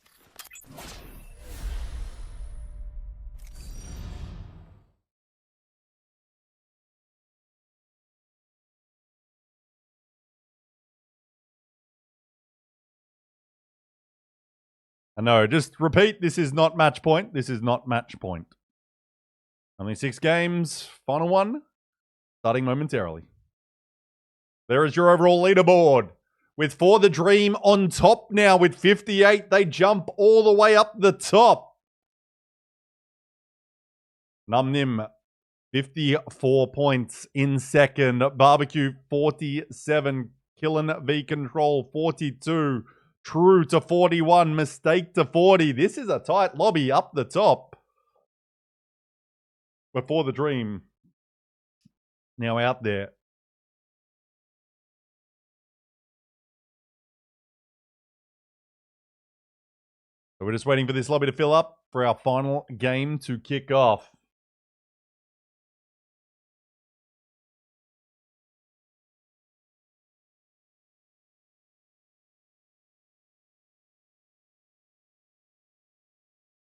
I know, just repeat, this is not match point. This is not match point. Only 6 games, final one, starting momentarily. There is your overall leaderboard. With For the Dream on top now with 58. They jump all the way up the top. Num Nim, 54 points in second. Barbecue, 47. Killin' V Control, 42. True to 41, Mistake to 40. This is a tight lobby up the top. Before the dream. Now out there. So we're just waiting for this lobby to fill up for our final game to kick off.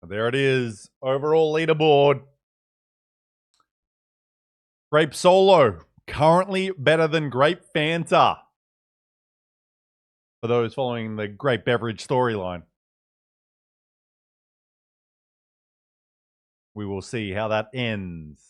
There it is. Overall leaderboard. Grape Solo. Currently better than Grape Fanta. For those following the Grape Beverage storyline. We will see how that ends.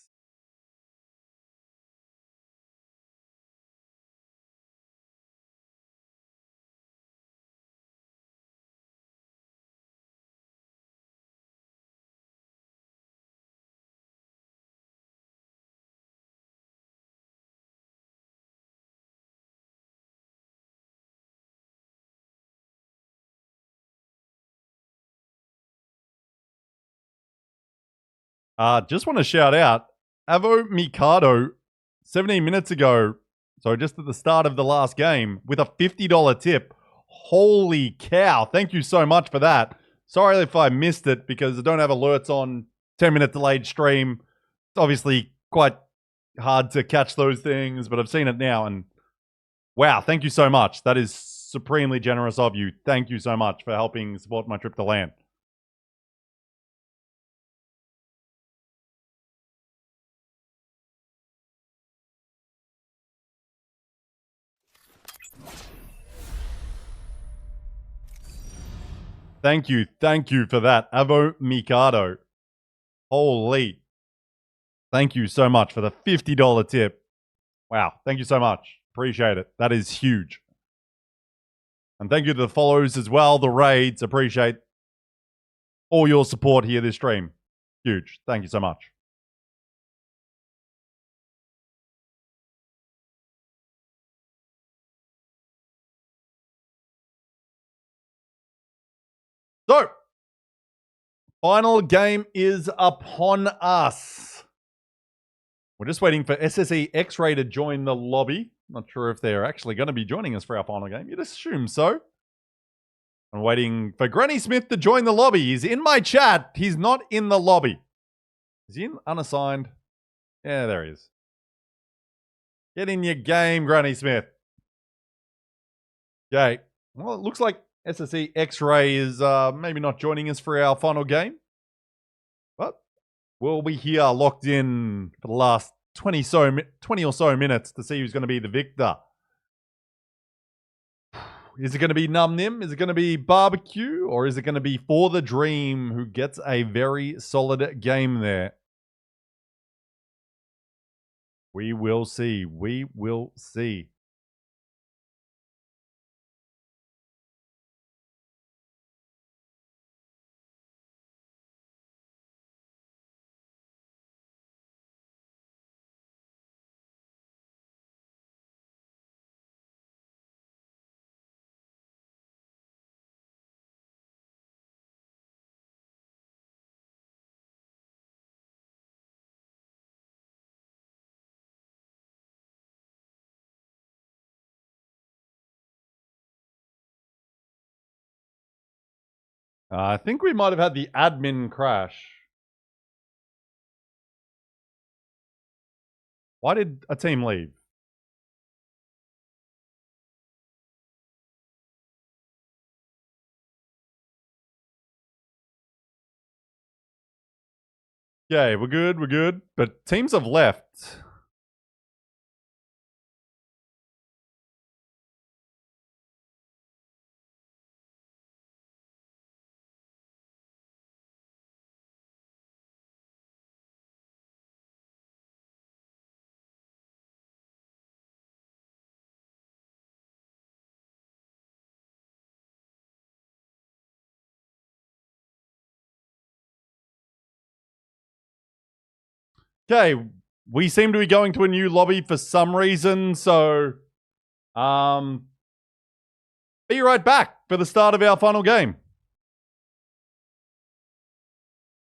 Just want to shout out, Avo Mikado 17 minutes ago, so just at the start of the last game, with a $50 tip. Holy cow. Thank you so much for that. Sorry if I missed it because I don't have alerts on 10-minute delayed stream. It's obviously quite hard to catch those things, but I've seen it now. And wow, thank you so much. That is supremely generous of you. Thank you so much for helping support my trip to LAN. Thank you for that, Avo Mikado. Holy. Thank you so much for the $50 tip. Wow, thank you so much. Appreciate it. That is huge. And thank you to the follows as well, the raids. Appreciate all your support here this stream. Huge. Thank you so much. So, final game is upon us. We're just waiting for SSE X-Ray to join the lobby. Not sure if they're actually going to be joining us for our final game. You'd assume so. I'm waiting for Granny Smith to join the lobby. He's in my chat. He's not in the lobby. Is he in unassigned? Yeah, there he is. Get in your game, Granny Smith. Okay. Well, it looks like SSE X-Ray is maybe not joining us for our final game. But we'll be here locked in for the last 20 or so minutes to see who's going to be the victor. Is it going to be Num Nim? Is it going to be Barbecue? Or is it going to be For the Dream, who gets a very solid game there? We will see. We will see. I think we might have had the admin crash. Why did a team leave? Okay, we're good, we're good. But teams have left. Okay, we seem to be going to a new lobby for some reason, so be right back for the start of our final game.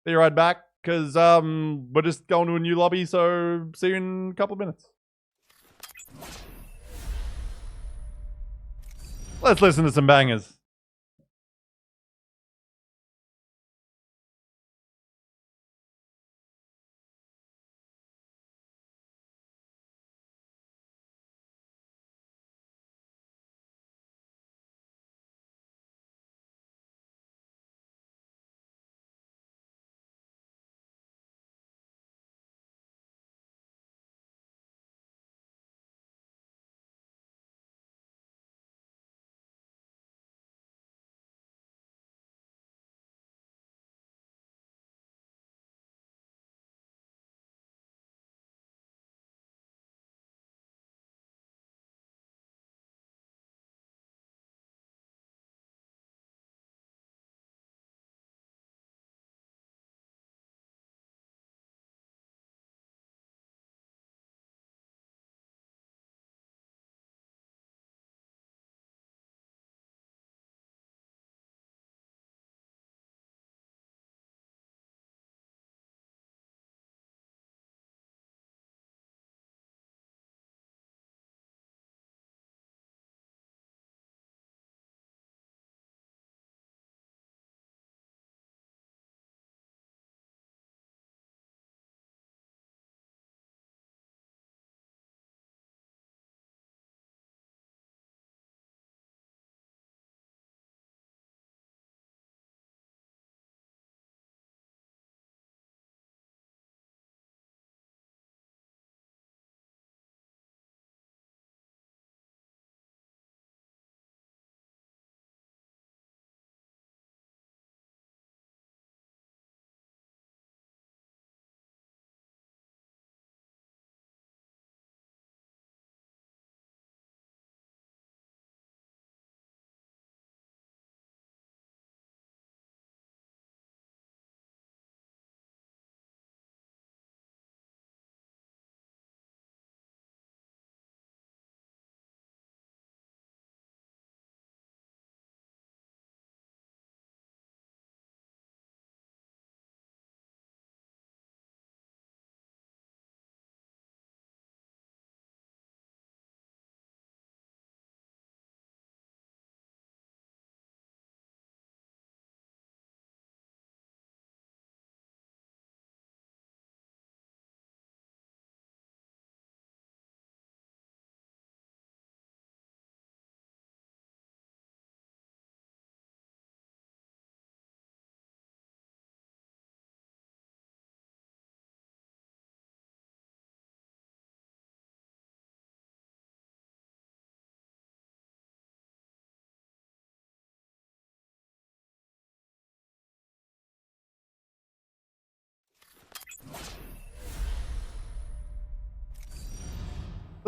Be right back, because we're just going to a new lobby, so see you in a couple of minutes. Let's listen to some bangers.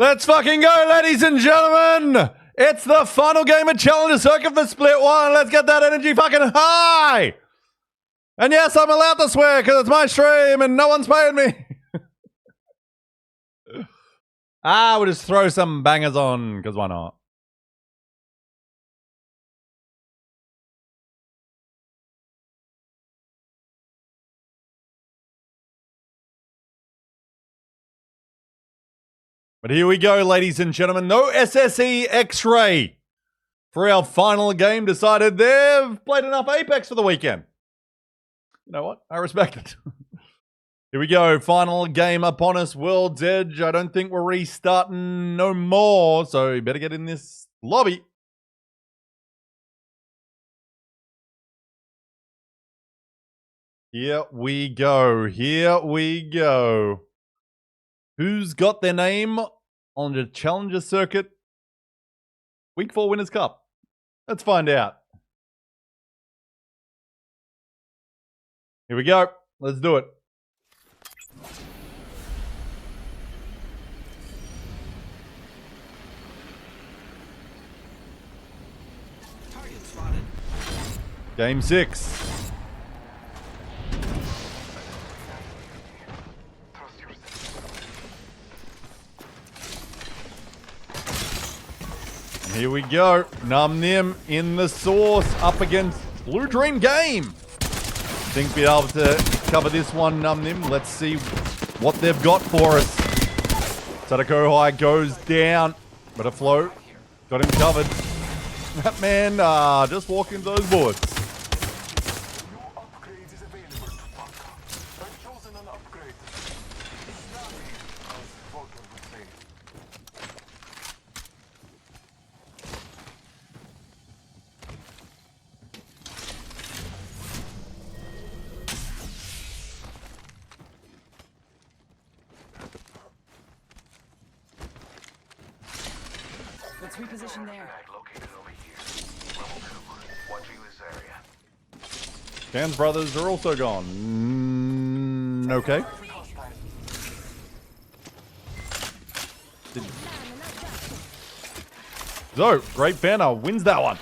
Let's fucking go, ladies and gentlemen. It's the final game of Challenger Circuit for Split 1. Let's get that energy fucking high. And yes, I'm allowed to swear because it's my stream and no one's paying me. We'll just throw some bangers on because why not? But here we go, ladies and gentlemen. No SSE X-Ray for our final game. Decided they've played enough Apex for the weekend. You know what? I respect it. Here we go. Final game upon us. World's Edge. I don't think we're restarting no more. So you better get in this lobby. Here we go. Here we go. Who's got their name on the Challenger Circuit Week 4 Winners' Cup? Let's find out. Here we go. Let's do it.
Target spotted.
Game 6. Here we go. Num Nim in the source up against Blue Dream Game. Think we'll be able to cover this one, Num Nim. Let's see what they've got for us. Sadako High goes down. But a float. Got him covered. That man just walked into those bullets.
Let's reposition there.
Located over here. Level 2. Watching this area.
Dan's brothers are also gone. Okay. So, Great Banner wins that one.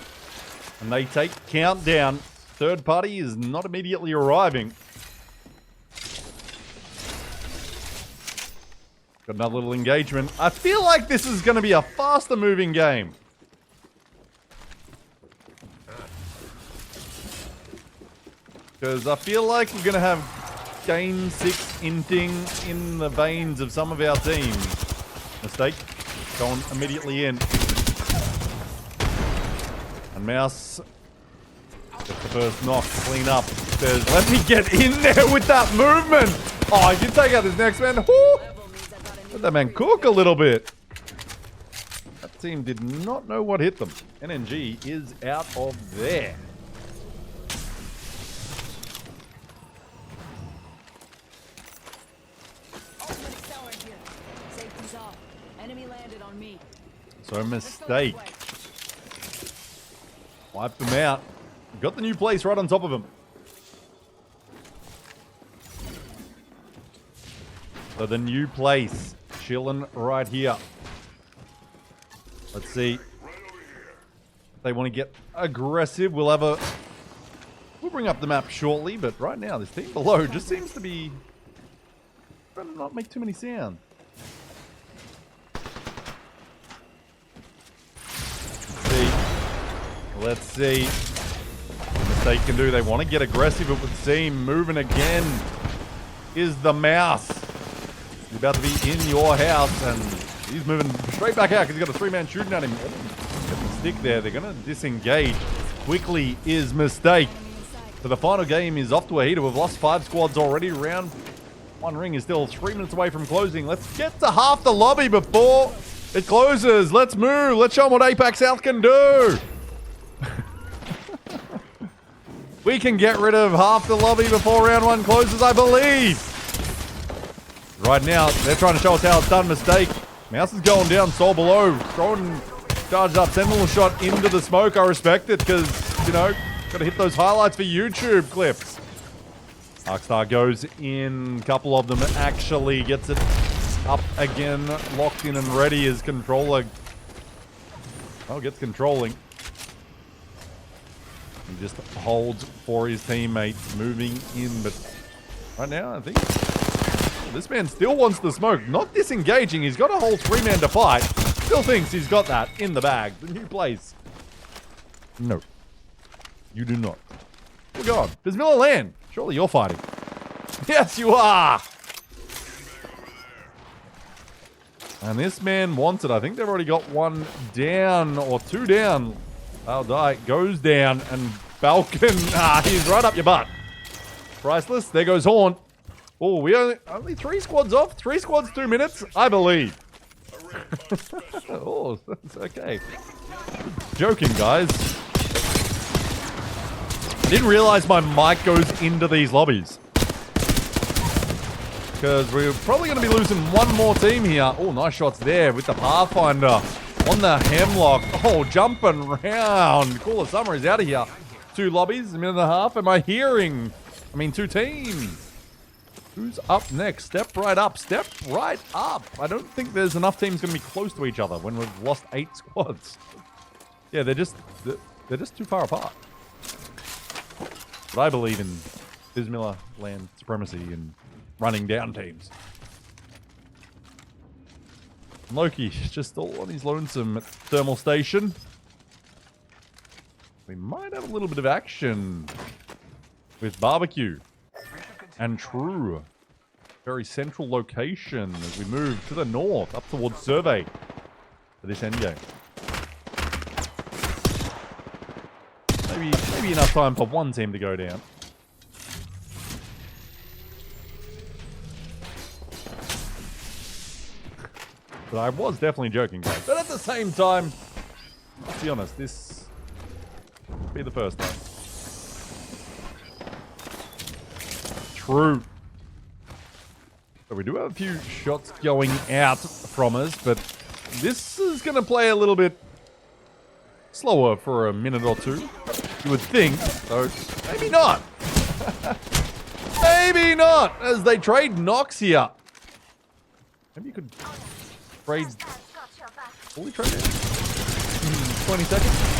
And they take countdown. Third party is not immediately arriving. Got another little engagement. I feel like this is going to be a faster moving game. Because I feel like we're going to have Game 6 inting in the veins of some of our teams. Mistake. Going immediately in. And Mouse gets the first knock. Clean up. Says, let me get in there with that movement. Oh, you can take out this next man. Woo! Let that man cook a little bit. That team did not know what hit them. NNG is out of there.
Safety's off. Enemy landed on me.
So Mistake. Wiped them out. Got the new place right on top of him. So the new place. Chilling right here. Let's see. If they want to get aggressive, we'll bring up the map shortly, but right now this team below just seems to be trying to not make too many sounds. Let's see what they can do. They want to get aggressive, it would seem. Moving again is the Mouse. He's about to be in your house, and he's moving straight back out because he's got a 3-man shooting at him. Get the stick there. They're going to disengage. Quickly is Mistake. So the final game is off to a heater. We've lost 5 squads already. Round 1 ring is still 3 minutes away from closing. Let's get to half the lobby before it closes. Let's move. Let's show them what APAC South can do. We can get rid of half the lobby before round 1 closes, I believe. Right now, they're trying to show us how it's done. Mistake. Mouse is going down, Soul below. Throwing, charged up, Sentinel shot into the smoke. I respect it because, you know, got to hit those highlights for YouTube clips. Arcstar goes in. A couple of them actually gets it up again, locked in and ready as controller. Oh, gets controlling. He just holds for his teammates, moving in, but right now, I think this man still wants the smoke. Not disengaging. He's got a whole 3-man to fight. Still thinks he's got that in the bag. The new place. No. You do not. We're gone. Bismillah land. Surely you're fighting. Yes, you are. And this man wants it. I think they've already got one down or two down. I'll die. Goes down and Falcon. He's right up your butt. Priceless. There goes Horn. Oh, we only 3 squads off. 3 squads, 2 minutes. I believe. Oh, that's okay. Joking, guys. I didn't realize my mic goes into these lobbies. Because we're probably going to be losing one more team here. Oh, nice shots there with the Pathfinder on the Hemlock. Oh, jumping around. Cool of Summer is out of here. 2 lobbies, a minute and a half. Am I hearing? 2 teams. Who's up next? Step right up. Step right up. I don't think there's enough teams going to be close to each other when we've lost 8 squads. Yeah, they're just too far apart. But I believe in Bismillah land supremacy and running down teams. Loki's just all on his lonesome at thermal station. We might have a little bit of action with barbecue and True. Very central location as we move to the north up towards Survey for this endgame. Maybe enough time for one team to go down. But I was definitely joking, guys. But at the same time, let's be honest, this will be the first time. True. So we do have a few shots going out from us, but this is going to play a little bit slower for a minute or two. You would think, so maybe not. Maybe not, as they trade knocks here. Maybe you could trade... Fully trade it? 20 seconds?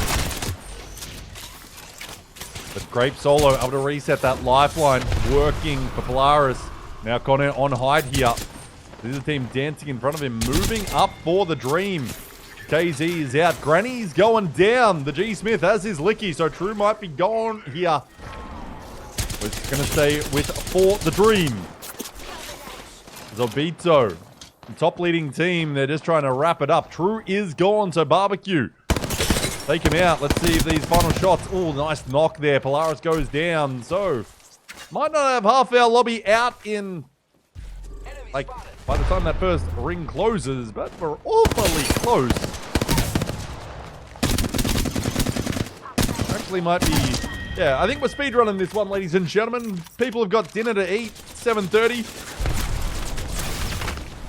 But Grape Solo able to reset that lifeline, working for Polaris. Now Connor on hide here. This is the team dancing in front of him, moving up for the dream. KZ is out. Granny's going down. The G Smith has his licky, so True might be gone here. We're going to stay with for the dream. Zobito, the top leading team, they're just trying to wrap it up. True is gone, so barbecue. Take him out. Let's see if these final shots. Oh, nice knock there. Polaris goes down. So, might not have half our lobby out in, like, by the time that first ring closes, but we're awfully close. Actually might be, yeah, I think we're speedrunning this one, ladies and gentlemen. People have got dinner to eat, 7:30.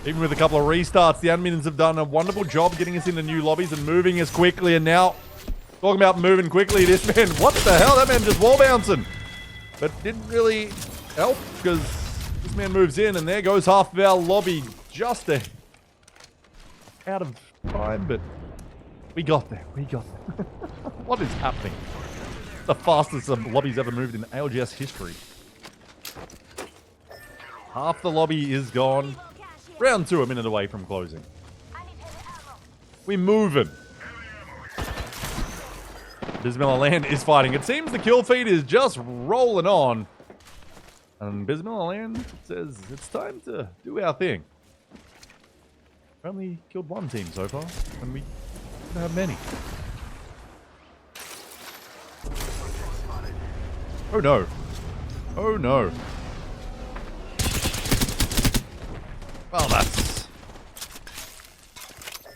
Even with a couple of restarts, the admins have done a wonderful job getting us into new lobbies and moving us quickly. And now, talking about moving quickly, this man, what the hell? That man just wall bouncing. But didn't really help because this man moves in and there goes half of our lobby just out of time. But we got there. We got there. What is happening? The fastest lobby's ever moved in ALGS history. Half the lobby is gone. Round 2 a minute away from closing. We're moving. Bismillah Land is fighting. It seems the kill feed is just rolling on. And Bismillah Land says it's time to do our thing. We only killed one team so far, and we don't have many. Oh no. Oh no. Well,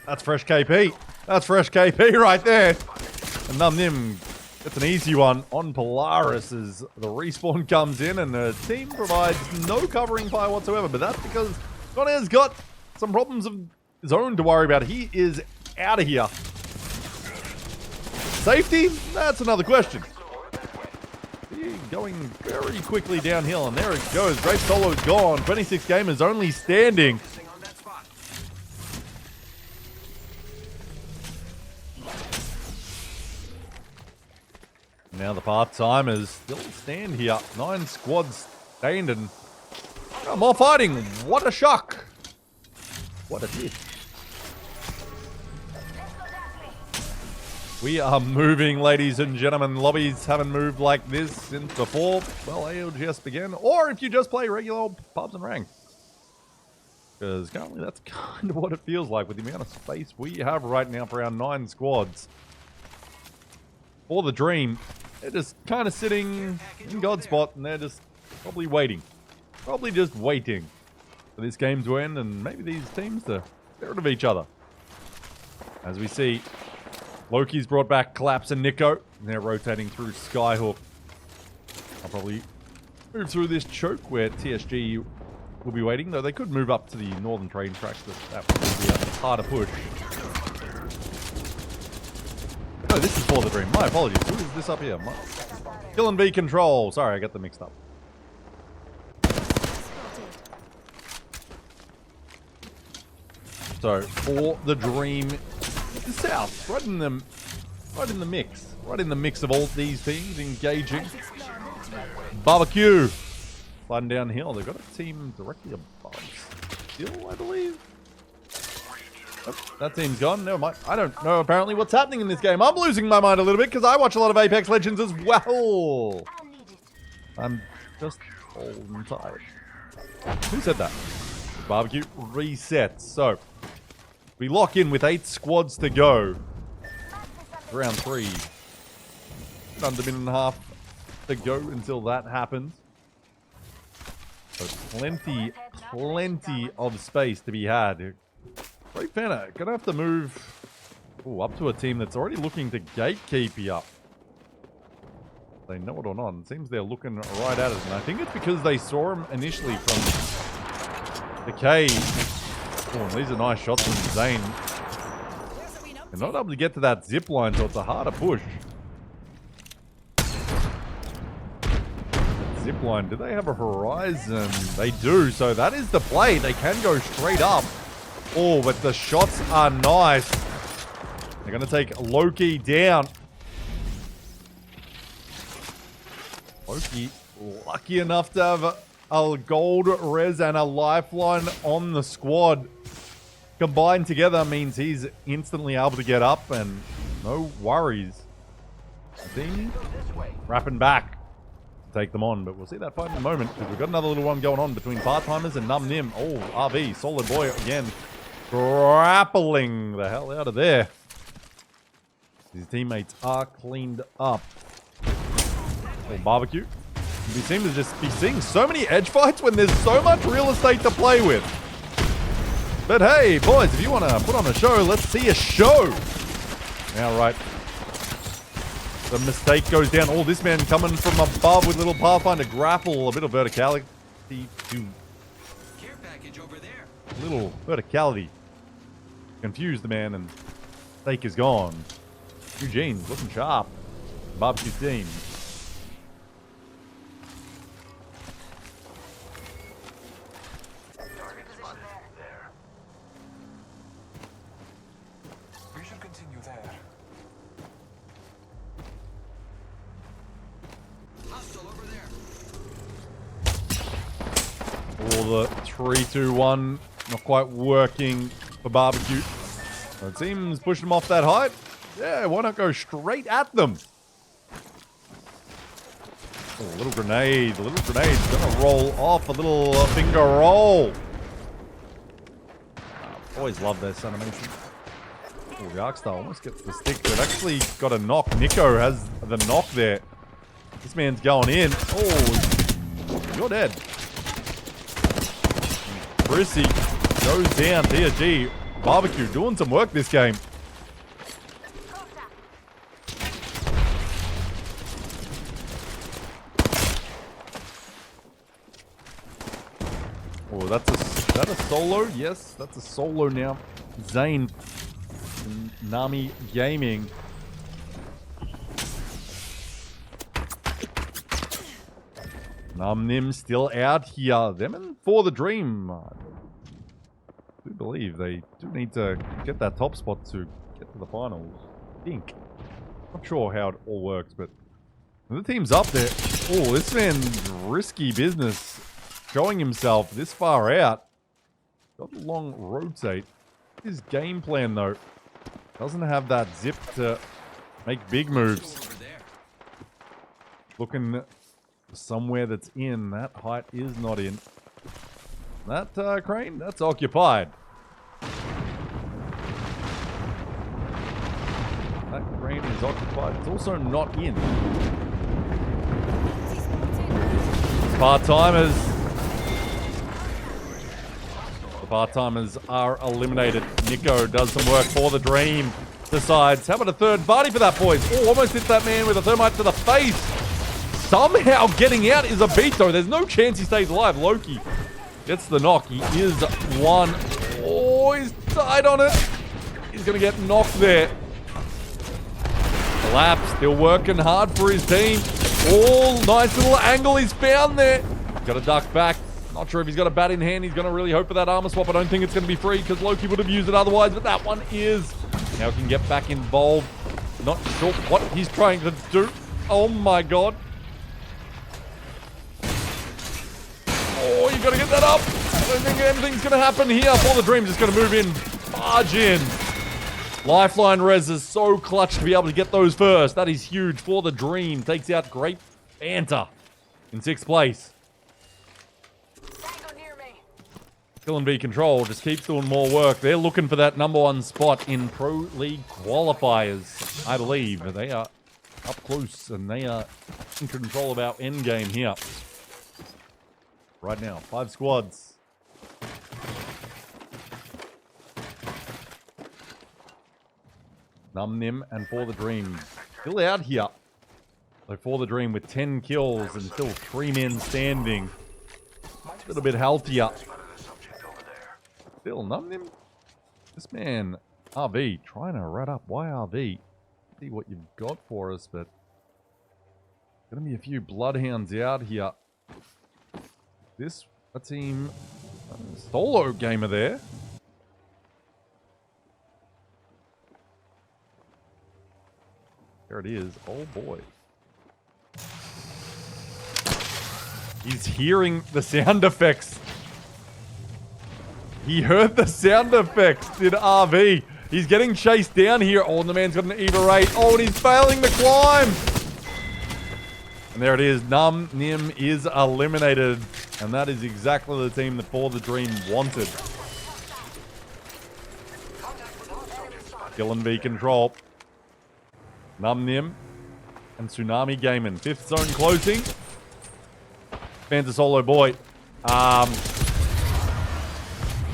that's fresh KP. That's fresh KP right there. And Num Nim gets an easy one on Polaris as the respawn comes in and the team provides no covering fire whatsoever. But that's because Connor's got some problems of his own to worry about. He is out of here. Safety? That's another question. Going very quickly downhill, and there it goes. Great Solo's gone. 26 gamers only standing. now the part-timers still stand here. 9 squads stained and more fighting. What a shock. What a hit. We are moving, ladies and gentlemen. Lobbies haven't moved like this since before, well, ALGS began. Or if you just play regular old pubs and rank. Because currently that's kind of what it feels like with the amount of space we have right now for our 9 squads. For the dream, they're just kind of sitting in God's spot and they're just probably waiting. Probably just waiting for this game to end and maybe these teams to get rid of each other. As we see, Loki's brought back Collapse and Nico. And they're rotating through Skyhook. I'll probably move through this choke where TSG will be waiting, though they could move up to the northern train tracks, but that would be a harder push. No, this is for the dream. My apologies. Who is this up here? Kill and V control. Sorry, I got them mixed up. So, for the dream, the south, right in the mix of all these teams engaging. Barbecue, sliding downhill. They've got a team directly above still, I believe. Oh, that team's gone. Never mind. I don't know apparently what's happening in this game. I'm losing my mind a little bit because I watch a lot of Apex Legends as well. I'm just old and tired. Who said that? Barbecue resets. So, we lock in with 8 squads to go. Round 3. Under a minute and a half to go until that happens. So plenty of space to be had. Great Fana, gonna have to move up to a team that's already looking to gatekeep you up. They know it or not. It seems they're looking right at it. And I think it's because they saw him initially from the cave. Oh, and these are nice shots from Zane. They're not able to get to that zip line, so it's a harder push. Zip line, do they have a horizon? They do, so that is the play. They can go straight up. Oh, but the shots are nice. They're going to take Loki down. Loki lucky enough to have a gold res and a lifeline on the squad. Combined together means he's instantly able to get up and no worries. Team wrapping back to take them on, but we'll see that fight in a moment because we've got another little one going on between part-timers and Num Nim. Oh, RV, solid boy again. Grappling the hell out of there. His teammates are cleaned up. Oh, barbecue. We seem to just be seeing so many edge fights when there's so much real estate to play with. But hey, boys, if you want to put on a show, let's see a show. Now, right. The mistake goes down. Oh, this man coming from above with little Pathfinder grapple. A bit of verticality to...
Care package over there.
Little verticality. Confused the man and stake is gone. Eugene's looking sharp. Barbecue team.
We should continue there.
Hostile over there.
Oh, the 3-2-1 not quite working for Barbecue. So it seems pushing them off that height. Yeah, why not go straight at them? Oh, a little grenade. The little grenade's gonna roll off. A little finger roll. Always love this animation. Oh, the Arcstar almost gets the stick, but actually got a knock. Nico has the knock there. This man's going in. Oh, you're dead. Prissy goes down. TSG. Barbecue doing some work this game. Oh, is that a solo? Yes, that's a solo now. Zane, Nami Gaming. Num Nim still out here. Them and For the Dream. I do believe they do need to get that top spot to get to the finals. I think. Not sure how it all works, but The team's up there. Oh, this man's risky business. Showing himself this far out. Got a long rotate. His game plan, though, doesn't have that zip to make big moves.
Over there.
Looking for somewhere that's in. That height is not in. That crane, that's occupied. That crane is occupied. It's also not in. Part-timers. The part-timers are eliminated. Nico does some work for the Dream. Decides, how about a third party for that, boys? Oh, almost hit that man with a thermite to the face. Somehow getting out is a beat, though. There's no chance he stays alive. Loki gets the knock. He is one. Oh, he's tied on it. He's going to get knocked there. Collapse. Still working hard for his team. Oh, nice little angle he's found there. Got to duck back. Not sure if he's got a bat in hand. He's going to really hope for that armor swap. I don't think it's going to be free because Loki would have used it otherwise, but that one is. Now he can get back involved. Not sure what he's trying to do. Oh my god. Oh, you got to get that up. I don't think anything's going to happen here. For the Dream's just going to move in. Barge in. Lifeline res is so clutch to be able to get those first. That is huge for the Dream. Takes out Great Banter in 6th place. Kill and be control just keeps doing more work. They're looking for that #1 spot in Pro League qualifiers, I believe. They are up close and they are in control of our end game here. Right now, 5 squads. Nim and For the Dream still out here. So For the Dream with 10 kills and still 3 men standing. A little bit healthier. Still, Nim. This man, RV, trying to rat up. Why RV? See what you've got for us, but gonna be a few bloodhounds out here. This a team solo gamer there. There it is. Oh boy. He's hearing the sound effects. He heard the sound effects, did RV. He's getting chased down here. Oh, and the man's got an EVA 8. Oh, and he's failing the climb. And there it is. Nim is eliminated. And that is exactly the team that For the Dream wanted. Kill and be control. Nim and Tsunami Gaming. 5th zone closing. Panther Solo Boy.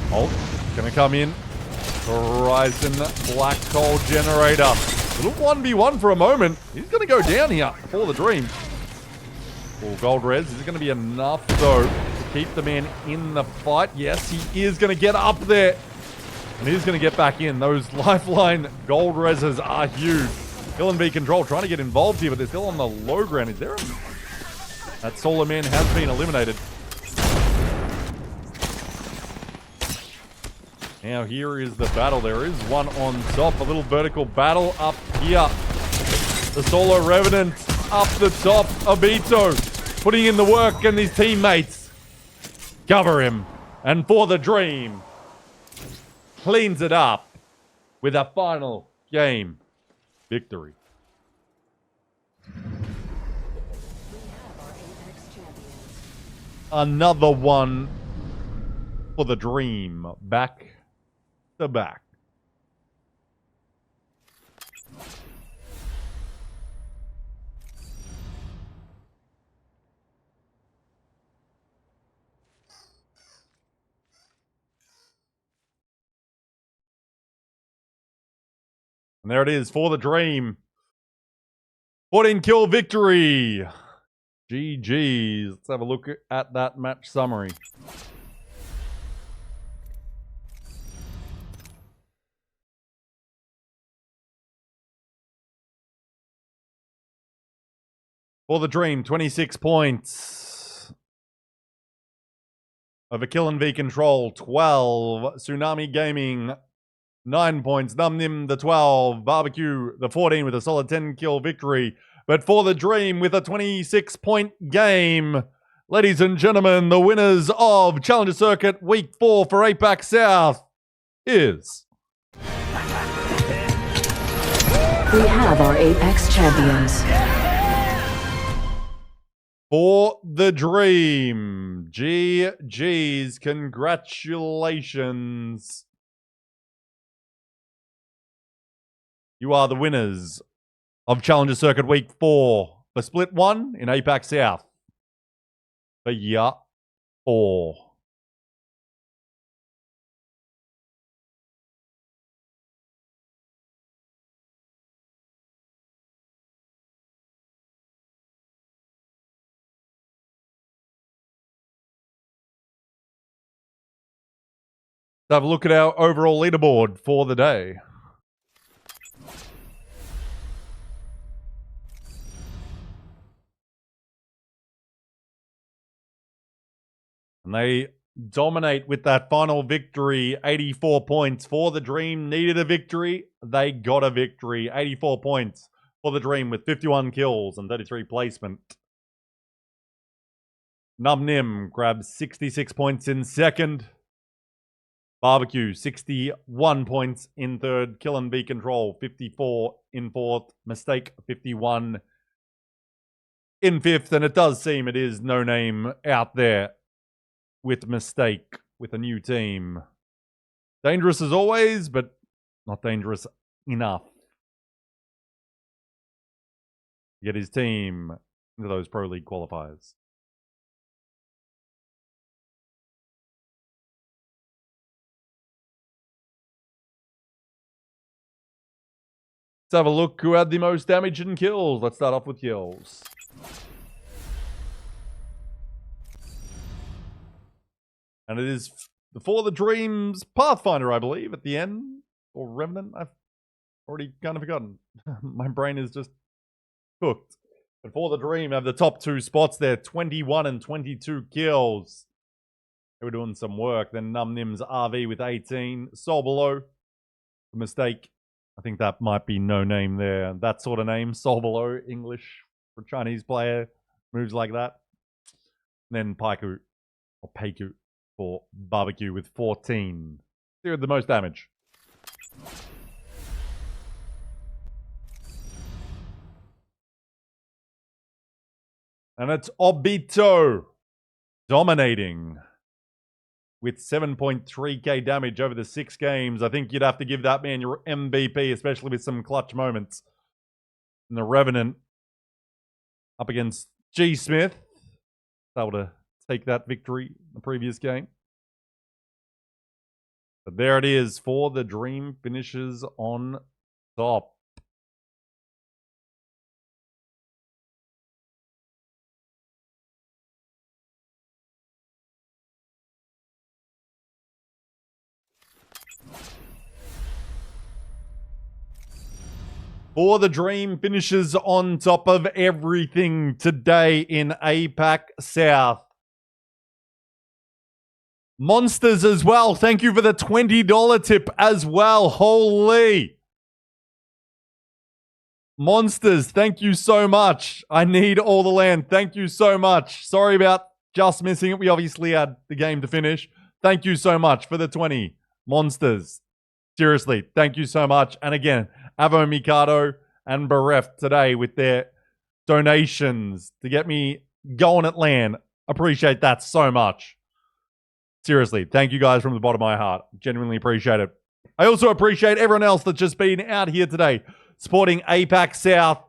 Ult, gonna come in. Horizon Black Hole Generator. Little 1v1 for a moment. He's gonna go down here For the Dream. Oh, gold res. Is it gonna be enough, though, to keep the man in the fight? Yes, he is gonna get up there. And he's gonna get back in. Those lifeline gold reses are huge. Kill and be control, trying to get involved here, but they're still on the low ground. Is there a... That solo man has been eliminated. Now here is the battle. There is one on top. A little vertical battle up here. The solo revenant up the top. Obito putting in the work and his teammates cover him. And For the Dream cleans it up with a final game victory. Another one for the Dream. Back to back. And there it is For the Dream. 14 kill victory. GG's. Let's have a look at that match summary. For the Dream, 26 points. Over Kill and V Control, 12. Tsunami Gaming, 9 points. Nim the 12. Barbecue the 14 with a solid 10 kill victory. But for the Dream with a 26-point game, ladies and gentlemen, the winners of Challenger Circuit Week 4 for APAC South is...
We have our Apex champions.
For the Dream, GG's, congratulations. You are the winners of Challenger Circuit Week 4 for Split 1 in APAC South for Year 4. Let's have a look at our overall leaderboard for the day. And they dominate with that final victory, 84 points. For the Dream, needed a victory. They got a victory, 84 points for the Dream with 51 kills and 33 placement. Num Nim grabs 66 points in second. Barbecue, 61 points in third. Kill and Be Control, 54 in fourth. Mistake, 51 in fifth. And it does seem it is No Name out there with Mistake, with a new team. Dangerous as always, but not dangerous enough to get his team into those Pro League qualifiers. Let's have a look who had the most damage and kills. Let's start off with kills. And it is for the Dreams Pathfinder, I believe, at the end. Or Revenant. I've already kind of forgotten. My brain is just cooked. But for the Dream, have the top two spots there. 21 and 22 kills. They were doing some work. Then Num Nim's RV with 18. Soul Below. A mistake. I think that might be No Name there. That sort of name. Soul Below, English for Chinese player. Moves like that. And then Paiku. Or Peiku. For Barbecue with 14. They did the most damage. And it's Obito dominating with 7.3k damage over the 6 games. I think you'd have to give that man your MVP, especially with some clutch moments. And the Revenant up against G. Smith. Able to take that victory in the previous game. But there it is for the Dream finishes on top. For the Dream finishes on top of everything today in APAC South. Monsters as well. Thank you for the $20 tip as well. Holy. Monsters, thank you so much. I need all the land. Thank you so much. Sorry about just missing it. We obviously had the game to finish. Thank you so much for the 20. Monsters. Seriously, thank you so much. And again, Avo Mikado and Bereft today with their donations to get me going at LAN. Appreciate that so much. Seriously, thank you guys from the bottom of my heart. Genuinely appreciate it. I also appreciate everyone else that's just been out here today, supporting APAC South,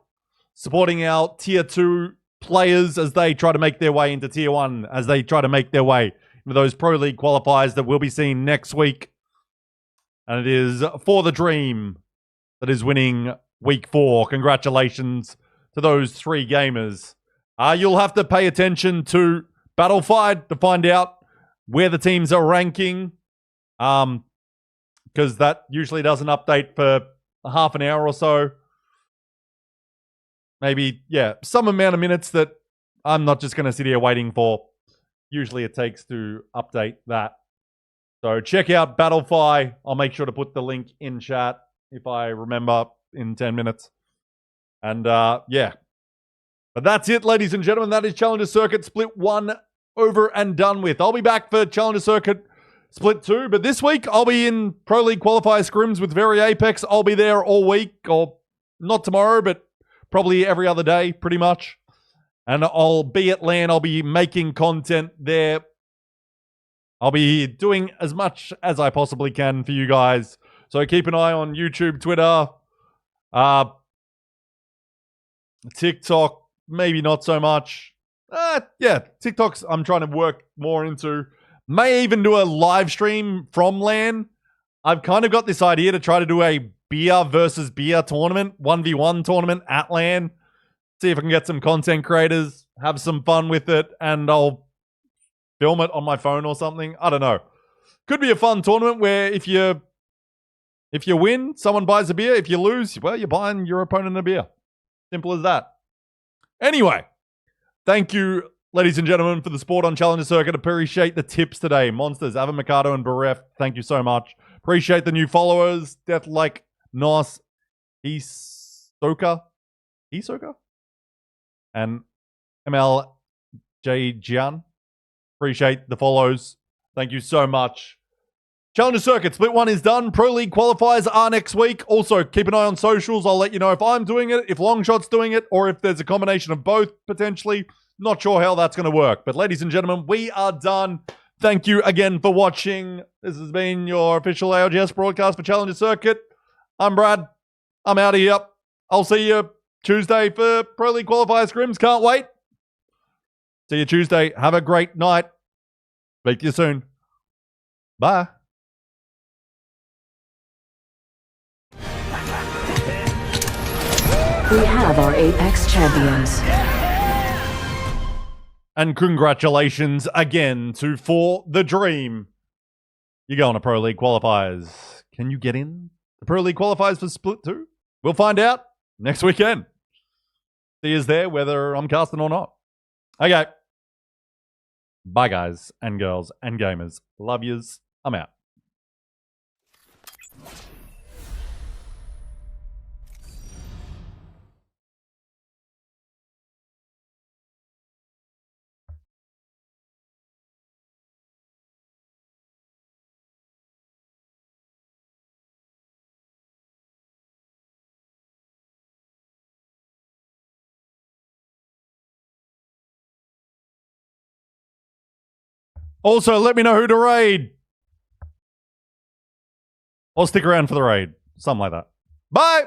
supporting our Tier 2 players as they try to make their way into Tier 1, as they try to make their way into those Pro League qualifiers that we'll be seeing next week. And it is for the Dream that is winning Week 4. Congratulations to those 3 gamers. You'll have to pay attention to Battlefied to find out where the teams are ranking, because that usually doesn't update for a half an hour or so. Maybe, yeah, some amount of minutes that I'm not just going to sit here waiting for. Usually it takes to update that. So check out Battlefy. I'll make sure to put the link in chat if I remember in 10 minutes. And yeah, But that's it, ladies and gentlemen. That is Challenger Circuit Split 1 over and done with. I'll be back for Challenger Circuit Split 2, but this week I'll be in Pro League qualifier scrims with Very Apex. I'll be there all week, or not tomorrow, but probably every other day, pretty much. And I'll be at LAN. I'll be making content there. I'll be doing as much as I possibly can for you guys. So keep an eye on YouTube, Twitter, TikTok, maybe not so much. Yeah, TikTok's I'm trying to work more into. May even do a live stream from LAN. I've kind of got this idea to try to do a beer versus beer tournament, 1v1 tournament at LAN. See if I can get some content creators, have some fun with it, and I'll film it on my phone or something. I don't know. Could be a fun tournament where if you win, someone buys a beer. If you lose, well, you're buying your opponent a beer. Simple as that. Anyway, thank you, ladies and gentlemen, for the support on Challenger Circuit. Appreciate the tips today. Monsters, Ava Mikado and Beref, thank you so much. Appreciate the new followers. Deathlike, Nos, Hisoka, and MLJ Jian. Appreciate the follows. Thank you so much. Challenger Circuit Split 1 is done. Pro League qualifiers are next week. Also, keep an eye on socials. I'll let you know if I'm doing it, if Longshot's doing it, or if there's a combination of both, potentially. Not sure how that's going to work. But ladies and gentlemen, we are done. Thank you again for watching. This has been your official ALGS broadcast for Challenger Circuit. I'm Brad. I'm out of here. I'll see you Tuesday for Pro League qualifier scrims. Can't wait. See you Tuesday. Have a great night. Speak to you soon. Bye.
We have our Apex champions.
And congratulations again to For the Dream. You go on to Pro League qualifiers. Can you get in the Pro League qualifiers for Split 2? We'll find out next weekend. See us there, whether I'm casting or not. Okay. Bye, guys and girls and gamers. Love yous. I'm out. Also, let me know who to raid. Or stick around for the raid. Something like that. Bye!